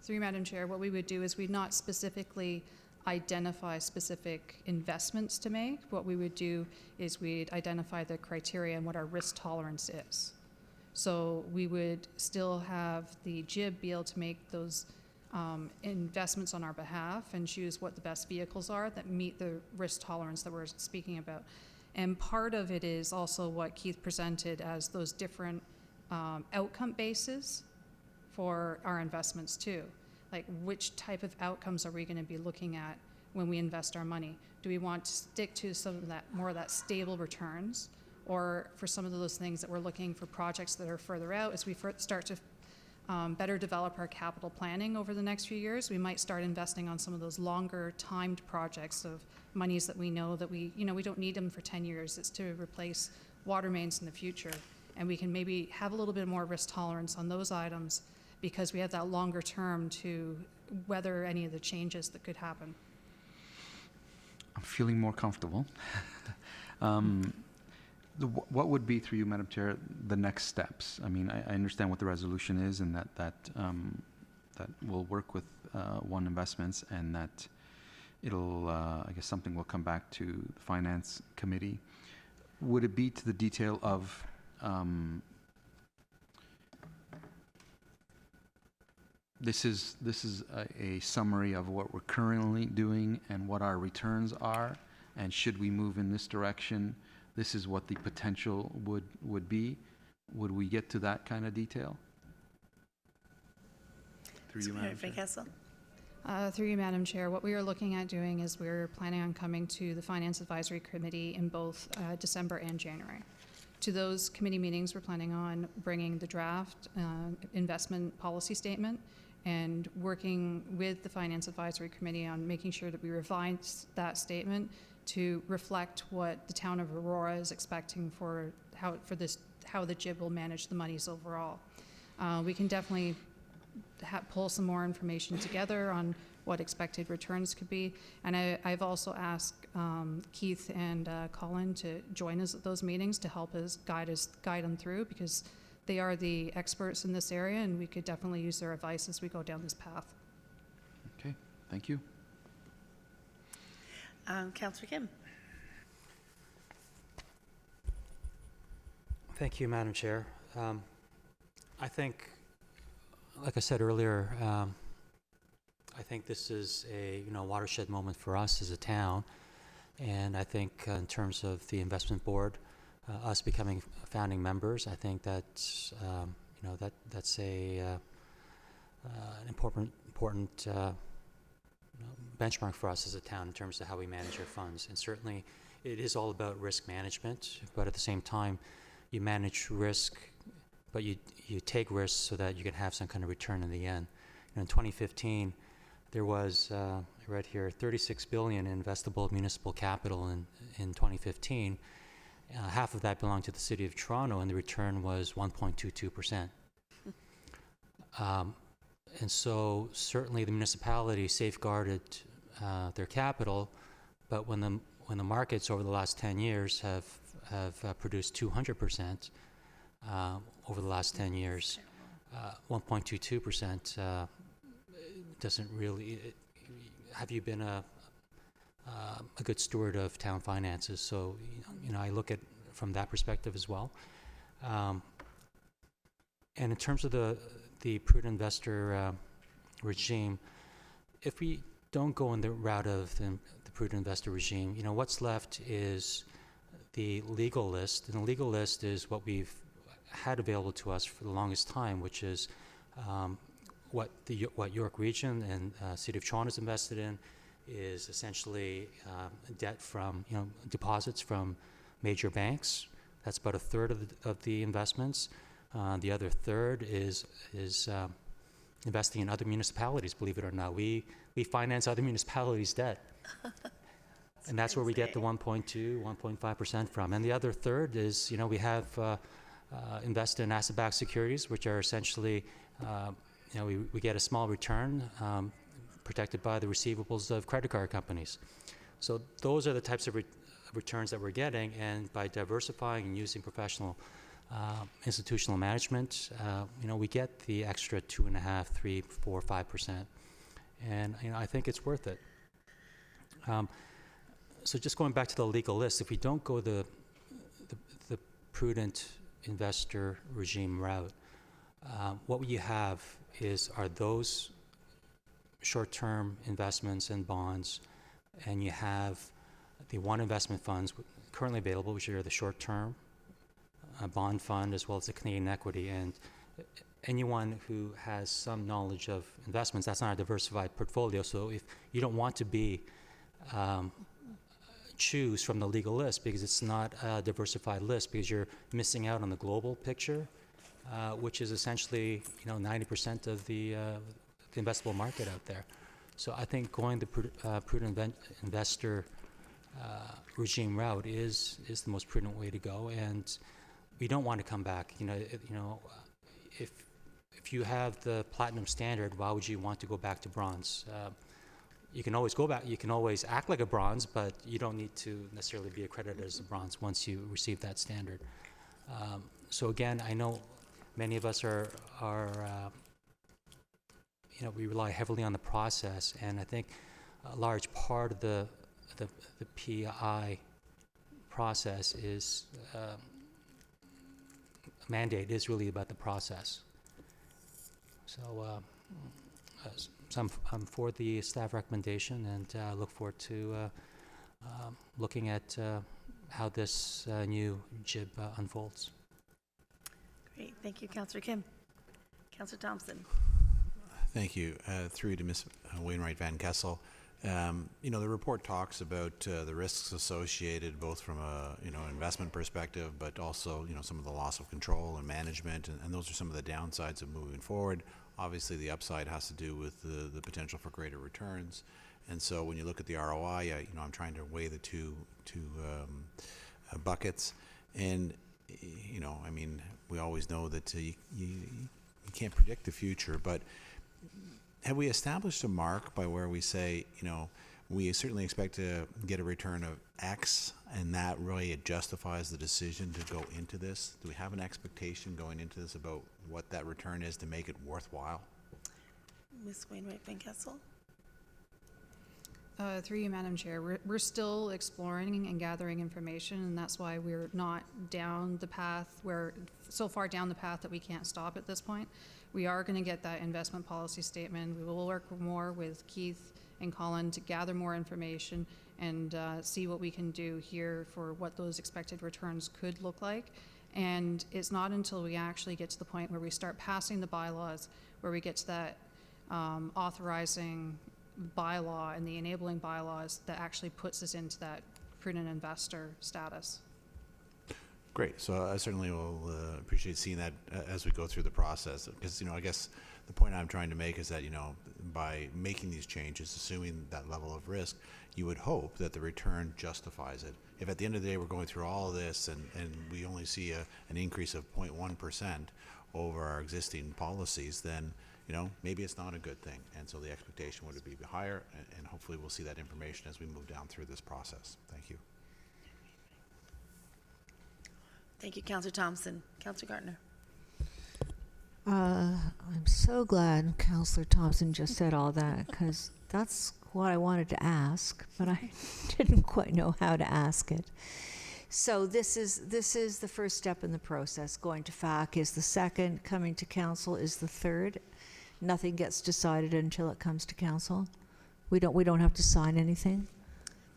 Through you, Madam Chair, what we would do is we'd not specifically identify specific investments to make. What we would do is we'd identify the criteria and what our risk tolerance is. So we would still have the JIB be able to make those investments on our behalf and choose what the best vehicles are that meet the risk tolerance that we're speaking about. And part of it is also what Keith presented as those different outcome bases for our investments too. Like, which type of outcomes are we going to be looking at when we invest our money? Do we want to stick to some of that, more of that stable returns? Or for some of those things that we're looking for projects that are further out, as we start to better develop our capital planning over the next few years, we might start investing on some of those longer timed projects of monies that we know that we don't need them for 10 years. It's to replace water mains in the future. And we can maybe have a little bit more risk tolerance on those items because we have that longer term to weather any of the changes that could happen. I'm feeling more comfortable. What would be, through you, Madam Chair, the next steps? I mean, I understand what the resolution is, and that will work with One Investments, and that it'll, I guess something will come back to the Finance Committee. Would it be to the detail of this is a summary of what we're currently doing and what our returns are, and should we move in this direction, this is what the potential would be? Would we get to that kind of detail? Through you, Madam Chair. Through you, Madam Chair, what we are looking at doing is we're planning on coming to the Finance Advisory Committee in both December and January. To those committee meetings, we're planning on bringing the draft investment policy statement and working with the Finance Advisory Committee on making sure that we revise that statement to reflect what the town of Aurora is expecting for how the JIB will manage the monies overall. We can definitely pull some more information together on what expected returns could be. And I've also asked Keith and Colin to join us at those meetings to help us guide them through, because they are the experts in this area, and we could definitely use their advice as we go down this path. Okay, thank you. Councillor Kim. Thank you, Madam Chair. I think, like I said earlier, I think this is a watershed moment for us as a town, and I think in terms of the investment board, us becoming founding members, I think that's that's an important benchmark for us as a town in terms of how we manage our funds. And certainly, it is all about risk management, but at the same time, you manage risk, but you take risks so that you can have some kind of return in the end. In 2015, there was, I read here, $36 billion in investable municipal capital in 2015. Half of that belonged to the City of Toronto, and the return was 1.22%. And so certainly the municipality safeguarded their capital, but when the markets over the last 10 years have produced 200% over the last 10 years, 1.22% doesn't really. Have you been a good steward of town finances? So I look at from that perspective as well. And in terms of the prudent investor regime, if we don't go in the route of the prudent investor regime, what's left is the legal list. And the legal list is what we've had available to us for the longest time, which is what York Region and City of Toronto is invested in is essentially debt from deposits from major banks. That's about a third of the investments. The other third is investing in other municipalities. Believe it or not, we finance other municipalities' debt, and that's where we get the 1.5% from. And the other third is we have invested in asset-backed securities, which are essentially we get a small return protected by the receivables of credit card companies. So those are the types of returns that we're getting, and by diversifying and using professional institutional management, we get the extra 2.5%, 3%, 4%, 5%, and I think it's worth it. So just going back to the legal list, if we don't go the prudent investor regime route, what you have are those short-term investments and bonds, and you have the one investment funds currently available, which are the short-term bond fund as well as the Canadian equity. And anyone who has some knowledge of investments, that's not a diversified portfolio. So if you don't want to be choose from the legal list because it's not a diversified list, because you're missing out on the global picture, which is essentially 90% of the investable market out there. So I think going the prudent investor regime route is the most prudent way to go, and we don't want to come back. If you have the platinum standard, why would you want to go back to bronze? you can always go back, you can always act like a bronze, but you don't need to necessarily be accredited as a bronze once you receive that standard. So again, I know many of us are we rely heavily on the process, and I think a large part of the PI process is mandate is really about the process. So, I'm for the staff recommendation, and look forward to looking at how this new JIB unfolds. Great, thank you, Councillor Kim. Councillor Thompson. Thank you. Through to Ms. Wainwright Van Kessel. The report talks about the risks associated both from a investment perspective, but also some of the loss of control and management, and those are some of the downsides of moving forward. Obviously, the upside has to do with the potential for greater returns, and so when you look at the ROI, I'm trying to weigh the two buckets, and we always know that you can't predict the future, but have we established a mark by where we say, we certainly expect to get a return of X, and that really it justifies the decision to go into this? Do we have an expectation going into this about what that return is to make it worthwhile? Ms. Wainwright Van Kessel. Through you, Madam Chair, we're still exploring and gathering information, and that's why we're not down the path so far down the path that we can't stop at this point. We are going to get that investment policy statement. We will work more with Keith and Colin to gather more information and see what we can do here for what those expected returns could look like. And it's not until we actually get to the point where we start passing the bylaws, where we get to that authorizing bylaw and the enabling bylaws that actually puts us into that prudent investor status. Great. So I certainly will appreciate seeing that as we go through the process, because I guess the point I'm trying to make is that by making these changes, assuming that level of risk, you would hope that the return justifies it. If at the end of the day we're going through all of this and we only see an increase of 0.1% over our existing policies, then maybe it's not a good thing, and so the expectation would be higher, and hopefully we'll see that information as we move down through this process. Thank you. Thank you, Councillor Thompson. Councillor Gardner. I'm so glad Councillor Thompson just said all that, because that's what I wanted to ask, but I didn't quite know how to ask it. So this is the first step in the process. Going to FAC is the second. Coming to council is the third. Nothing gets decided until it comes to council. We don't have to sign anything.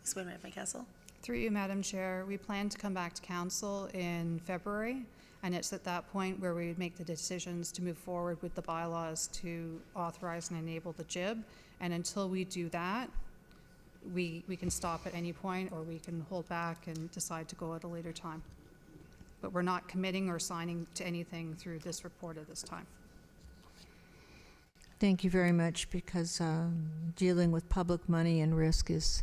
Ms. Wainwright Van Kessel. Through you, Madam Chair, we plan to come back to council in February, and it's at that point where we would make the decisions to move forward with the bylaws to authorize and enable the JIB. And until we do that, we can stop at any point, or we can hold back and decide to go at a later time. But we're not committing or signing to anything through this report at this time. Thank you very much, because dealing with public money and risk is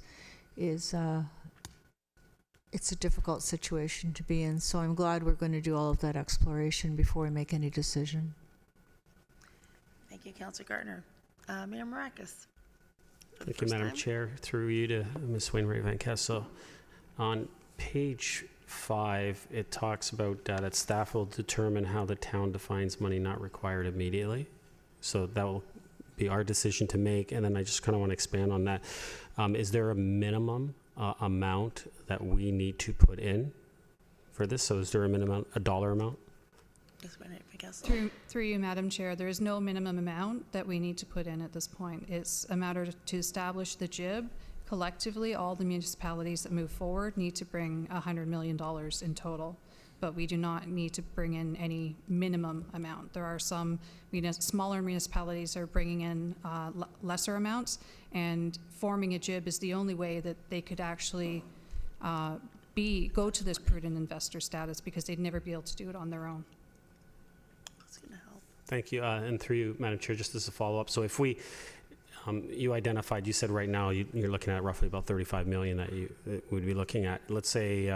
it's a difficult situation to be in. So I'm glad we're going to do all of that exploration before we make any decision. Thank you, Councillor Gardner. Mayor Maracus. Thank you, Madam Chair. Through you to Ms. Wainwright Van Kessel. On page 5, it talks about that staff will determine how the town defines money not required immediately. So that will be our decision to make. And then I just kind of want to expand on that. Is there a minimum amount that we need to put in for this? So is there a dollar amount? Through you, Madam Chair, there is no minimum amount that we need to put in at this point. It's a matter to establish the JIB. Collectively, all the municipalities that move forward need to bring $100 million in total, but we do not need to bring in any minimum amount. There are some smaller municipalities that are bringing in lesser amounts, and forming a JIB is the only way that they could actually go to this prudent investor status, because they'd never be able to do it on their own. Thank you. And through you, Madam Chair, just as a follow-up. So if we, you said right now you're looking at roughly about 35 million that would be looking at. Let's say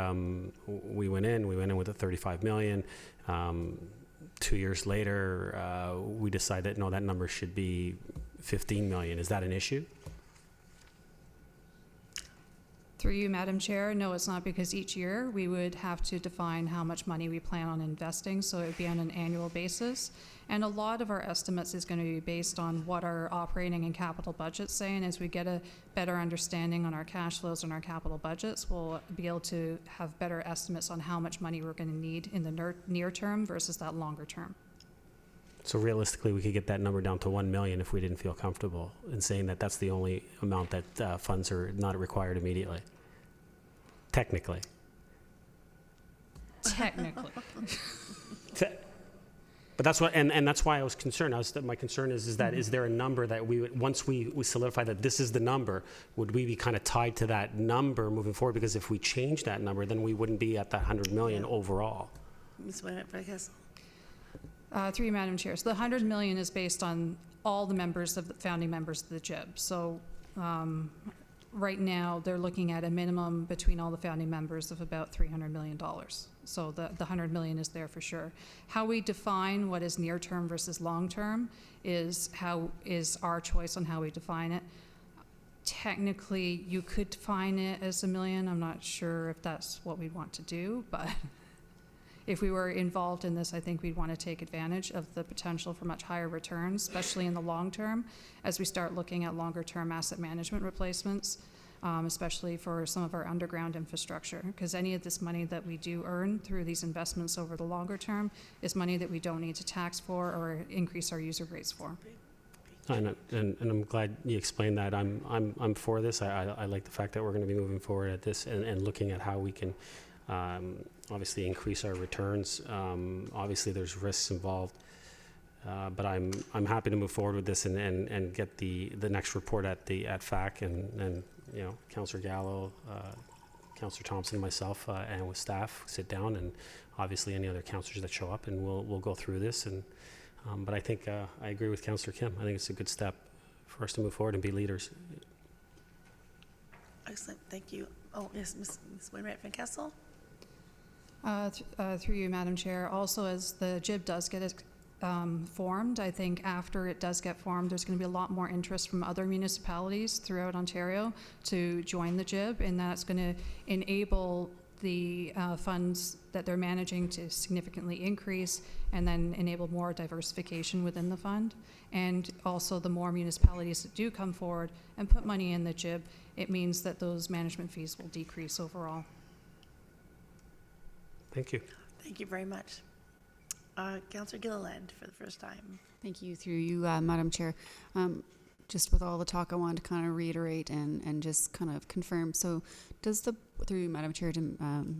we went in with a 35 million. 2 years later, we decide that no, that number should be 15 million. Is that an issue? Through you, Madam Chair, no, it's not, because each year we would have to define how much money we plan on investing, so it would be on an annual basis. And a lot of our estimates is going to be based on what our operating and capital budgets say, and as we get a better understanding on our cash flows and our capital budgets, we'll be able to have better estimates on how much money we're going to need in the near term versus that longer term. So realistically, we could get that number down to 1 million if we didn't feel comfortable in saying that that's the only amount that funds are not required immediately. Technically. Technically. But that's what, and that's why I was concerned. My concern is that is there a number that we would, once we solidify that this is the number, would we be kind of tied to that number moving forward? Because if we change that number, then we wouldn't be at that 100 million overall. Ms. Wainwright-Francaso. Through you, Madam Chair. So the 100 million is based on all the members of the founding members of the JIB. So right now they're looking at a minimum between all the founding members of about $300 million. So the 100 million is there for sure. How we define what is near term versus long term is our choice on how we define it. Technically, you could define it as $1 million. I'm not sure if that's what we'd want to do, but if we were involved in this, I think we'd want to take advantage of the potential for much higher returns, especially in the long term, as we start looking at longer term asset management replacements, especially for some of our underground infrastructure, because any of this money that we do earn through these investments over the longer term is money that we don't need to tax for or increase our user rates for. And I'm glad you explained that. I'm for this. I like the fact that we're going to be moving forward at this and looking at how we can obviously increase our returns. Obviously there's risks involved, but I'm happy to move forward with this and get the next report at FAC and you know, Councillor Gallo, Councillor Thompson, myself, and with staff sit down, and obviously any other councillors that show up, and we'll go through this. And but I think I agree with Councillor Kim. I think it's a good step for us to move forward and be leaders. Excellent, thank you. Oh, yes, Ms. Wainwright-Francaso. Through you, Madam Chair. Also, as the JIB does get formed, I think after it does get formed, there's going to be a lot more interest from other municipalities throughout Ontario to join the JIB, and that's going to enable the funds that they're managing to significantly increase and then enable more diversification within the fund. And also the more municipalities that do come forward and put money in the JIB, it means that those management fees will decrease overall. Thank you. Thank you very much. Councillor Gilliland for the first time. Thank you. Through you, Madam Chair. Just with all the talk, I wanted to kind of reiterate and just kind of confirm. So does through you, Madam Chair, to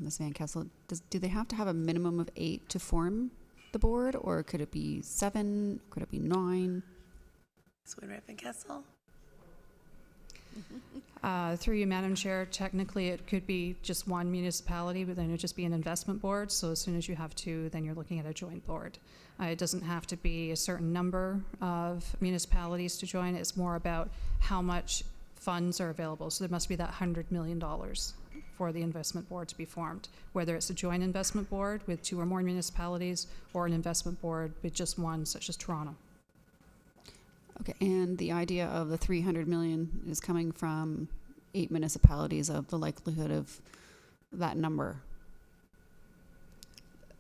Ms. Van Kessel, do they have to have a minimum of 8 to form the board, or could it be 7? Could it be 9? Ms. Wainwright-Francaso. Through you, Madam Chair, technically it could be just one municipality, but then it would just be an investment board. So as soon as you have 2, then you're looking at a joint board. It doesn't have to be a certain number of municipalities to join. It's more about how much funds are available. So there must be that $100 million for the investment board to be formed, whether it's a joint investment board with 2 or more municipalities or an investment board with just one, such as Toronto. Okay, and the idea of the 300 million is coming from 8 municipalities, of the likelihood of that number.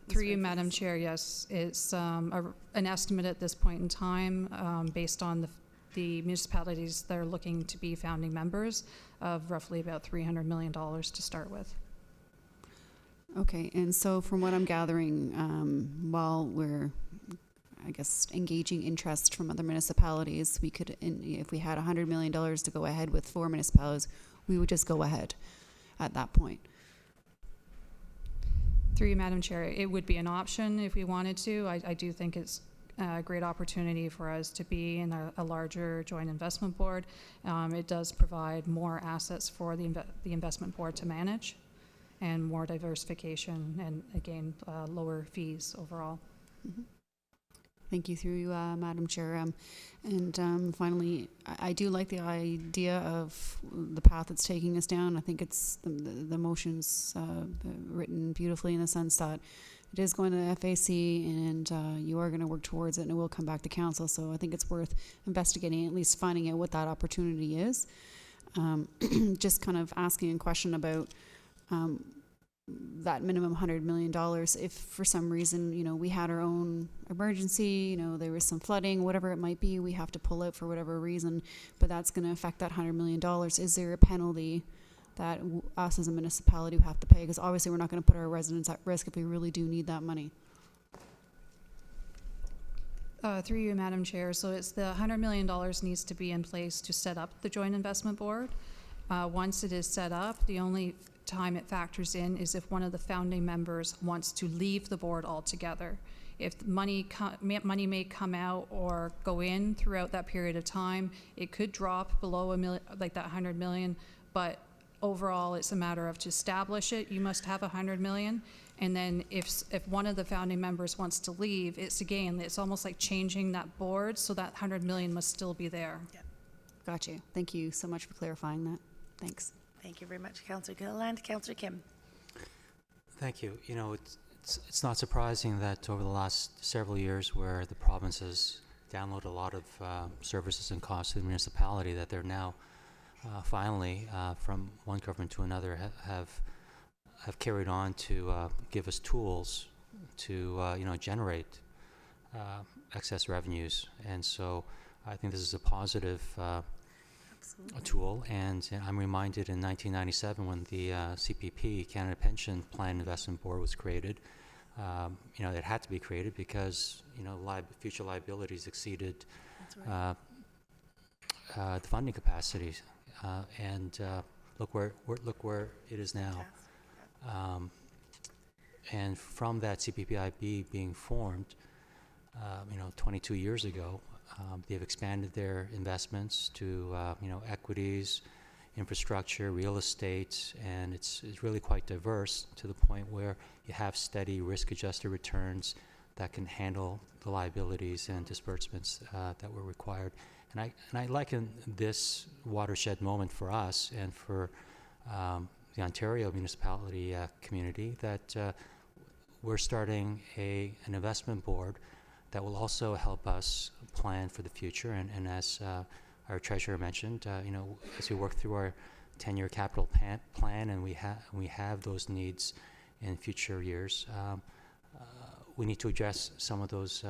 Through you, Madam Chair, yes, it's an estimate at this point in time based on the municipalities that are looking to be founding members of roughly about $300 million to start with. Okay, and so from what I'm gathering, while we're, I guess, engaging interest from other municipalities, we could, if we had $100 million to go ahead with 4 municipalities, we would just go ahead at that point. Through you, Madam Chair, it would be an option if we wanted to. I do think it's a great opportunity for us to be in a larger joint investment board. It does provide more assets for the investment board to manage and more diversification and, again, lower fees overall. Mm-hmm. Thank you, through you, Madam Chair. And finally, I do like the idea of the path it's taking us down. I think it's the motion's written beautifully in the sense that it is going to the FAC, and you are going to work towards it, and it will come back to council. So I think it's worth investigating, at least finding out what that opportunity is. Just kind of asking a question about that minimum $100 million. If for some reason, we had our own emergency, there was some flooding, whatever it might be, we have to pull out for whatever reason, but that's going to affect that $100 million. Is there a penalty that us as a municipality have to pay? Because obviously we're not going to put our residents at risk if we really do need that money. Through you, Madam Chair. So it's the $100 million needs to be in place to set up the Joint Investment Board. Once it is set up, the only time it factors in is if one of the founding members wants to leave the board altogether. If money may come out or go in throughout that period of time, it could drop below like that 100 million, but overall it's a matter of to establish it, you must have 100 million. And then if one of the founding members wants to leave, it's almost like changing that board, so that 100 million must still be there. Yep. Got you. Thank you so much for clarifying that. Thanks. Thank you very much, Councillor Gilliland. Councillor Kim. Thank you. It's not surprising that over the last several years, where the province has downloaded a lot of services and costs to the municipality, that they're now finally, from one government to another, have carried on to give us tools to generate excess revenues. And so I think this is a positive a tool. And I'm reminded in 1997 when the CPP, Canada Pension Plan Investment Board, was created. It had to be created because future liabilities exceeded the funding capacities, and look where it is now. And from that CPPIB being formed, 22 years ago, they've expanded their investments to equities, infrastructure, real estate, and it's really quite diverse to the point where you have steady risk-adjusted returns that can handle the liabilities and disbursements that were required. And I liken this watershed moment for us and for the Ontario municipality community that we're starting an investment board that will also help us plan for the future. And as our treasurer mentioned, as we work through our 10-year capital plan and we have those needs in future years, we need to address some of those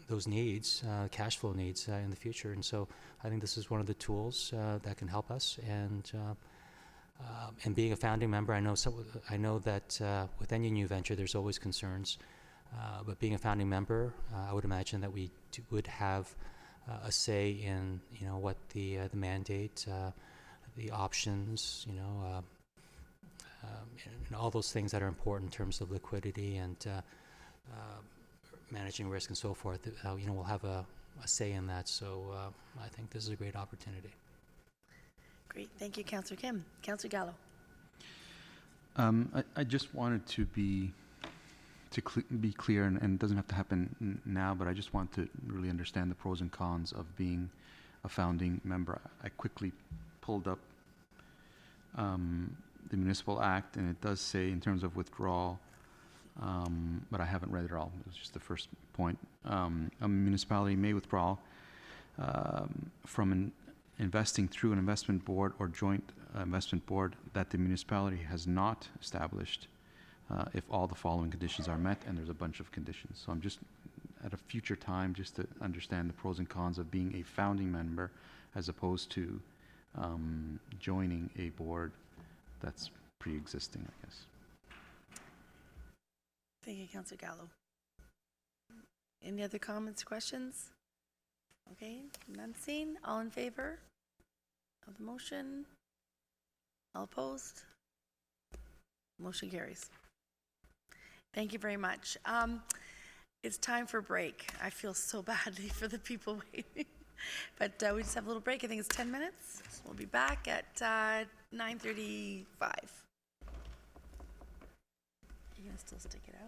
those needs, cash flow needs in the future. And so I think this is one of the tools that can help us. And being a founding member, I know that with any new venture, there's always concerns. But being a founding member, I would imagine that we would have a say in, what the mandate, the options, and all those things that are important in terms of liquidity and managing risk and so forth. We'll have a say in that. So I think this is a great opportunity. Great. Thank you, Councillor Kim. Councillor Gallo. I just wanted to be clear, and it doesn't have to happen now, but I just want to really understand the pros and cons of being a founding member. I quickly pulled up the Municipal Act, and it does say in terms of withdrawal, but I haven't read it all. It was just the first point. A municipality may withdraw from investing through an investment board or joint investment board that the municipality has not established if all the following conditions are met, and there's a bunch of conditions. So I'm just, at a future time, just to understand the pros and cons of being a founding member as opposed to joining a board that's pre-existing, I guess. Thank you, Councillor Gallo. Any other comments, questions? Okay, none seen. All in favor of the motion? All opposed? Motion carries. Thank you very much. It's time for a break. I feel so badly for the people waiting. But we just have a little break. I think it's 10 minutes. We'll be back at 9:35. You gonna still stick it out?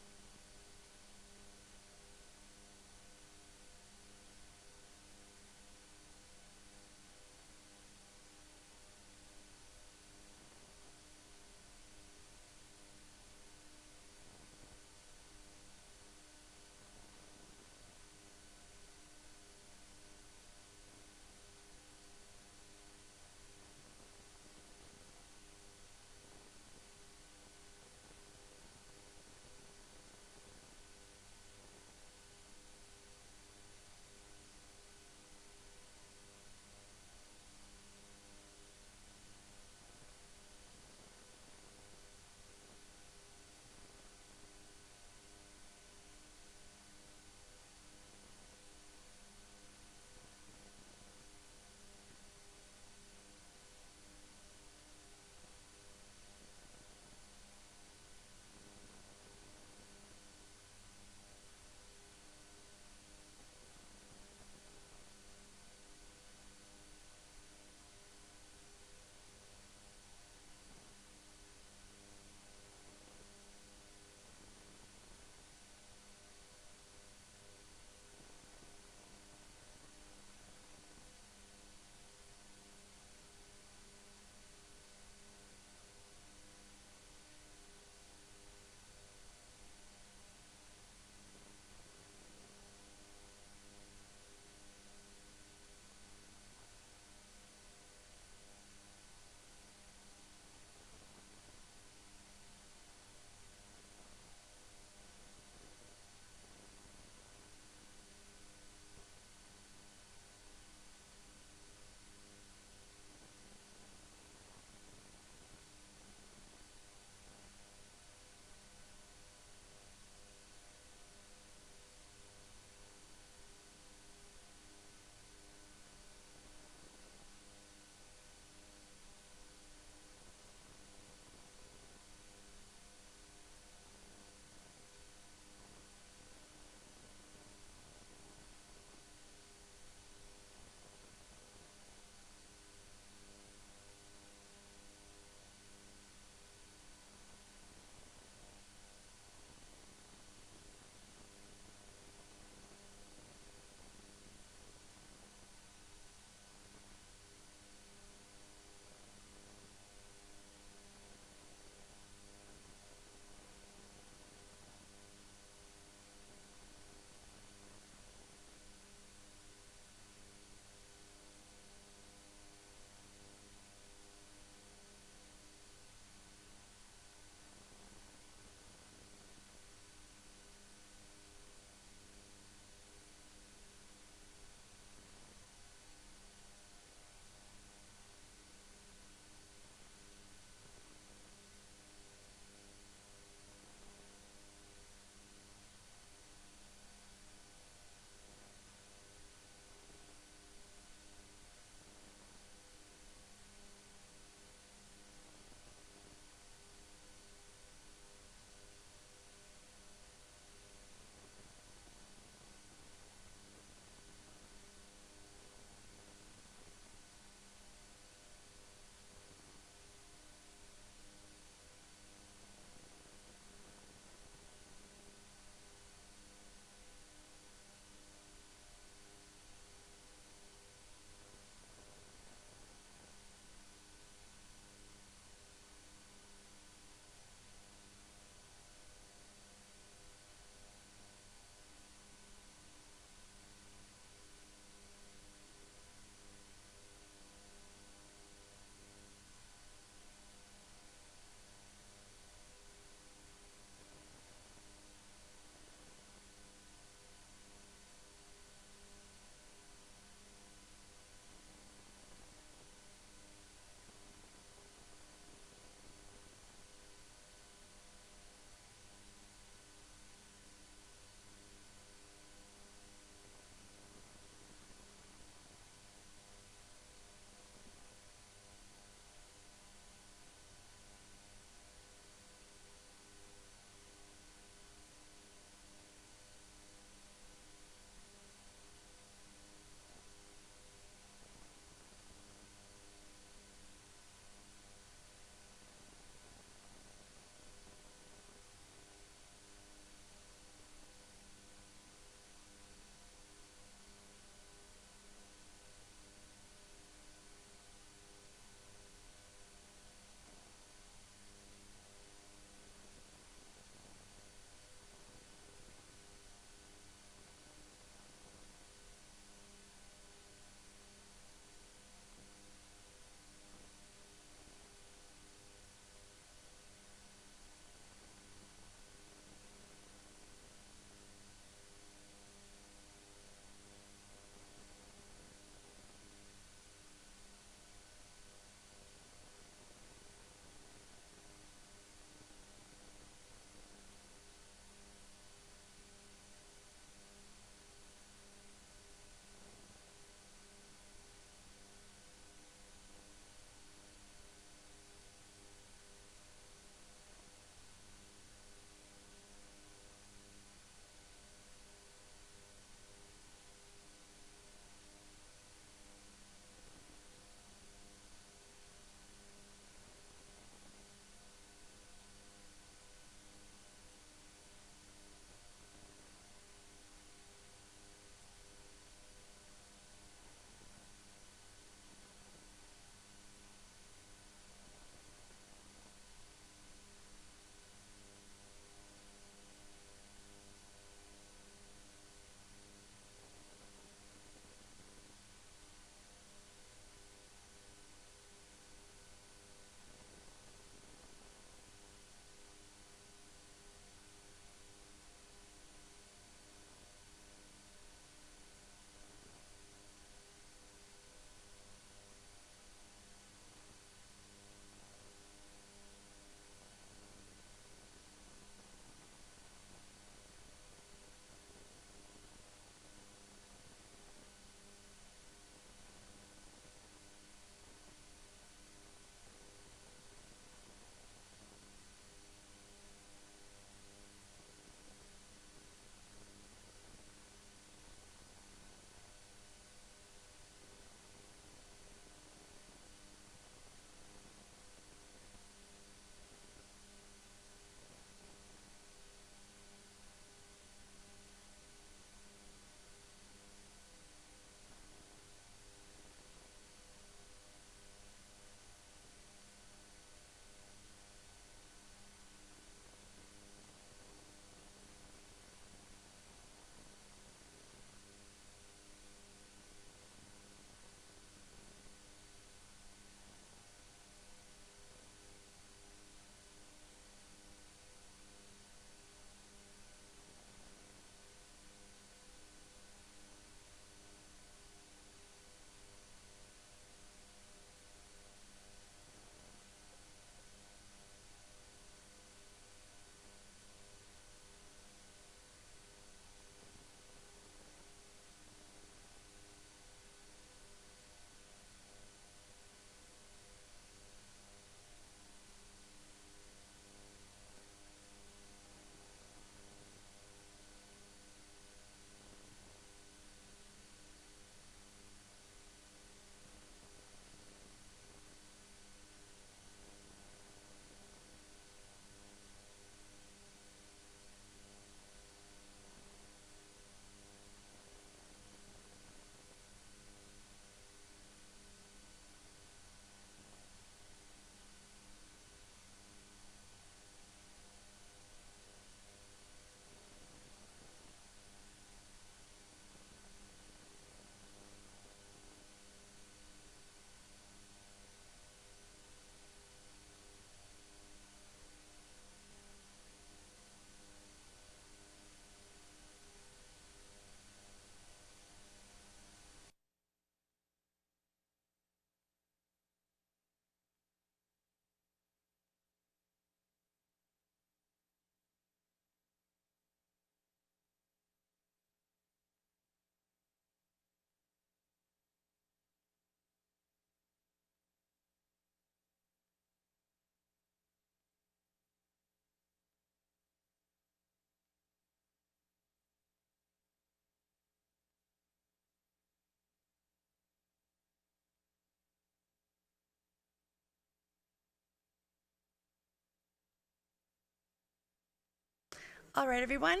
All right, everyone,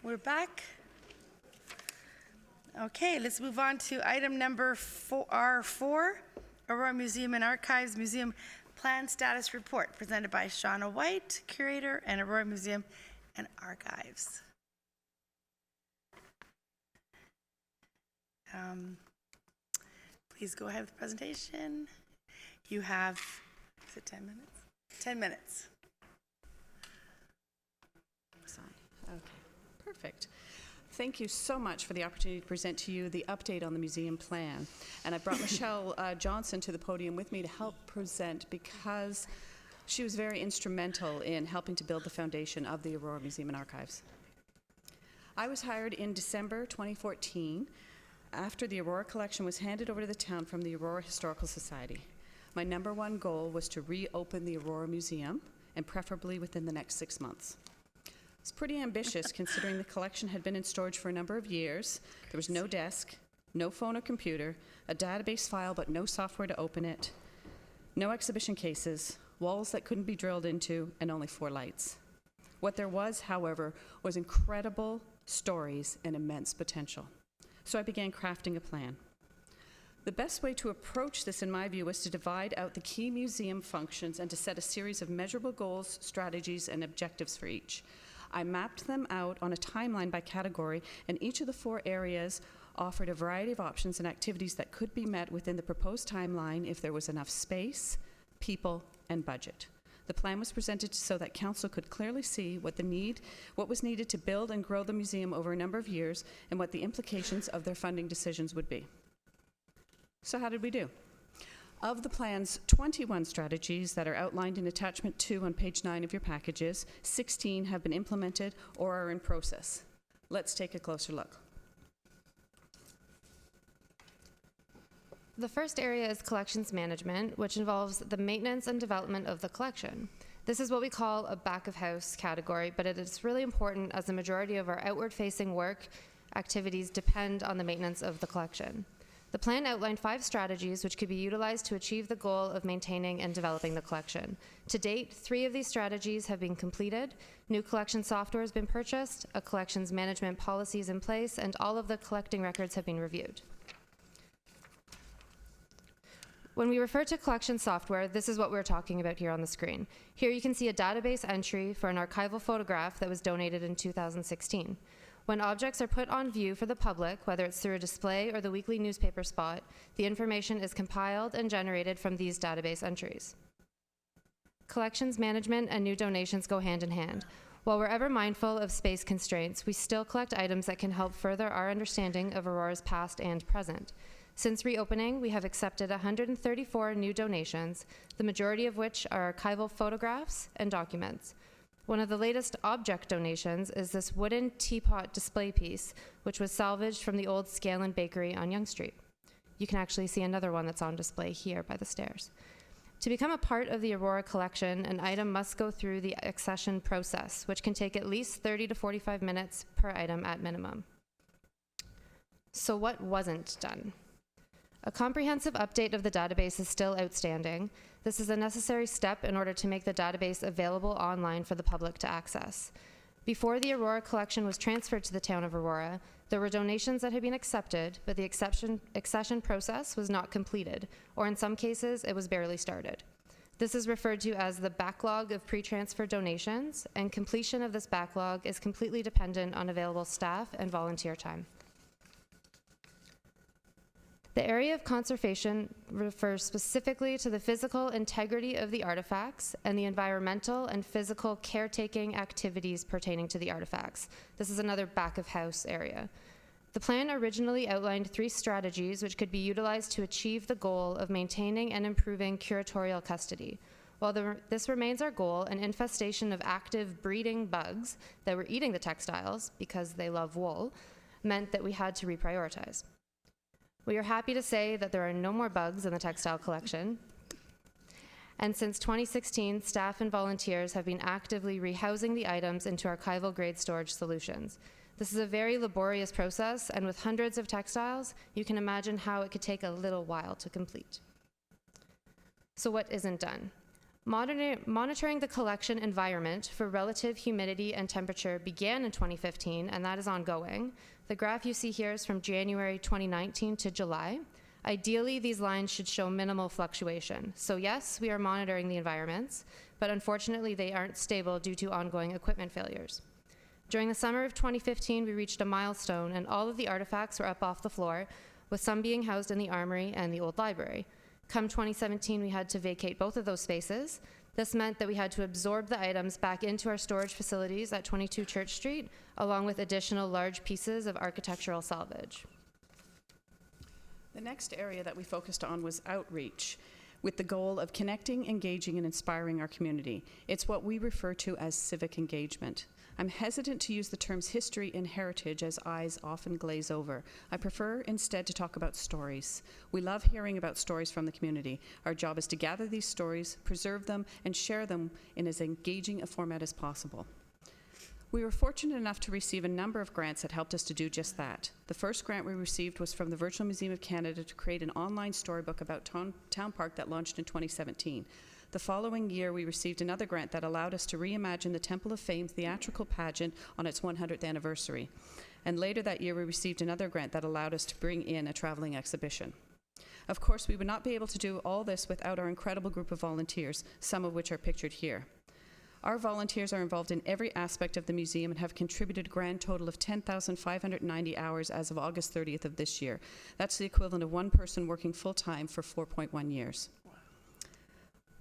we're back. Okay, let's move on to item number R4, Aurora Museum and Archives Museum Plan Status Report, presented by Shauna White, Curator, and Aurora Museum and Archives. Please go ahead with the presentation. You have, is it 10 minutes? 10 minutes. Okay, perfect. Thank you so much for the opportunity to present to you the update on the museum plan. And I brought Michelle Johnson to the podium with me to help present because she was very instrumental in helping to build the foundation of the Aurora Museum and Archives. I was hired in December 2014 after the Aurora collection was handed over to the town from the Aurora Historical Society. My number one goal was to reopen the Aurora Museum, and preferably within the next 6 months. It's pretty ambitious considering the collection had been in storage for a number of years. There was no desk, no phone or computer, a database file but no software to open it, no exhibition cases, walls that couldn't be drilled into, and only 4 lights. What there was, however, was incredible stories and immense potential. So I began crafting a plan. The best way to approach this, in my view, was to divide out the key museum functions and to set a series of measurable goals, strategies, and objectives for each. I mapped them out on a timeline by category, and each of the 4 areas offered a variety of options and activities that could be met within the proposed timeline if there was enough space, people, and budget. The plan was presented so that council could clearly see what was needed to build and grow the museum over a number of years and what the implications of their funding decisions would be. So how did we do? Of the plan's 21 strategies that are outlined in attachment 2 on page 9 of your packages, 16 have been implemented or are in process. Let's take a closer look. The first area is collections management, which involves the maintenance and development of the collection. This is what we call a back-of-house category, but it is really important as the majority of our outward-facing work activities depend on the maintenance of the collection. The plan outlined 5 strategies which could be utilized to achieve the goal of maintaining and developing the collection. To date, 3 of these strategies have been completed. New collection software has been purchased, a collections management policy is in place, and all of the collecting records have been reviewed. When we refer to collection software, this is what we're talking about here on the screen. Here you can see a database entry for an archival photograph that was donated in 2016. When objects are put on view for the public, whether it's through a display or the weekly newspaper spot, the information is compiled and generated from these database entries. Collections management and new donations go hand in hand. While we're ever mindful of space constraints, we still collect items that can help further our understanding of Aurora's past and present. Since reopening, we have accepted 134 new donations, the majority of which are archival photographs and documents. One of the latest object donations is this wooden teapot display piece, which was salvaged from the old Scanlon Bakery on Yonge Street. You can actually see another one that's on display here by the stairs. To become a part of the Aurora collection, an item must go through the accession process, which can take at least 30 to 45 minutes per item at minimum. So what wasn't done? A comprehensive update of the database is still outstanding. This is a necessary step in order to make the database available online for the public to access. Before the Aurora collection was transferred to the town of Aurora, there were donations that had been accepted, but the accession process was not completed, or in some cases, it was barely started. This is referred to as the backlog of pre-transfer donations, and completion of this backlog is completely dependent on available staff and volunteer time. The area of conservation refers specifically to the physical integrity of the artifacts and the environmental and physical caretaking activities pertaining to the artifacts. This is another back-of-house area. The plan originally outlined 3 strategies which could be utilized to achieve the goal of maintaining and improving curatorial custody. While this remains our goal, an infestation of active breeding bugs that were eating the textiles, because they love wool, meant that we had to reprioritize. We are happy to say that there are no more bugs in the textile collection. And since 2016, staff and volunteers have been actively rehousing the items into archival grade storage solutions. This is a very laborious process, and with hundreds of textiles, you can imagine how it could take a little while to complete. So what isn't done? Monitoring the collection environment for relative humidity and temperature began in 2015, and that is ongoing. The graph you see here is from January 2019 to July. Ideally, these lines should show minimal fluctuation. So yes, we are monitoring the environments, but unfortunately they aren't stable due to ongoing equipment failures. During the summer of 2015, we reached a milestone and all of the artifacts were up off the floor, with some being housed in the armory and the old library. Come 2017, we had to vacate both of those spaces. This meant that we had to absorb the items back into our storage facilities at 22 Church Street, along with additional large pieces of architectural salvage. The next area that we focused on was outreach, with the goal of connecting, engaging, and inspiring our community. It's what we refer to as civic engagement. I'm hesitant to use the terms history and heritage as eyes often glaze over. I prefer instead to talk about stories. We love hearing about stories from the community. Our job is to gather these stories, preserve them, and share them in as engaging a format as possible. We were fortunate enough to receive a number of grants that helped us to do just that. The first grant we received was from the Virtual Museum of Canada to create an online storybook about Town Park that launched in 2017. The following year, we received another grant that allowed us to reimagine the Temple of Fame theatrical pageant on its 100th anniversary. And later that year, we received another grant that allowed us to bring in a traveling exhibition. Of course, we would not be able to do all this without our incredible group of volunteers, some of which are pictured here. Our volunteers are involved in every aspect of the museum and have contributed a grand total of 10,590 hours as of August 30th of this year. That's the equivalent of one person working full-time for 4.1 years.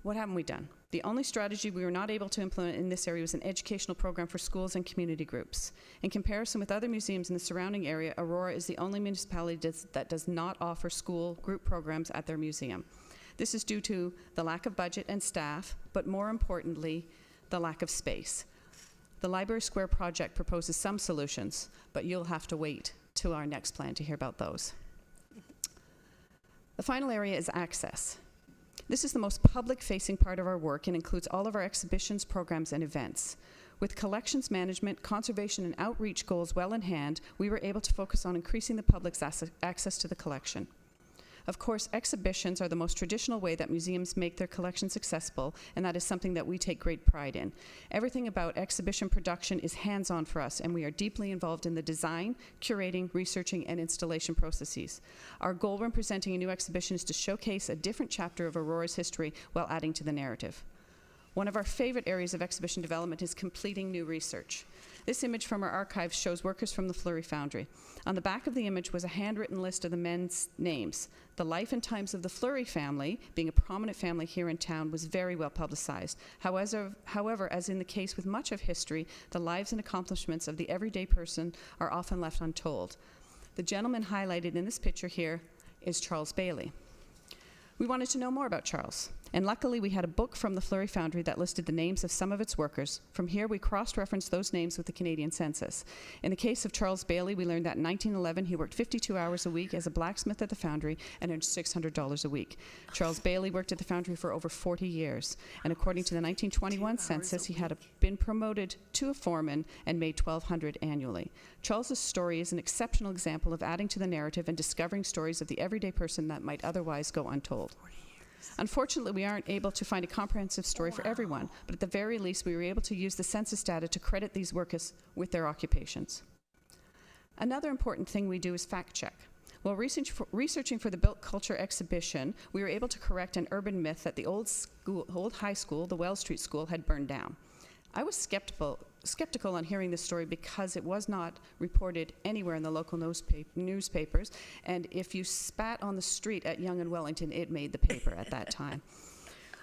What haven't we done? The only strategy we were not able to implement in this area was an educational program for schools and community groups. In comparison with other museums in the surrounding area, Aurora is the only municipality that does not offer school group programs at their museum. This is due to the lack of budget and staff, but more importantly, the lack of space. The Library Square project proposes some solutions, but you'll have to wait till our next plan to hear about those. The final area is access. This is the most public-facing part of our work and includes all of our exhibitions, programs, and events. With collections management, conservation, and outreach goals well in hand, we were able to focus on increasing the public's access to the collection. Of course, exhibitions are the most traditional way that museums make their collections accessible, and that is something that we take great pride in. Everything about exhibition production is hands-on for us, and we are deeply involved in the design, curating, researching, and installation processes. Our goal when presenting a new exhibition is to showcase a different chapter of Aurora's history while adding to the narrative. One of our favorite areas of exhibition development is completing new research. This image from our archives shows workers from the Fleury Foundry. On the back of the image was a handwritten list of the men's names. The life and times of the Fleury family, being a prominent family here in town, was very well publicized. However, as in the case with much of history, the lives and accomplishments of the everyday person are often left untold. The gentleman highlighted in this picture here is Charles Bailey. We wanted to know more about Charles, and luckily we had a book from the Fleury Foundry that listed the names of some of its workers. From here, we cross-referenced those names with the Canadian Census. In the case of Charles Bailey, we learned that in 1911 he worked 52 hours a week as a blacksmith at the foundry and earned $600 a week. Charles Bailey worked at the foundry for over 40 years, and according to the 1921 census, he had been promoted to a foreman and made $1,200 annually. Charles's story is an exceptional example of adding to the narrative and discovering stories of the everyday person that might otherwise go untold. Unfortunately, we aren't able to find a comprehensive story for everyone, but at the very least, we were able to use the census data to credit these workers with their occupations. Another important thing we do is fact check. While researching for the Built Culture exhibition, we were able to correct an urban myth that the old high school, the Wells Street School, had burned down. I was skeptical on hearing this story because it was not reported anywhere in the local newspapers, and if you spat on the street at Yonge and Wellington, it made the paper at that time.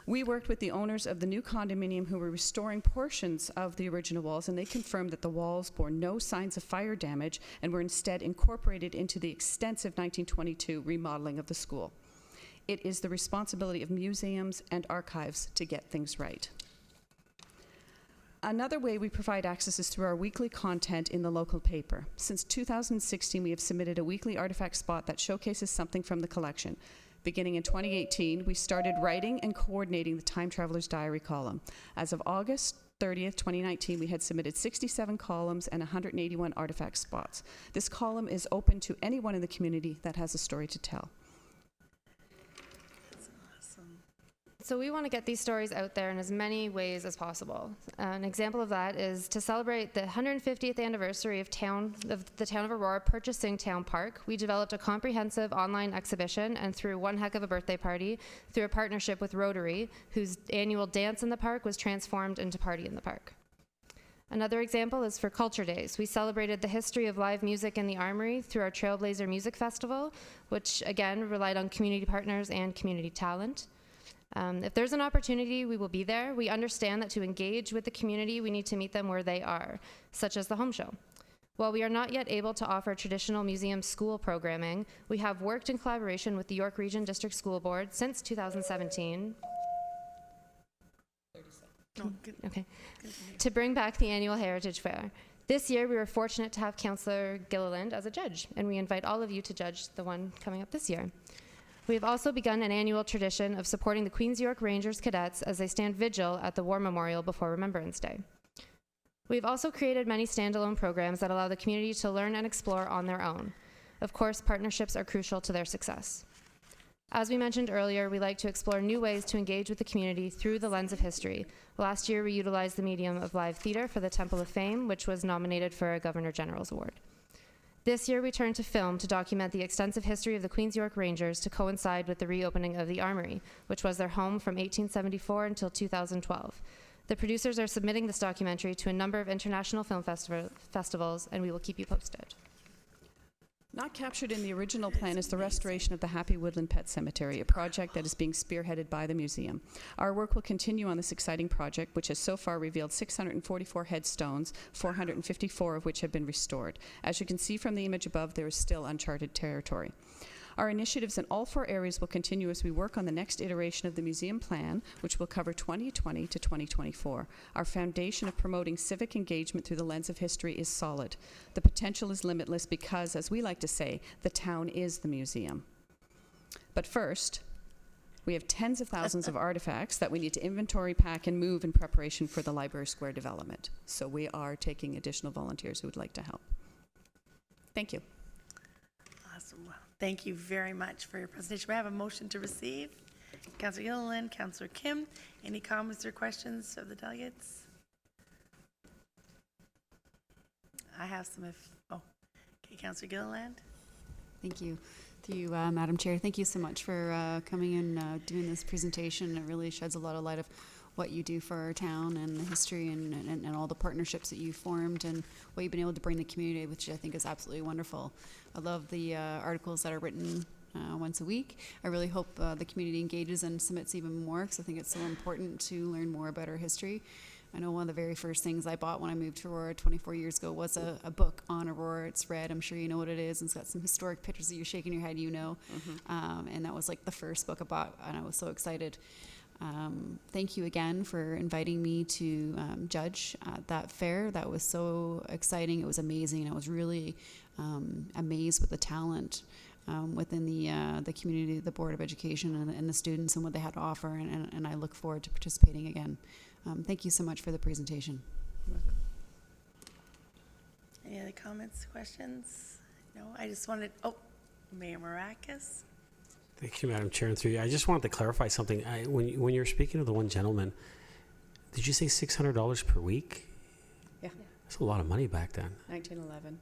We worked with the owners of the new condominium who were restoring portions of the original walls, and they confirmed that the walls bore no signs of fire damage and were instead incorporated into the extensive 1922 remodeling of the school. It is the responsibility of museums and archives to get things right. Another way we provide access is through our weekly content in the local paper. Since 2016, we have submitted a weekly artifact spot that showcases something from the collection. Beginning in 2018, we started writing and coordinating the Time Traveler's Diary column. As of August 30th, 2019, we had submitted 67 columns and 181 artifact spots. This column is open to anyone in the community that has a story to tell. So we want to get these stories out there in as many ways as possible. An example of that is to celebrate the 150th anniversary of the town of Aurora purchasing Town Park. We developed a comprehensive online exhibition and threw one heck of a birthday party through a partnership with Rotary, whose annual dance in the park was transformed into Party in the Park. Another example is for Culture Days. We celebrated the history of live music in the Armory through our Trailblazer Music Festival, which again relied on community partners and community talent. If there's an opportunity, we will be there. We understand that to engage with the community, we need to meet them where they are, such as the Home Show. While we are not yet able to offer traditional museum school programming, we have worked in collaboration with the York Region District School Board since 2017. Okay. To bring back the annual Heritage Fair. This year, we were fortunate to have Councillor Gilliland as a judge, and we invite all of you to judge the one coming up this year. We have also begun an annual tradition of supporting the Queen's York Rangers cadets as they stand vigil at the War Memorial before Remembrance Day. We've also created many standalone programs that allow the community to learn and explore on their own. Of course, partnerships are crucial to their success. As we mentioned earlier, we like to explore new ways to engage with the community through the lens of history. Last year, we utilized the medium of live theater for the Temple of Fame, which was nominated for a Governor General's Award. This year, we turned to film to document the extensive history of the Queen's York Rangers to coincide with the reopening of the Armory, which was their home from 1874 until 2012. The producers are submitting this documentary to a number of international film festivals, and we will keep you posted. Not captured in the original plan is the restoration of the Happy Woodland Pet Cemetery, a project that is being spearheaded by the museum. Our work will continue on this exciting project, which has so far revealed 644 headstones, 454 of which have been restored. As you can see from the image above, there is still uncharted territory. Our initiatives in all 4 areas will continue as we work on the next iteration of the museum plan, which will cover 2020 to 2024. Our foundation of promoting civic engagement through the lens of history is solid. The potential is limitless because, as we like to say, the town is the museum. But first, we have tens of thousands of artifacts that we need to inventory, pack, and move in preparation for the Library Square development. So we are taking additional volunteers who would like to help. Thank you. Awesome. Well, thank you very much for your presentation. May I have a motion to receive? Councillor Gilliland, Councillor Kim. Any comments or questions of the delegates? I have some okay, Councillor Gilliland. Thank you. Through you, Madam Chair. Thank you so much for coming and doing this presentation. It really sheds a lot of light of what you do for our town and the history and all the partnerships that you've formed and what you've been able to bring the community, which I think is absolutely wonderful. I love the articles that are written once a week. I really hope the community engages and submits even more because I think it's so important to learn more about our history. I know one of the very first things I bought when I moved to Aurora 24 years ago was a book on Aurora. It's red. I'm sure you know what it is. And it's got some historic pictures that you're shaking your head, you know. Mm-hmm. And that was like the first book I bought, and I was so excited. Thank you again for inviting me to judge that fair. That was so exciting. It was amazing. I was really amazed with the talent within the community, the Board of Education, and the students and what they had to offer. And I look forward to participating again. Thank you so much for the presentation. Any other comments, questions? No, I just wanted, Mayor Maracas. Thank you, Madam Chair. And through you, I just wanted to clarify something. When you're speaking to the one gentleman, did you say $600 per week? Yeah. That's a lot of money back then. 1911.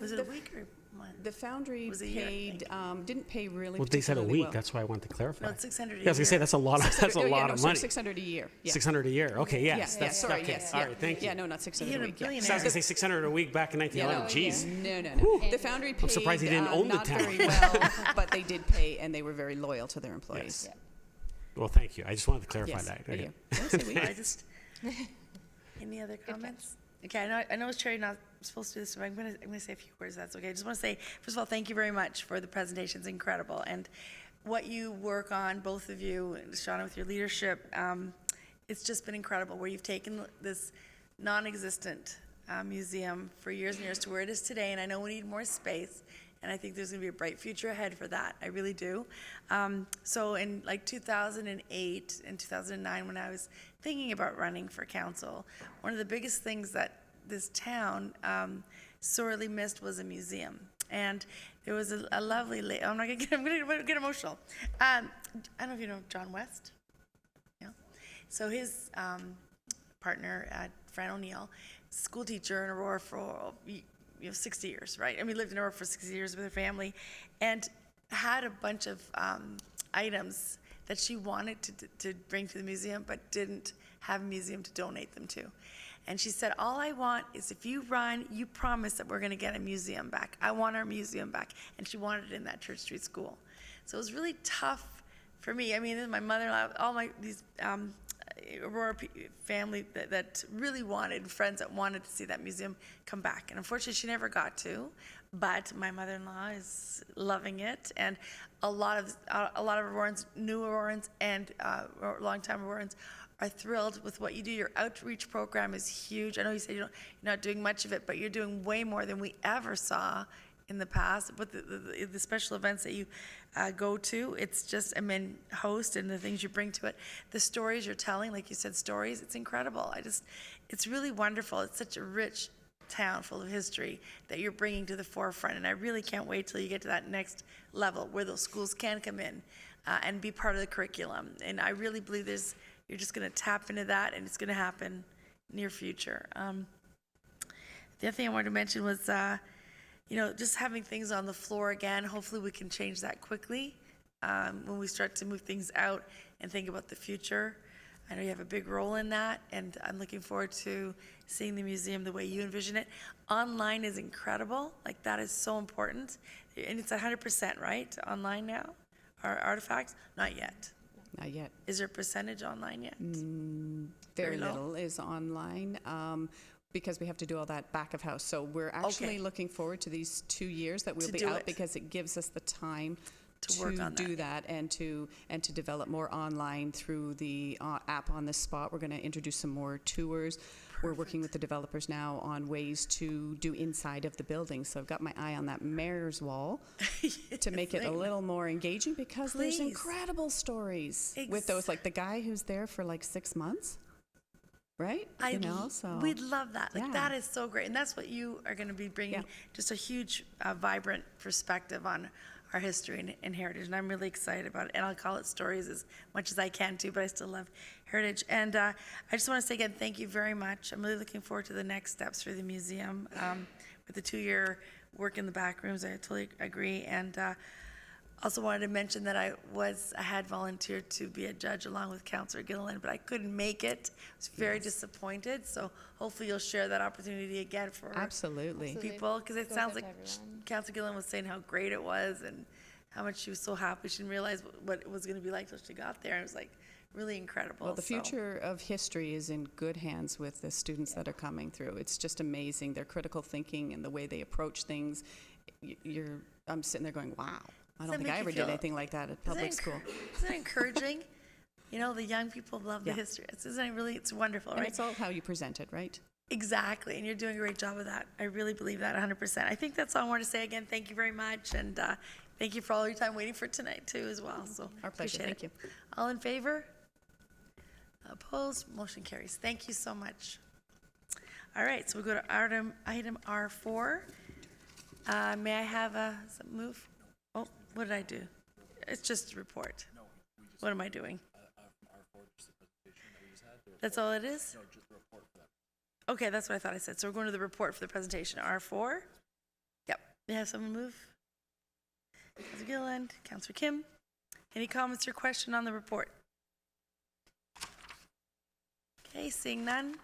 Was it a week or month? The Foundry paid, didn't pay really. Well, they said a week. Well. That's why I wanted to clarify. No, it's 600 a year. Yeah, I was gonna say that's a lot. That's a lot of money. 600 a year. Yeah. 600 a year. Okay, yes. Yeah, sorry. Okay. Yes. All right. Thank you. Yeah, no, not 600 a week. So I was gonna say 600 a week back in 1911. Jeez. No. The Foundry paid. I'm surprised he didn't own the not town. very well, but they did pay, and they were very loyal to their employees. Yes. Well, thank you. I just wanted to clarify Yes, that. thank Okay. you. Any other comments? Okay, I know as chair you're not supposed to do this, but I'm gonna say a few words. That's okay. I just want to say, first of all, thank you very much for the presentation. It's incredible, and what you work on, both of you, Shauna, with your leadership, it's just been incredible. Where you've taken this non-existent museum for years and years to where it is today, and I know we need more space. And I think there's going to be a bright future ahead for that. I really do. So in like 2008 and 2009, when I was thinking about running for council, one of the biggest things that this town sorely missed was a museum. And there was a lovely, I'm gonna get emotional. I don't know if you know John West. Yeah. So his partner, Fran O'Neill, school teacher in Aurora for 60 years, right? I mean, lived in Aurora for 60 years with her family, and had a bunch of items that she wanted to bring to the museum, but didn't have a museum to donate them to. And she said, all I want is if you run, you promise that we're gonna get a museum back. I want our museum back. And she wanted it in that Church Street school. So it was really tough for me. I mean, my mother-in-law, all these Aurora family that really wanted, friends that wanted to see that museum come back. And unfortunately, she never got to. But my mother-in-law is loving it, and a lot of Aurorans, new Aurorans, and longtime Aurorans are thrilled with what you do. Your outreach program is huge. I know you said you're not doing much of it, but you're doing way more than we ever saw in the past. With the special events that you go to, it's just, host and the things you bring to it. The stories you're telling, like you said, stories, it's incredible. It's really wonderful. It's such a rich town full of history that you're bringing to the forefront, and I really can't wait till you get to that next level where those schools can come in and be part of the curriculum. And I really believe you're just going to tap into that, and it's going to happen near future. The other thing I wanted to mention was, just having things on the floor again. Hopefully we can change that quickly when we start to move things out and think about the future. I know you have a big role in that, and I'm looking forward to seeing the museum the way you envision it. Online is incredible. Like, that is so important. And it's 100%, right? Online now? Our artifacts? Not yet. Not yet. Is there a percentage online yet? Very low? little is online. Because we have to do all that back of house. So we're actually looking forward to these 2 years that we'll be out, because it gives us the time to work on do that and to develop more online through the app on the spot. We're going to introduce some more tours. Perfect. We're working with the developers now on ways to do inside of the building. So I've got my eye on that mayor's wall to make it a little more engaging, because there's incredible stories with those, like the guy who's there for like 6 months. Right? We'd love that. Like, that is so great. And that's what you are going to be bringing, just a huge, vibrant perspective on our history and heritage. And I'm really excited about it. And I'll call it stories as much as I can too, but I still love heritage. And I just want to say again, thank you very much. I'm really looking forward to the next steps for the museum. With the 2-year work in the back rooms, I totally agree. And also wanted to mention that I had volunteered to be a judge along with Councillor Gilliland, but I couldn't make it. I was very disappointed. So hopefully you'll share that opportunity again for people, because it sounds like Councillor Gilliland was saying how great it was and how much she was so happy. She didn't realize what it was going to be like till she got there. And it was like really incredible. Well, the future of history is in good hands with the students that are coming through. It's just amazing. Their critical thinking and the way they approach things. I'm sitting there going, wow. I don't think I ever did anything like that at public school. Isn't that encouraging? The young people love the history. It's wonderful, and right? It's all how you present it, right? Exactly, and you're doing a great job of that. I really believe that 100%. I think that's all I want to say. Again, thank you very much, and thank you for all your time waiting for tonight, too, as well. So our pleasure. Thank you. All in favor? Opposed? Motion carries. Thank you so much. All right, so we go to item R4. May I have a move? Oh, what did I do? It's just a report. What am I doing? That's all it is? No, just the report for that. Okay, that's what I thought I said. So we're going to the report for the presentation. R4? Yep. May I have someone move? Councillor Gilliland, Councillor Kim. Any comments or question on the report? Okay, seeing none.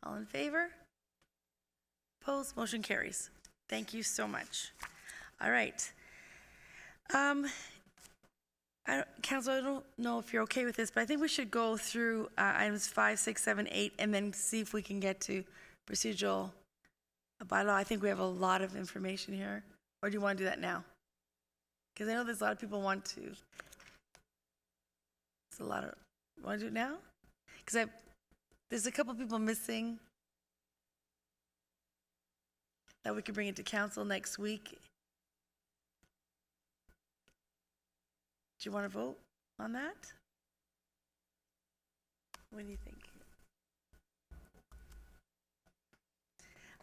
All in favor? Opposed? Motion carries. Thank you so much. All right. Council, I don't know if you're okay with this, but I think we should go through items 5, 6, 7, 8, and then see if we can get to procedural bylaw. I think we have a lot of information here. Or do you want to do that now? Because I know there's a lot of people want to. It's a lot of. Want to do it now? Because there's a couple people missing that we could bring it to council next week. Do you want to vote on that? What do you think?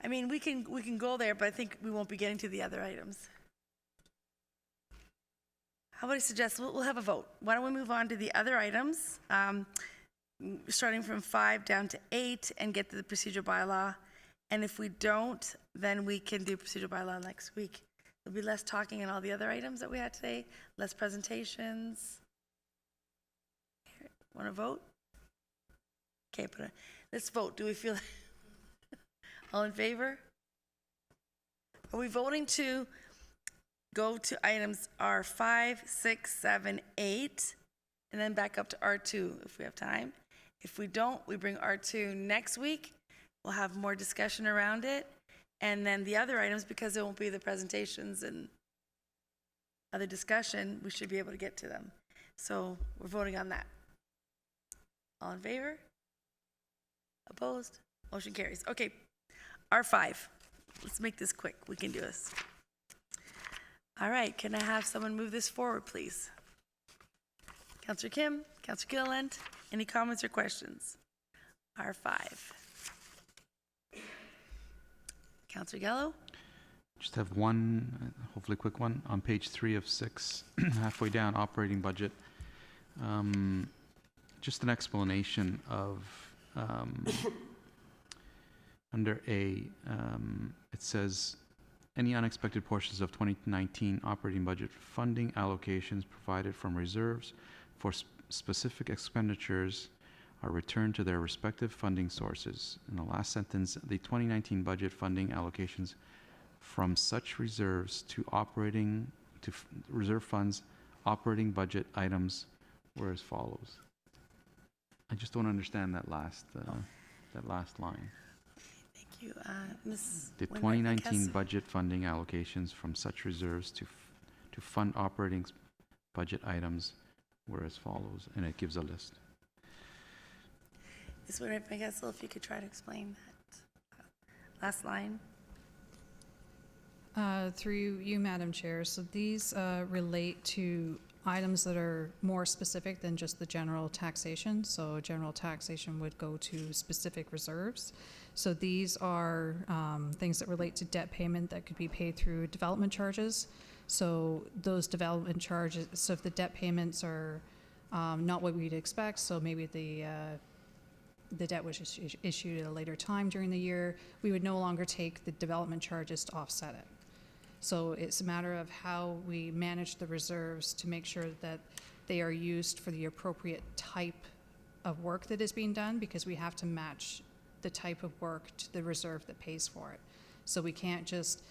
I mean, we can go there, but I think we won't be getting to the other items. How about I suggest we'll have a vote? Why don't we move on to the other items, starting from 5 down to 8, and get to the procedural bylaw. And if we don't, then we can do procedural bylaw next week. There'll be less talking on all the other items that we had today, less presentations. Want to vote? Okay, let's vote. Do we feel all in favor? Are we voting to go to items R5, 6, 7, 8, and then back up to R2 if we have time? If we don't, we bring R2 next week. We'll have more discussion around it. And then the other items, because there won't be the presentations and other discussion, we should be able to get to them. So we're voting on that. All in favor? Opposed? Motion carries. Okay, R5. Let's make this quick. We can do this. All right, can I have someone move this forward, please? Councillor Kim, Councillor Gilliland, any comments or questions? R5. Councillor Gallo? Just have one, hopefully quick one, on page 3 of 6, halfway down, operating budget. Just an explanation of, under A, it says, any unexpected portions of 2019 operating budget funding allocations provided from reserves for specific expenditures are returned to their respective funding sources. In the last sentence, the 2019 budget funding allocations from such reserves to reserve funds operating budget items were as follows. I just don't understand that last line. Thank you. Ms. The Wainwright, 2019 budget funding allocations from such reserves to fund operating budget items were as follows, and it gives a list. Ms. Wainwright, if you could try to explain that last line. Through you, Madam Chair. So these relate to items that are more specific than just the general taxation. So general taxation would go to specific reserves. So these are things that relate to debt payment that could be paid through development charges. So those development charges, so if the debt payments are not what we'd expect, so maybe the debt was issued at a later time during the year, we would no longer take the development charges to offset it. So it's a matter of how we manage the reserves to make sure that they are used for the appropriate type of work that is being done, because we have to match the type of work to the reserve that pays for it. So we can't just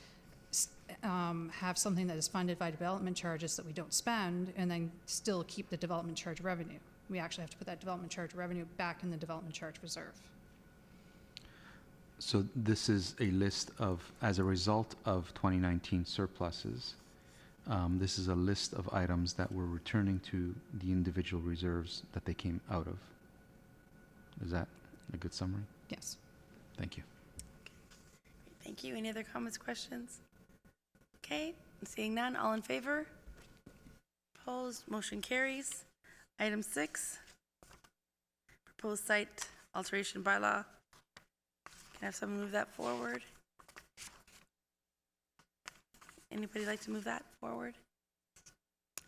have something that is funded by development charges that we don't spend and then still keep the development charge revenue. We actually have to put that development charge revenue back in the development charge reserve. So this is a list of, as a result of 2019 surpluses, this is a list of items that we're returning to the individual reserves that they came out of. Is that a good summary? Yes. Thank you. Thank you. Any other comments, questions? Okay, seeing none, all in favor? Opposed, motion carries. Item 6, proposed site alteration bylaw. Can I have someone move that forward? Anybody like to move that forward?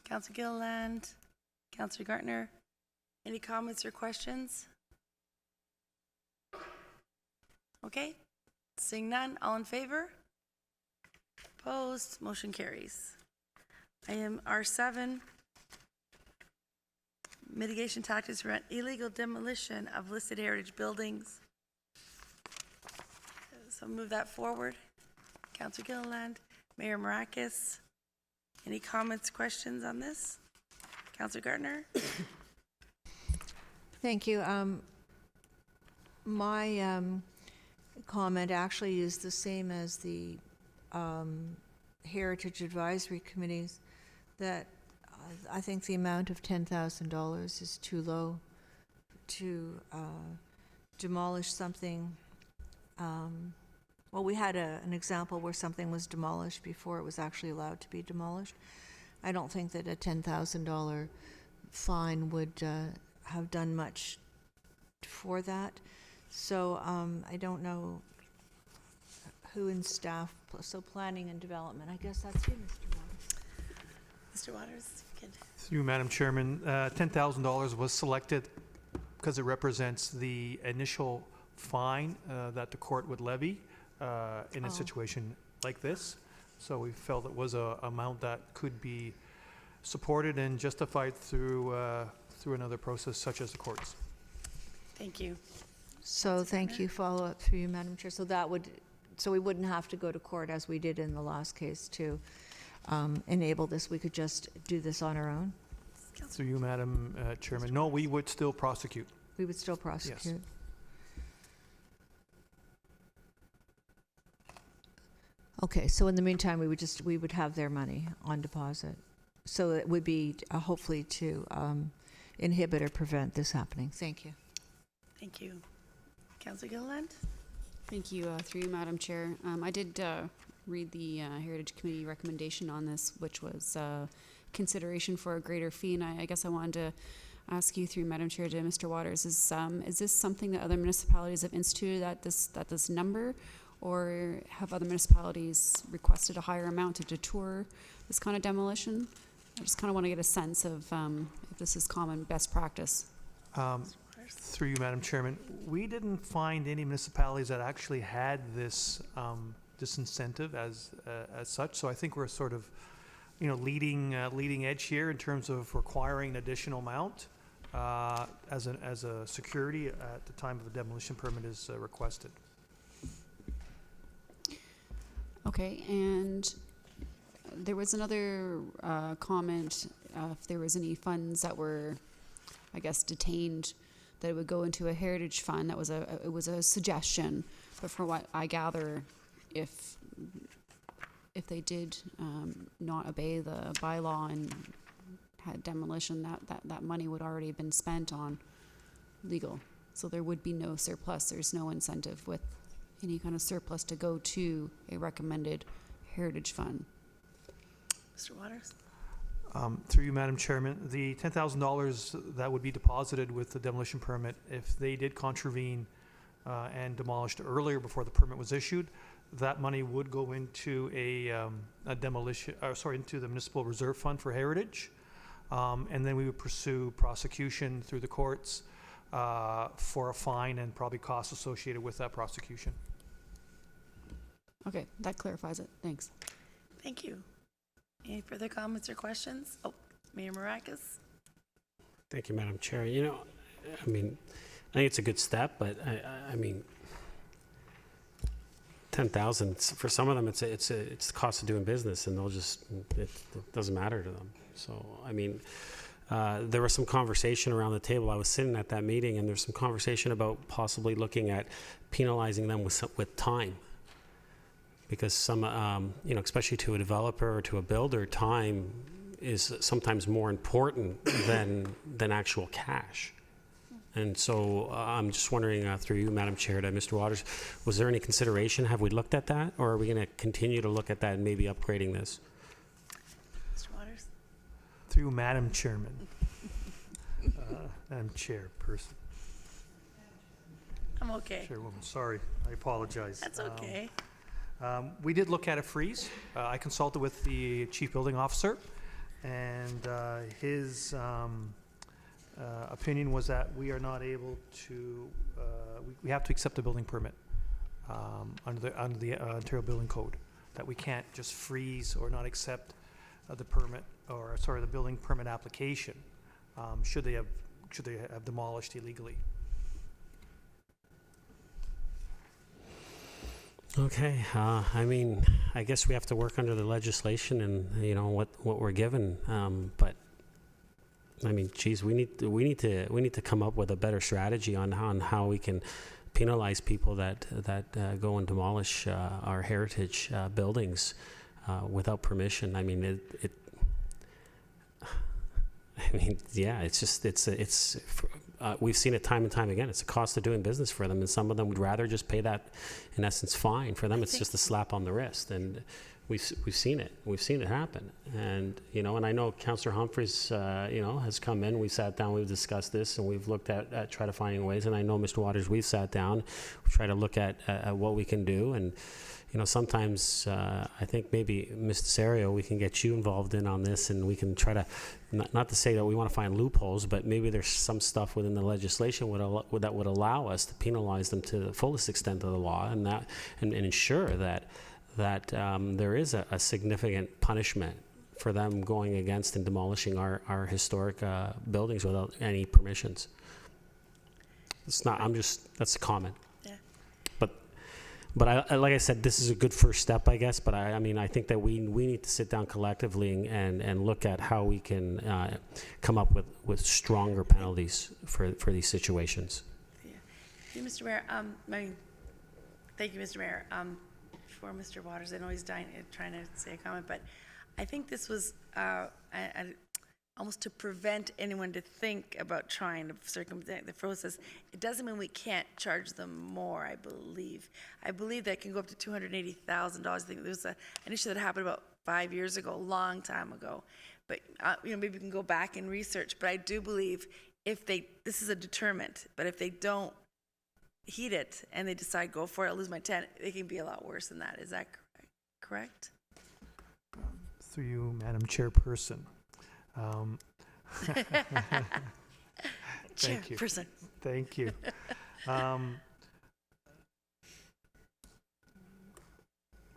Councillor Gilliland, Councillor Gartner, any comments or questions? Okay, seeing none, all in favor? Opposed, motion carries. Item R7, mitigation tactics to prevent illegal demolition of listed heritage buildings. So move that forward. Councillor Gilliland, Mayor Marakis, any comments, questions on this? Councillor Gardner? Thank you. My comment actually is the same as the Heritage Advisory Committees, that I think the amount of $10,000 is too low to demolish something. Well, we had an example where something was demolished before it was actually allowed to be demolished. I don't think that a $10,000 fine would have done much for that. So I don't know who in staff, so planning and development, I guess that's you, Mr. Waters. Mr. Waters, you can. Through Madam Chairman, $10,000 was selected because it represents the initial fine that the court would levy in a situation like this. So we felt it was an amount that could be supported and justified through another process such as the courts. Thank you. So thank you. Follow up through you, Madam Chair. So we wouldn't have to go to court as we did in the last case to enable this. We could just do this on our own. Through you, Madam Chairman. No, we would still prosecute. We would still prosecute. Yes. Okay, so in the meantime, we would have their money on deposit. So it would be hopefully to inhibit or prevent this happening. Thank you. Thank you. Councillor Gilliland? Thank you, through you, Madam Chair. I did read the Heritage Committee recommendation on this, which was consideration for a greater fee, and I guess I wanted to ask you, through Madam Chair, to Mr. Waters, is this something that other municipalities have instituted at this number, or have other municipalities requested a higher amount to deter this kind of demolition? I just kind of want to get a sense of if this is common best practice. Through you, Madam Chairman, we didn't find any municipalities that actually had this incentive as such. So I think we're sort of, leading edge here in terms of requiring an additional amount as a security at the time of a demolition permit is requested. Okay, and there was another comment if there was any funds that were, I guess, detained, that it would go into a heritage fund. That was it was a suggestion, but from what I gather, if they did not obey the bylaw and had demolition, that money would already have been spent on legal. So there would be no surplus. There's no incentive with any kind of surplus to go to a recommended heritage fund. Mr. Waters? Through you, Madam Chairman, the $10,000 that would be deposited with the demolition permit, if they did contravene and demolished earlier before the permit was issued, that money would go into a demolition, into the Municipal Reserve Fund for Heritage, and then we would pursue prosecution through the courts for a fine and probably costs associated with that prosecution. Okay, that clarifies it. Thanks. Thank you. Any further comments or questions? Oh, Mayor Maracas? Thank you, Madam Chair. I think it's a good step, but I mean, 10,000 for some of them, it's the cost of doing business, and it doesn't matter to them. So I mean, there was some conversation around the table. I was sitting at that meeting, and there's some conversation about possibly looking at penalizing them with time. Because some, especially to a developer or to a builder, time is sometimes more important than actual cash. And so I'm just wondering, through you, Madam Chair, to Mr. Waters, was there any consideration? Have we looked at that, or are we going to continue to look at that and maybe upgrading this? Mr. Waters? Through Madam Chairman, Madam Chairperson. I'm okay. Chairwoman, sorry, I apologize. That's okay. We did look at a freeze. I consulted with the Chief Building Officer, and his opinion was that we are not able to, we have to accept a building permit under the Ontario Building Code, that we can't just freeze or not accept the permit, the building permit application, should they have demolished illegally. Okay, I guess we have to work under the legislation and what we're given. But geez, we need to come up with a better strategy on how we can penalize people that go and demolish our heritage buildings without permission. We've seen it time and time again. It's a cost of doing business for them, and some of them would rather just pay that, in essence, fine. For them, it's just a slap on the wrist. And we've seen it. We've seen it happen. And, and I know Councillor Humphreys, has come in. We sat down, we've discussed this, and we've looked at try to finding ways. And I know, Mr. Waters, we've sat down, we try to look at what we can do. And, sometimes I think maybe, Mr. Serio, we can get you involved in on this, and we can try to, not to say that we want to find loopholes, but maybe there's some stuff within the legislation that would allow us to penalize them to the fullest extent of the law, and ensure that there is a significant punishment for them going against and demolishing our historic buildings without any permissions. It's not. That's a comment. Yeah. But like I said, this is a good first step, I guess. But I think that we need to sit down collectively and look at how we can come up with stronger penalties for these situations. Yeah. Thank you, Mr. Mayor. Thank you, Mr. Mayor. For Mr. Waters, I know he's trying to say a comment, but I think this was almost to prevent anyone to think about trying to circumvent the process. It doesn't mean we can't charge them more, I believe. I believe that can go up to $280,000. I think there was an issue that happened about 5 years ago, a long time ago. But, maybe we can go back and research. But I do believe this is a deterrent, but if they don't heed it and they decide, go for it, I'll lose my tent, it can be a lot worse than that. Is that correct? Through you, Madam Chairperson. Thank you. Chairperson. Thank you. I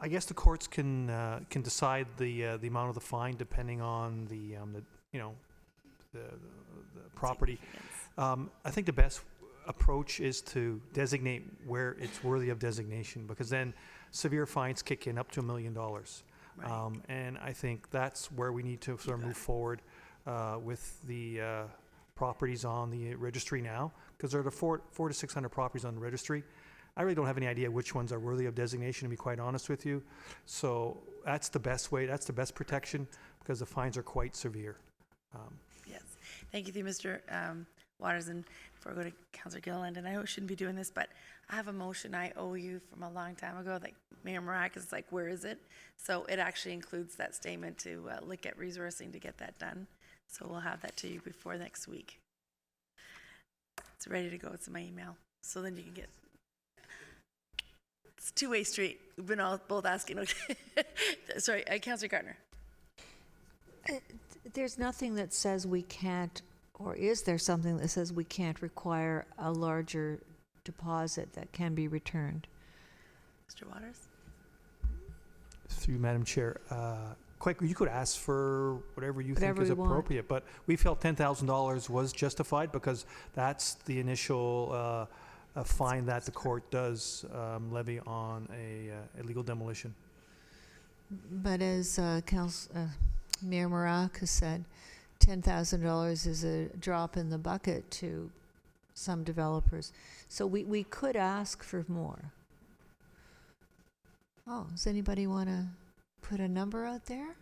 guess the courts can decide the amount of the fine depending on the property. I think the best approach is to designate where it's worthy of designation, because then severe fines kick in up to $1 million. Right. And I think that's where we need to sort of move forward with the properties on the registry now, because there are 400 to 600 properties on the registry. I really don't have any idea which ones are worthy of designation, to be quite honest with you. So that's the best way, that's the best protection, because the fines are quite severe. Yes. Thank you, Mr. Waters. And before I go to Councillor Gilliland, and I know I shouldn't be doing this, but I have a motion I owe you from a long time ago that Mayor Marak is like, where is it? So it actually includes that statement to look at resourcing to get that done. So we'll have that to you before next week. It's ready to go. It's in my email. So then you can get. It's a two-way street. We've been both asking. Okay. Sorry, Councillor Gardner. There's nothing that says we can't, or is there something that says we can't require a larger deposit that can be returned? Mr. Waters? Through you, Madam Chair. Quite, you could ask for whatever you think is appropriate, but we felt $10,000 was justified because that's the initial fine that the court does levy on a illegal demolition. But as Mayor Marak has said, $10,000 is a drop in the bucket to some developers. So we could ask for more. Oh, does anybody want to put a number out there?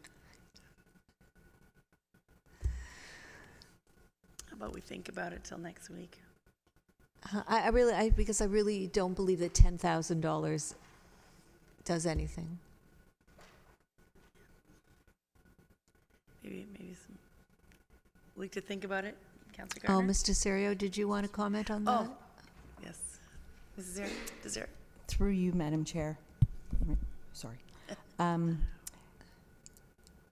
How about we think about it till next week? Because I really don't believe that $10,000 does anything. Maybe some week to think about it, Councillor Gardner. Oh, Mr. Serio, did you want to comment on that? Oh, yes. Mrs. Zare. Through you, Madam Chair. Sorry.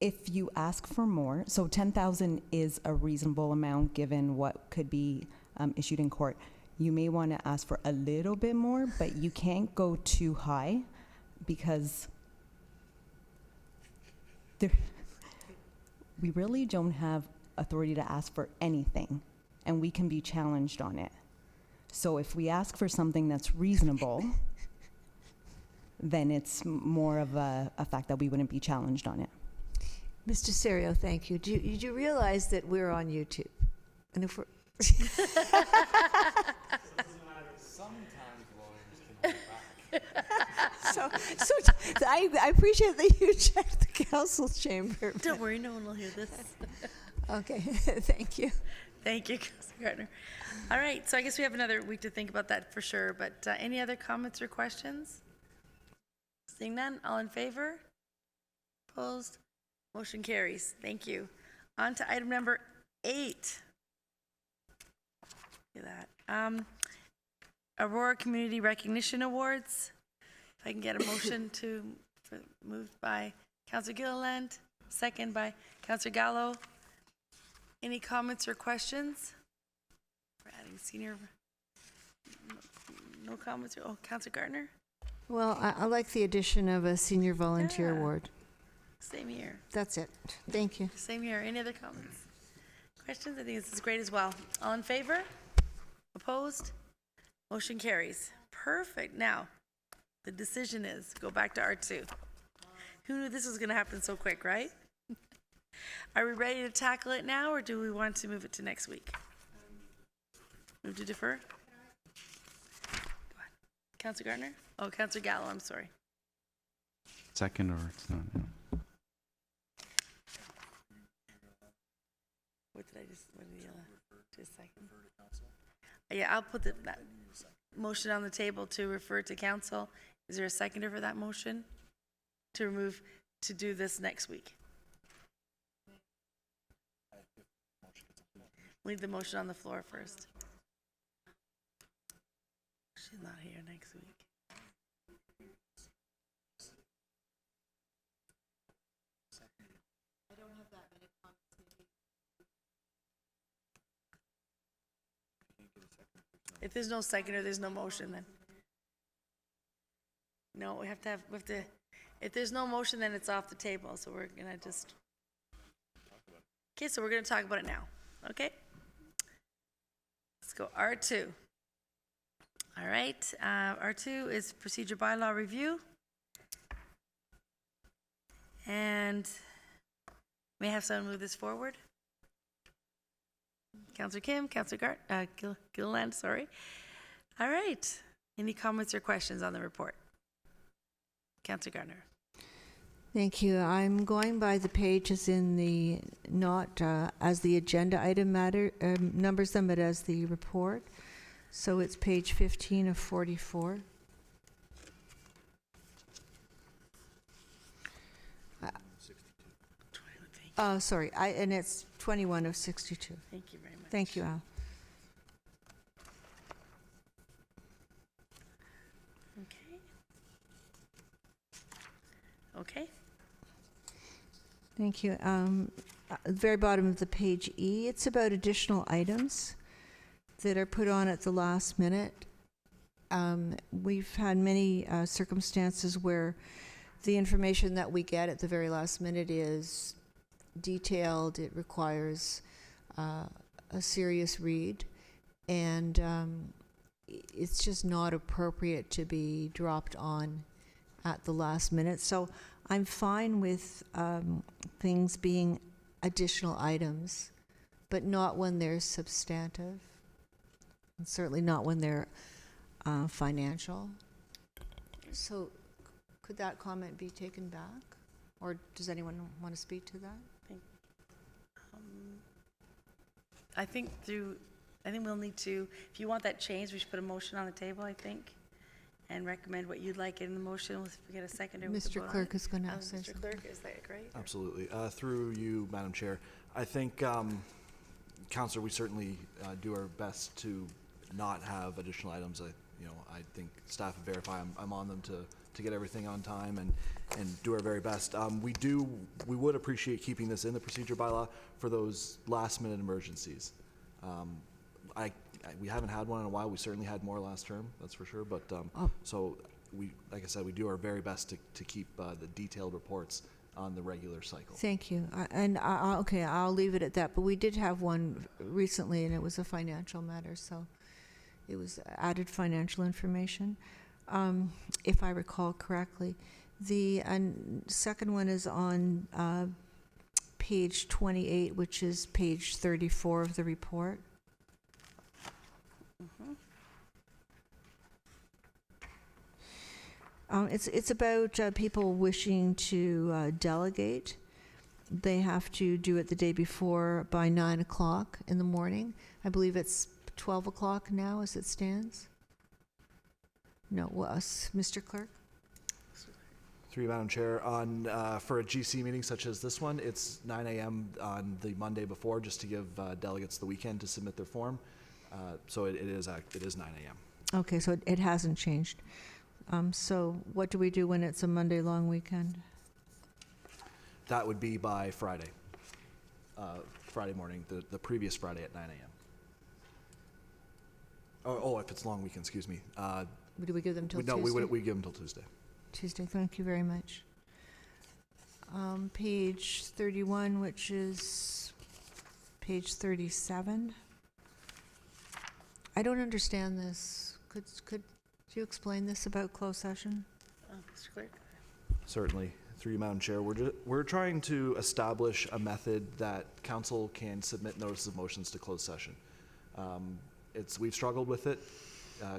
If you ask for more, so 10,000 is a reasonable amount given what could be issued in court. You may want to ask for a little bit more, but you can't go too high because we really don't have authority to ask for anything, and we can be challenged on it. So if we ask for something that's reasonable, then it's more of a fact that we wouldn't be challenged on it. Mr. Serio, thank you. Did you realize that we're on YouTube? And if we're so I appreciate that you checked the council chamber. Don't worry, no one will hear this. Okay, thank you. Thank you, Councillor Gardner. All right, so I guess we have another week to think about that for sure, but any other comments or questions? Seeing none, all in favor? Opposed? Motion carries. Thank you. On to item number 8. Look at that. Aurora Community Recognition Awards. If I can get a motion moved by Councillor Gilliland, second by Councillor Gallo. Any comments or questions? We're adding senior. No comments. Oh, Councillor Gardner. Well, I like the addition of a senior volunteer Yeah. award. Same here. That's it. Thank you. Same here. Any other comments? Questions? I think this is great as well. All in favor? Opposed? Motion carries. Perfect. Now, the decision is go back to R2. Who knew this was going to happen so quick, right? Are we ready to tackle it now, or do we want to move it to next week? Move to defer? Go ahead. Councillor Gardner? Oh, Councillor Gallo, I'm sorry. Second, or it's not? Yeah. What did you just a second? Yeah, I'll put that motion on the table to refer to council. Is there a seconder for that motion? To do this next week? We need the motion on the floor first. She's not here next week. I don't have that many comments. If there's no seconder, there's no motion then. No, we have to, if there's no motion, then it's off the table, so we're gonna just. Okay, so we're gonna talk about it now, okay? Let's go R2. All right, R2 is procedure bylaw review. And may I have someone move this forward? Councillor Kim, Councillor Gilliland, sorry. All right, any comments or questions on the report? Councillor Gardner. Thank you. I'm going by the pages in the, not as the agenda item numbers them, but as the report. So it's page 15 of 44. Oh, sorry, and it's 21 of 62. Thank you very much. Thank you, Al. Okay. Okay. Thank you. At the very bottom of the page E, it's about additional items that are put on at the last minute. We've had many circumstances where the information that we get at the very last minute is detailed. It requires a serious read, and it's just not appropriate to be dropped on at the last minute. So I'm fine with things being additional items, but not when they're substantive, and certainly not when they're financial. So could that comment be taken back? Or does anyone want to speak to that? I think we'll need to, if you want that changed, we should put a motion on the table, I think, and recommend what you'd like in the motion. If we get a seconder, we can Mr. vote Clerk on it. is going to say Mr. something. Clerk, is that great? Absolutely. Through you, Madam Chair, I think, Councillor, we certainly do our best to not have additional items. I think staff and verify I'm on them to get everything on time and do our very best. We would appreciate keeping this in the procedure bylaw for those last minute emergencies. We haven't had one in a while. We certainly had more last term, that's for sure. But so we, like I said, we do our very best to keep the detailed reports on the regular cycle. Thank you. Okay, I'll leave it at that. But we did have one recently, and it was a financial matter, so it was added financial information, if I recall correctly. The second one is on page 28, which is page 34 of the report. It's about people wishing to delegate. They have to do it the day before by 9 o'clock in the morning. I believe it's 12 o'clock now as it stands. No, Mr. Clerk? Through you, Madam Chair, on for a GC meeting such as this one, it's 9 a.m. on the Monday before, just to give delegates the weekend to submit their form. So it is 9 a.m. Okay, so it hasn't changed. So what do we do when it's a Monday long weekend? That would be by Friday, Friday morning, the previous Friday at 9 a.m. Oh, if it's long weekend, excuse me. Do we give them till No, Tuesday? we give them till Tuesday. Tuesday, thank you very much. Page 31, which is page 37. I don't understand this. Could you explain this about closed session? Mr. Clerk? Certainly. Through you, Madam Chair, we're trying to establish a method that council can submit notices of motions to closed session. We've struggled with it,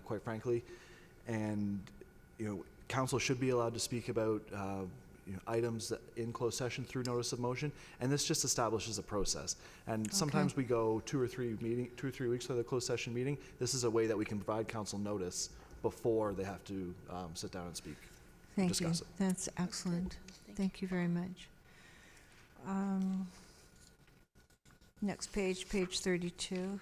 quite frankly, and council should be allowed to speak about items in closed session through notice of motion, and this just establishes a process. And sometimes we go 2 or 3 weeks without a closed session meeting. This is a way that we can provide council notice before they have to sit down and speak. Thank discuss you. it. That's excellent. Thank you very much. Next page, page 32.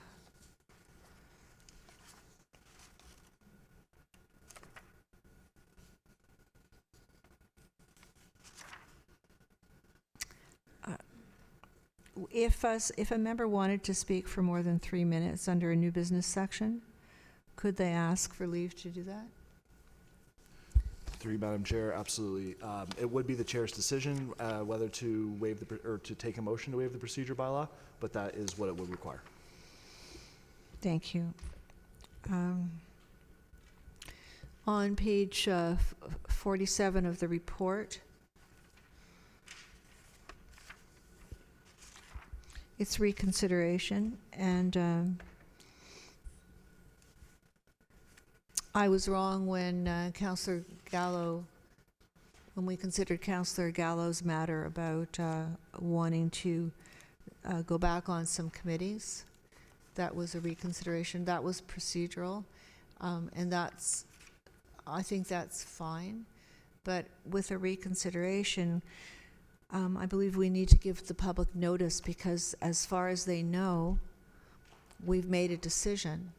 If a member wanted to speak for more than 3 minutes under a new business section, could they ask for leave to do that? Through you, Madam Chair, absolutely. It would be the chair's decision whether to waive or to take a motion to waive the procedure bylaw, but that is what it would require. Thank you. On page 47 of the report, it's reconsideration, and I was wrong when Councillor Gallo, when we considered Councillor Gallo's matter about wanting to go back on some committees. That was a reconsideration. That was procedural, and I think that's fine. But with a reconsideration, I believe we need to give the public notice, because as far as they know, we've made a decision.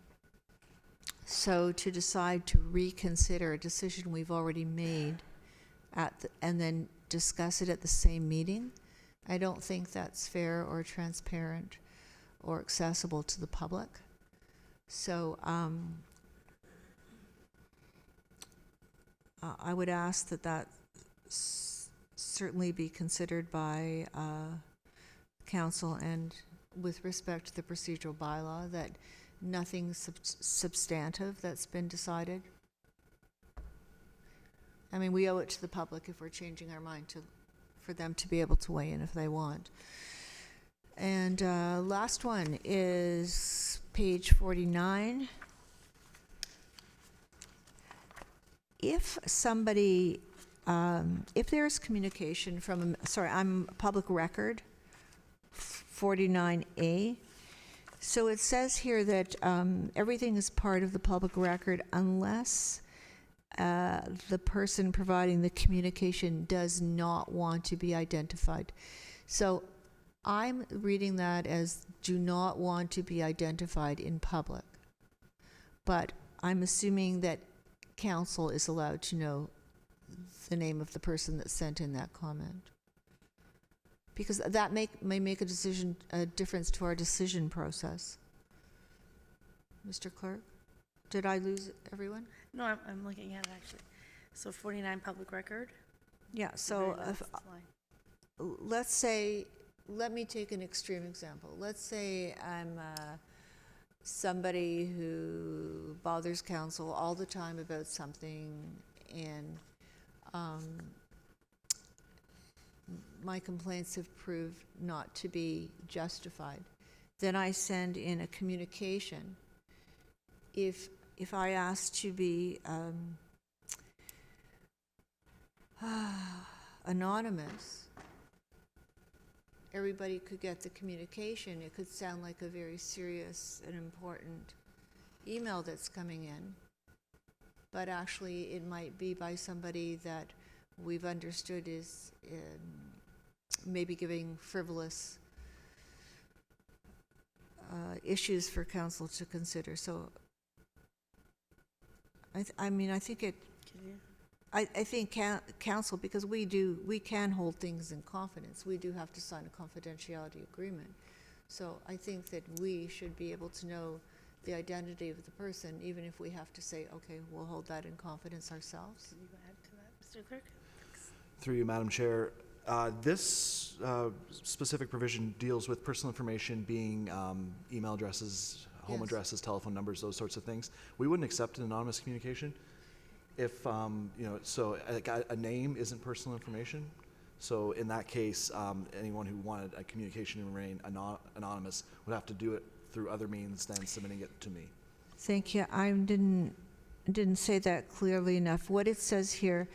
So to decide to reconsider a decision we've already made and then discuss it at the same meeting, I don't think that's fair or transparent or accessible to the public. So I would ask that certainly be considered by council, and with respect to the procedural bylaw, that nothing substantive that's been decided. I mean, we owe it to the public, if we're changing our mind, for them to be able to weigh in if they want. And last one is page 49. If somebody, if there's communication from, I'm public record, 49A. So it says here that everything is part of the public record unless the person providing the communication does not want to be identified. So I'm reading that as do not want to be identified in public. But I'm assuming that council is allowed to know the name of the person that sent in that comment, because that may make a difference to our decision process. Mr. Clerk, did I lose everyone? No, I'm looking at it actually. So 49 public record? Yeah, so let's say, let me take an extreme example. Let's say I'm somebody who bothers council all the time about something, and my complaints have proved not to be justified. Then I send in a communication. If I ask to be anonymous, everybody could get the communication. It could sound like a very serious and important email that's coming in, but actually it might be by somebody that we've understood is maybe giving frivolous issues for council to consider. So I mean, I think it, I think council, because we can hold things in confidence. We do have to sign a confidentiality agreement. So I think that we should be able to know the identity of the person, even if we have to say, okay, we'll hold that in confidence ourselves. Can you add to that, Mr. Clerk? Through you, Madam Chair, this specific provision deals with personal information being email addresses, home Yes. addresses, telephone numbers, those sorts of things. We wouldn't accept an anonymous communication if, so a name isn't personal information. So in that case, anyone who wanted a communication to remain anonymous would have to do it through other means than submitting it to me. Thank you. I didn't say that clearly enough. What it says here,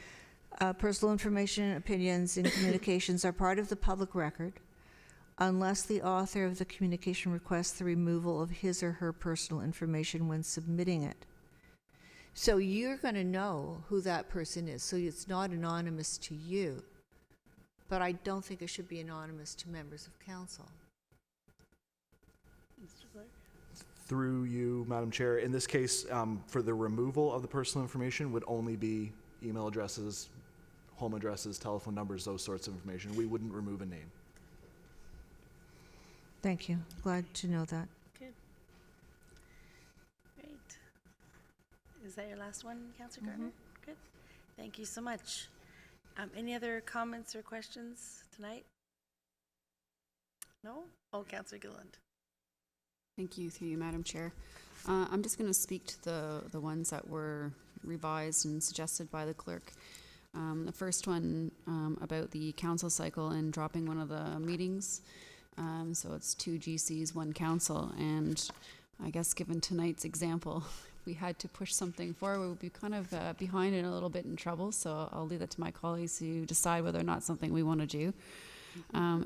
personal information, opinions, and communications are part of the public record unless the author of the communication requests the removal of his or her personal information when submitting it. So you're going to know who that person is, so it's not anonymous to you. But I don't think it should be anonymous to members of council. Mr. Clerk? Through you, Madam Chair, in this case, for the removal of the personal information would only be email addresses, home addresses, telephone numbers, those sorts of information. We wouldn't remove a name. Thank you. Glad to know that. Good. Great. Is that your last one, Councillor Gardner? Good. Thank you so much. Any other comments or questions tonight? No? Oh, Councillor Gilland. Thank you, through you, Madam Chair. I'm just going to speak to the ones that were revised and suggested by the clerk. The first one about the council cycle and dropping one of the meetings. So it's 2 GCs, 1 council. And I guess given tonight's example, if we had to push something forward, we'd be kind of behind and a little bit in trouble. So I'll leave that to my colleagues to decide whether or not something we want to do.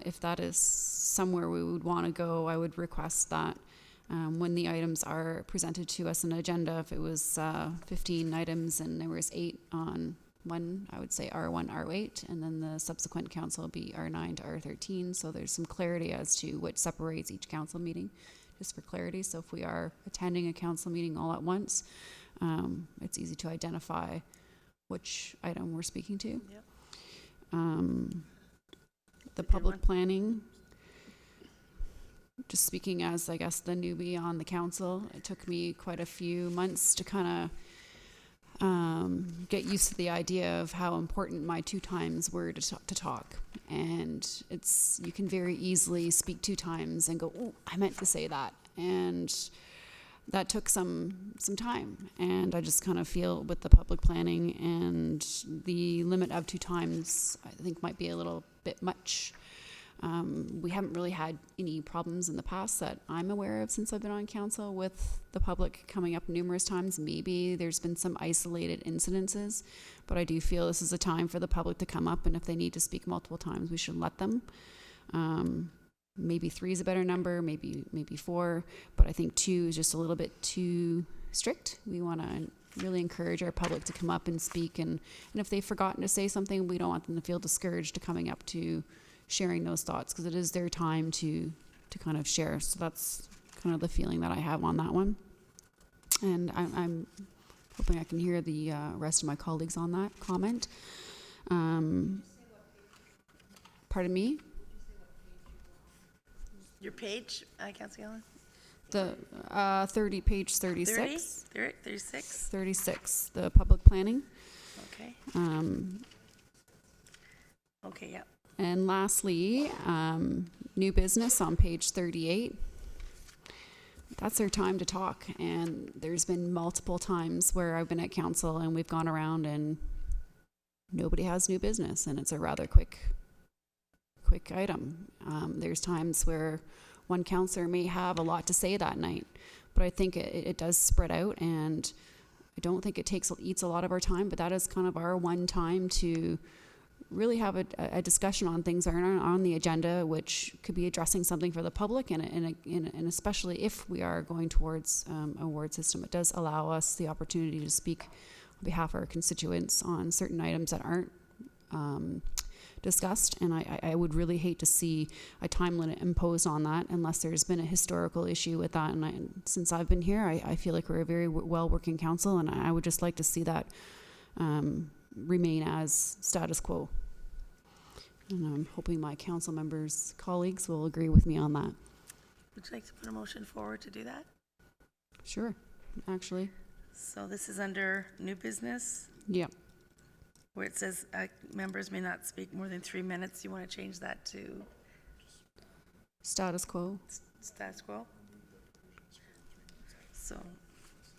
If that is somewhere we would want to go, I would request that when the items are presented to us in an agenda, if it was 15 items and there was 8 on one, I would say R1, R8, and then the subsequent council would be R9 to R13. So there's some clarity as to what separates each council meeting, just for clarity. So if we are attending a council meeting all at once, it's easy to identify which item we're speaking to. Yep. The public planning, just speaking as, I guess, the newbie on the council, it took me quite a few months to kind of get used to the idea of how important my 2 times were to talk. And you can very easily speak 2 times and go, oh, I meant to say that. And that took some time. And I just kind of feel with the public planning and the limit of 2 times, I think might be a little bit much. We haven't really had any problems in the past that I'm aware of since I've been on council with the public coming up numerous times. Maybe there's been some isolated incidences, but I do feel this is a time for the public to come up, and if they need to speak multiple times, we should let them. Maybe 3 is a better number, maybe 4, but I think 2 is just a little bit too strict. We want to really encourage our public to come up and speak, and if they've forgotten to say something, we don't want them to feel discouraged to coming up to sharing those thoughts, because it is their time to kind of share. So that's kind of the feeling that I have on that one. And I'm hoping I can hear the rest of my colleagues on that comment. Pardon me? Your page, Councillor Gilland? The page 36. 36? 36, the public planning. Okay. Okay, yeah. And lastly, new business on page 38. That's our time to talk. And there's been multiple times where I've been at council and we've gone around and nobody has new business, and it's a rather quick item. There's times where one councillor may have a lot to say that night, but I think it does spread out, and I don't think it eats a lot of our time, but that is kind of our one time to really have a discussion on things that are on the agenda, which could be addressing something for the public, and especially if we are going towards a award system, it does allow us the opportunity to speak on behalf of our constituents on certain items that aren't discussed, and I would really hate to see a time limit imposed on that unless there's been a historical issue with that. And since I've been here, I feel like we're a very well-working council, and I would just like to see that remain as status quo. And I'm hoping my council members, colleagues will agree with me on that. Would you like to put a motion forward to do that? Sure, actually. So this is under new business, Yep. where it says members may not speak more than 3 minutes. You want to change that to Status quo. status quo? So,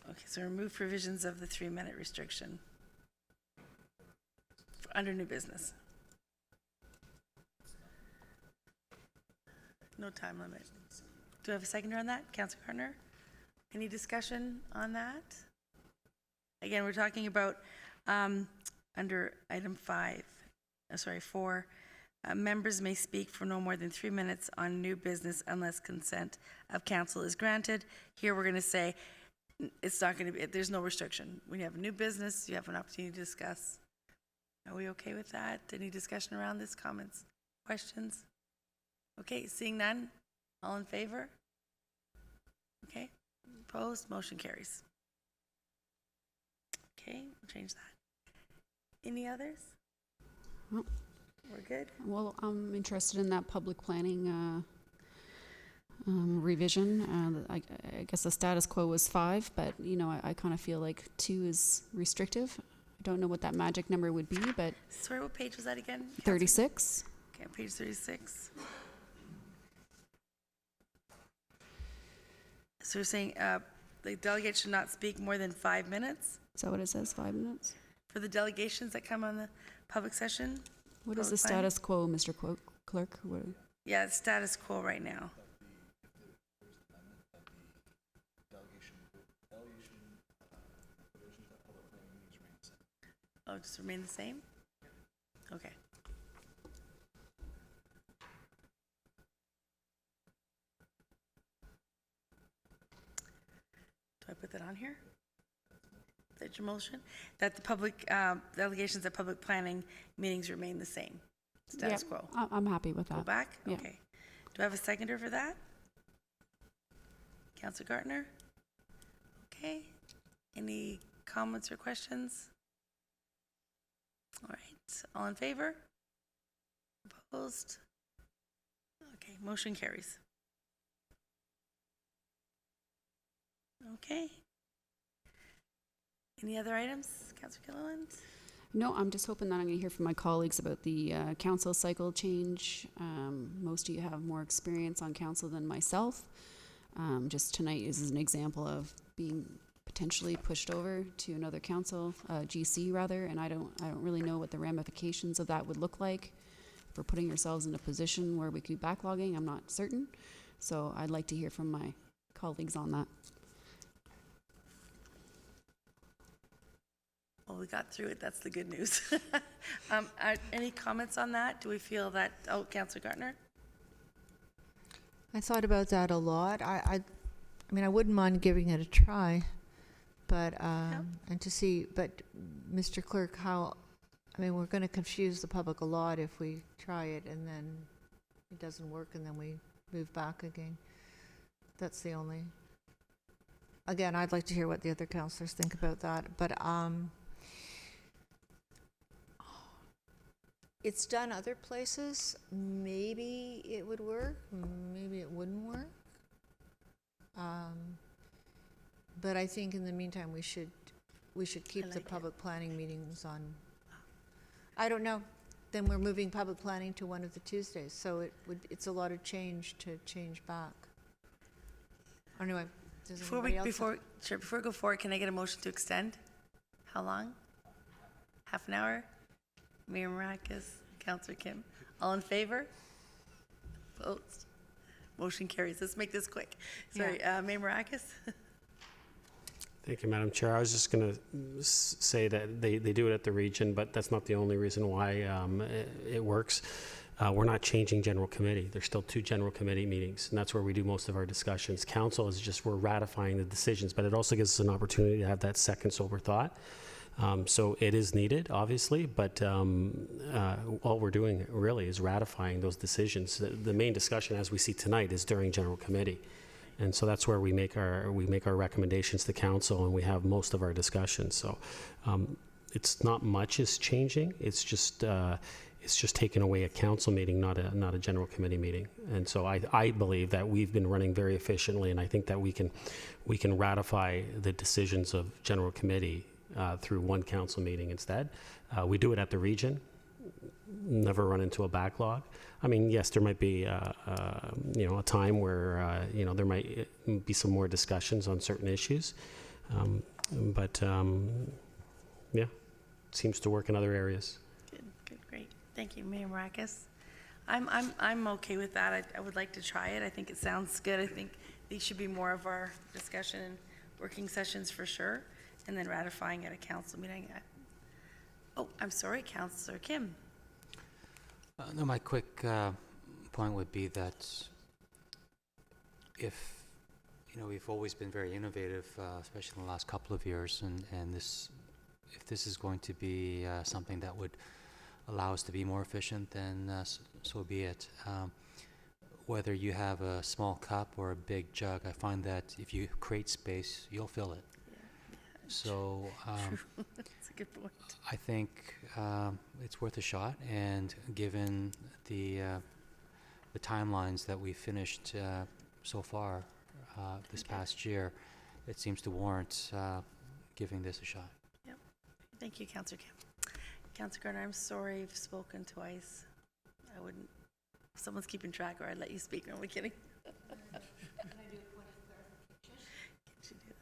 okay, so remove provisions of the 3-minute restriction under new business. No time limit. Do I have a seconder on that? Councilor Gardner? Any discussion on that? Again, we're talking about under item 4, members may speak for no more than 3 minutes on new business unless consent of council is granted. Here we're going to say it's not going to be, there's no restriction. When you have new business, you have an opportunity to discuss. Are we okay with that? Any discussion around this? Comments? Questions? Okay, seeing none, all in favor? Okay, opposed, motion carries. Okay, we'll change that. Any others? Well, we're good? Well, I'm interested in that public planning revision. I guess the status quo was 5, but you know, I kind of feel like 2 is restrictive. I don't know what that magic number would be, but Sorry, what page was that again? 36. Okay, page 36. So you're saying the delegate should not speak more than 5 minutes? Is that what it says, 5 minutes? For the delegations that come on the public session? What is the status quo, Mr. Clerk? What? Yeah, it's status quo right now. Oh, just remain the same? Okay. Do I put that on here? That's your motion? That the public, delegations at public planning meetings remain the same? Status quo? I'm happy with that. Go back? Yeah. Okay. Do I have a seconder for that? Councilor Gardner? Okay. Any comments or questions? All right. All in favor? Opposed? Okay. Motion carries. Okay. Any other items, Councilor Gilliland? No, I'm just hoping that I'm going to hear from my colleagues about the council cycle change. Most of you have more experience on council than myself. Just tonight is an example of being potentially pushed over to another council, GC rather, and I don't really know what the ramifications of that would look like. If we're putting ourselves in a position where we could be backlogging, I'm not certain. So I'd like to hear from my colleagues on that. Well, we got through it. That's the good news. Any comments on that? Do we feel that, Councilor Gardner? I thought about that a lot. I mean, I wouldn't mind giving it a try, but and to see. But, Mr. Clerk, I mean, we're going to confuse the public a lot if we try it and then it doesn't work and then we move back again. That's the only. Again, I'd like to hear what the other councillors think about that. But it's done other places. Maybe it would work. Maybe it wouldn't work. But I think in the meantime we should keep the public planning meetings on. I don't know. Then we're moving public planning to one of the Tuesdays, so it's a lot of change to change back. Anyway, does anybody else? Before we go forward, can I get a motion to extend? How long? Half an hour? Mayor Maracus, Councilor Kim. All in favor? Opposed? Motion carries. Let's make this quick. Sorry, Mayor Maracus? Thank you, Madam Chair. I was just going to say that they do it at the region, but that's not the only reason why it works. We're not changing general committee. There's still 2 general committee meetings, and that's where we do most of our discussions. Council is just, we're ratifying the decisions, but it also gives us an opportunity to have that second sober thought. So it is needed, obviously, but all we're doing really is ratifying those decisions. The main discussion, as we see tonight, is during general committee. And so that's where we make our recommendations to council, and we have most of our discussions. So it's not much is changing. It's just taking away a council meeting, not a general committee meeting. And so I believe that we've been running very efficiently, and I think that we can ratify the decisions of general committee through one council meeting instead. We do it at the region. Never run into a backlog. I mean, yes, there might be a time where there might be some more discussions on certain issues, but yeah, it seems to work in other areas. Good, great. Thank you, Mayor Maracus. I'm okay with that. I would like to try it. I think it sounds good. I think these should be more of our discussion and working sessions for sure, and then ratifying at a council meeting. Oh, I'm sorry, Councillor Kim. No, my quick point would be that if, we've always been very innovative, especially in the last couple of years, and if this is going to be something that would allow us to be more efficient, then so be it. Whether you have a small cup or a big jug, I find that if you create space, you'll fill it. So that's a good point. I think it's worth a shot, and given the timelines that we've finished so far this past year, it seems to warrant giving this a shot. Yep. Thank you, Councillor Kim. Councillor Gardner, I'm sorry you've spoken twice. I wouldn't. If someone's keeping track, or I'd let you speak. No, I'm kidding. Can I do a point of clarification? Can't you do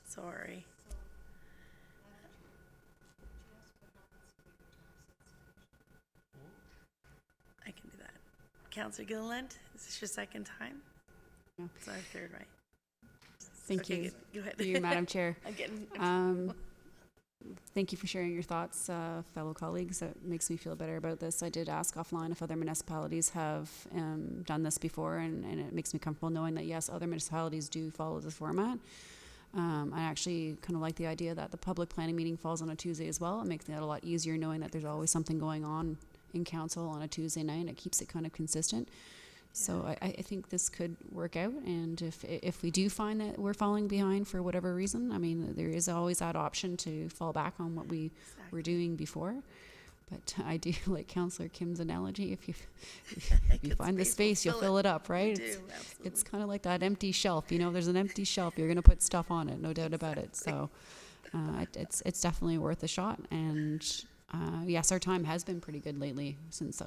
that? Sorry. I can do that. Councillor Gilliland, is this your second time? No. It's our third, right? Thank Okay, you. Go ahead. Through you, Madam Chair. I'm getting. Thank you for sharing your thoughts, fellow colleagues. It makes me feel better about this. I did ask offline if other municipalities have done this before, and it makes me comfortable knowing that, yes, other municipalities do follow this format. I actually kind of like the idea that the public planning meeting falls on a Tuesday as well. It makes it a lot easier knowing that there's always something going on in council on a Tuesday night. It keeps it kind of consistent. So I think this could work out, and if we do find that we're falling behind for whatever reason, I mean, there is always that option to fall back on what we were doing before. But I do like Councillor Kim's analogy. If you find the space, you'll fill it up, right? It's kind of like that empty shelf. There's an empty shelf. You're going to put stuff on it, no doubt about it. So it's definitely worth a shot. And yes, our time has been pretty good lately since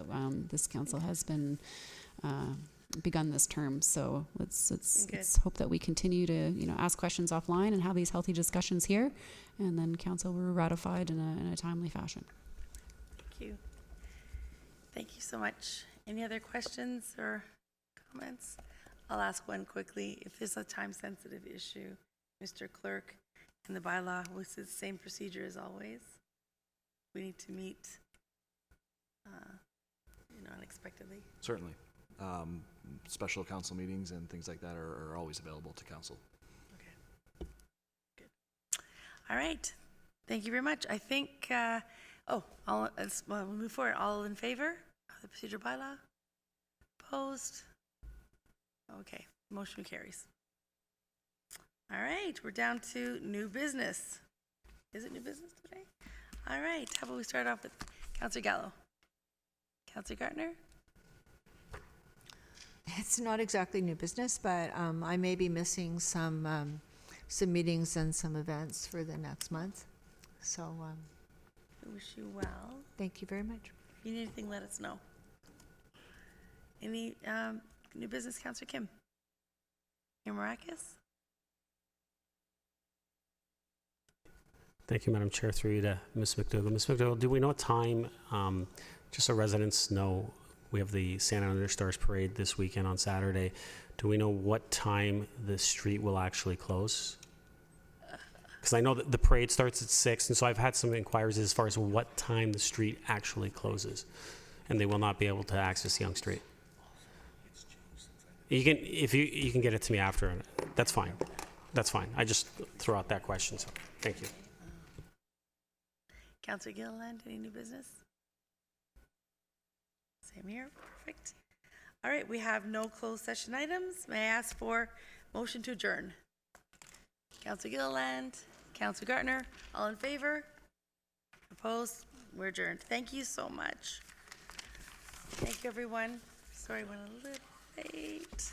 this council has been begun this term. So let's hope that we continue to ask questions offline and have these healthy discussions here, and then council will ratified in a timely fashion. Thank you. Thank you so much. Any other questions or comments? I'll ask one quickly. If there's a time-sensitive issue, Mr. Clerk, in the bylaw, was it the same procedure as always? We need to meet, unexpectedly. Certainly. Special council meetings and things like that are always available to council. Okay. Good. All right. Thank you very much. I think, we'll move forward. All in favor of the procedure bylaw? Opposed? Okay. Motion carries. All right. We're down to new business. Is it new business today? All right. How about we start off with Councillor Gallo? Councillor Gardner? It's not exactly new business, but I may be missing some meetings and some events for the next month. So I wish you well. Thank you very much. If you need anything, let us know. Any new business, Councillor Kim? Mayor Maracus? Thank you, Madam Chair. Through you to Ms. McDougall. Ms. McDougall, do we know a time, just so residents know, we have the Santa Under Stars Parade this weekend on Saturday. Do we know what time the street will actually close? Because I know that the parade starts at 6, and so I've had some inquiries as far as what time the street actually closes, and they will not be able to access Yonge Street. You can, if you can get it to me after, that's fine. that's fine. I just throw out that question, so thank you. Councillor Gilliland, any new business? Same here, perfect. All right, we have no closed session items. May I ask for motion to adjourn? Councillor Gilliland, Councillor Gartner, all in favor? Opposed? We're adjourned. Thank you so much. Thank you, everyone. Sorry, I went a little late.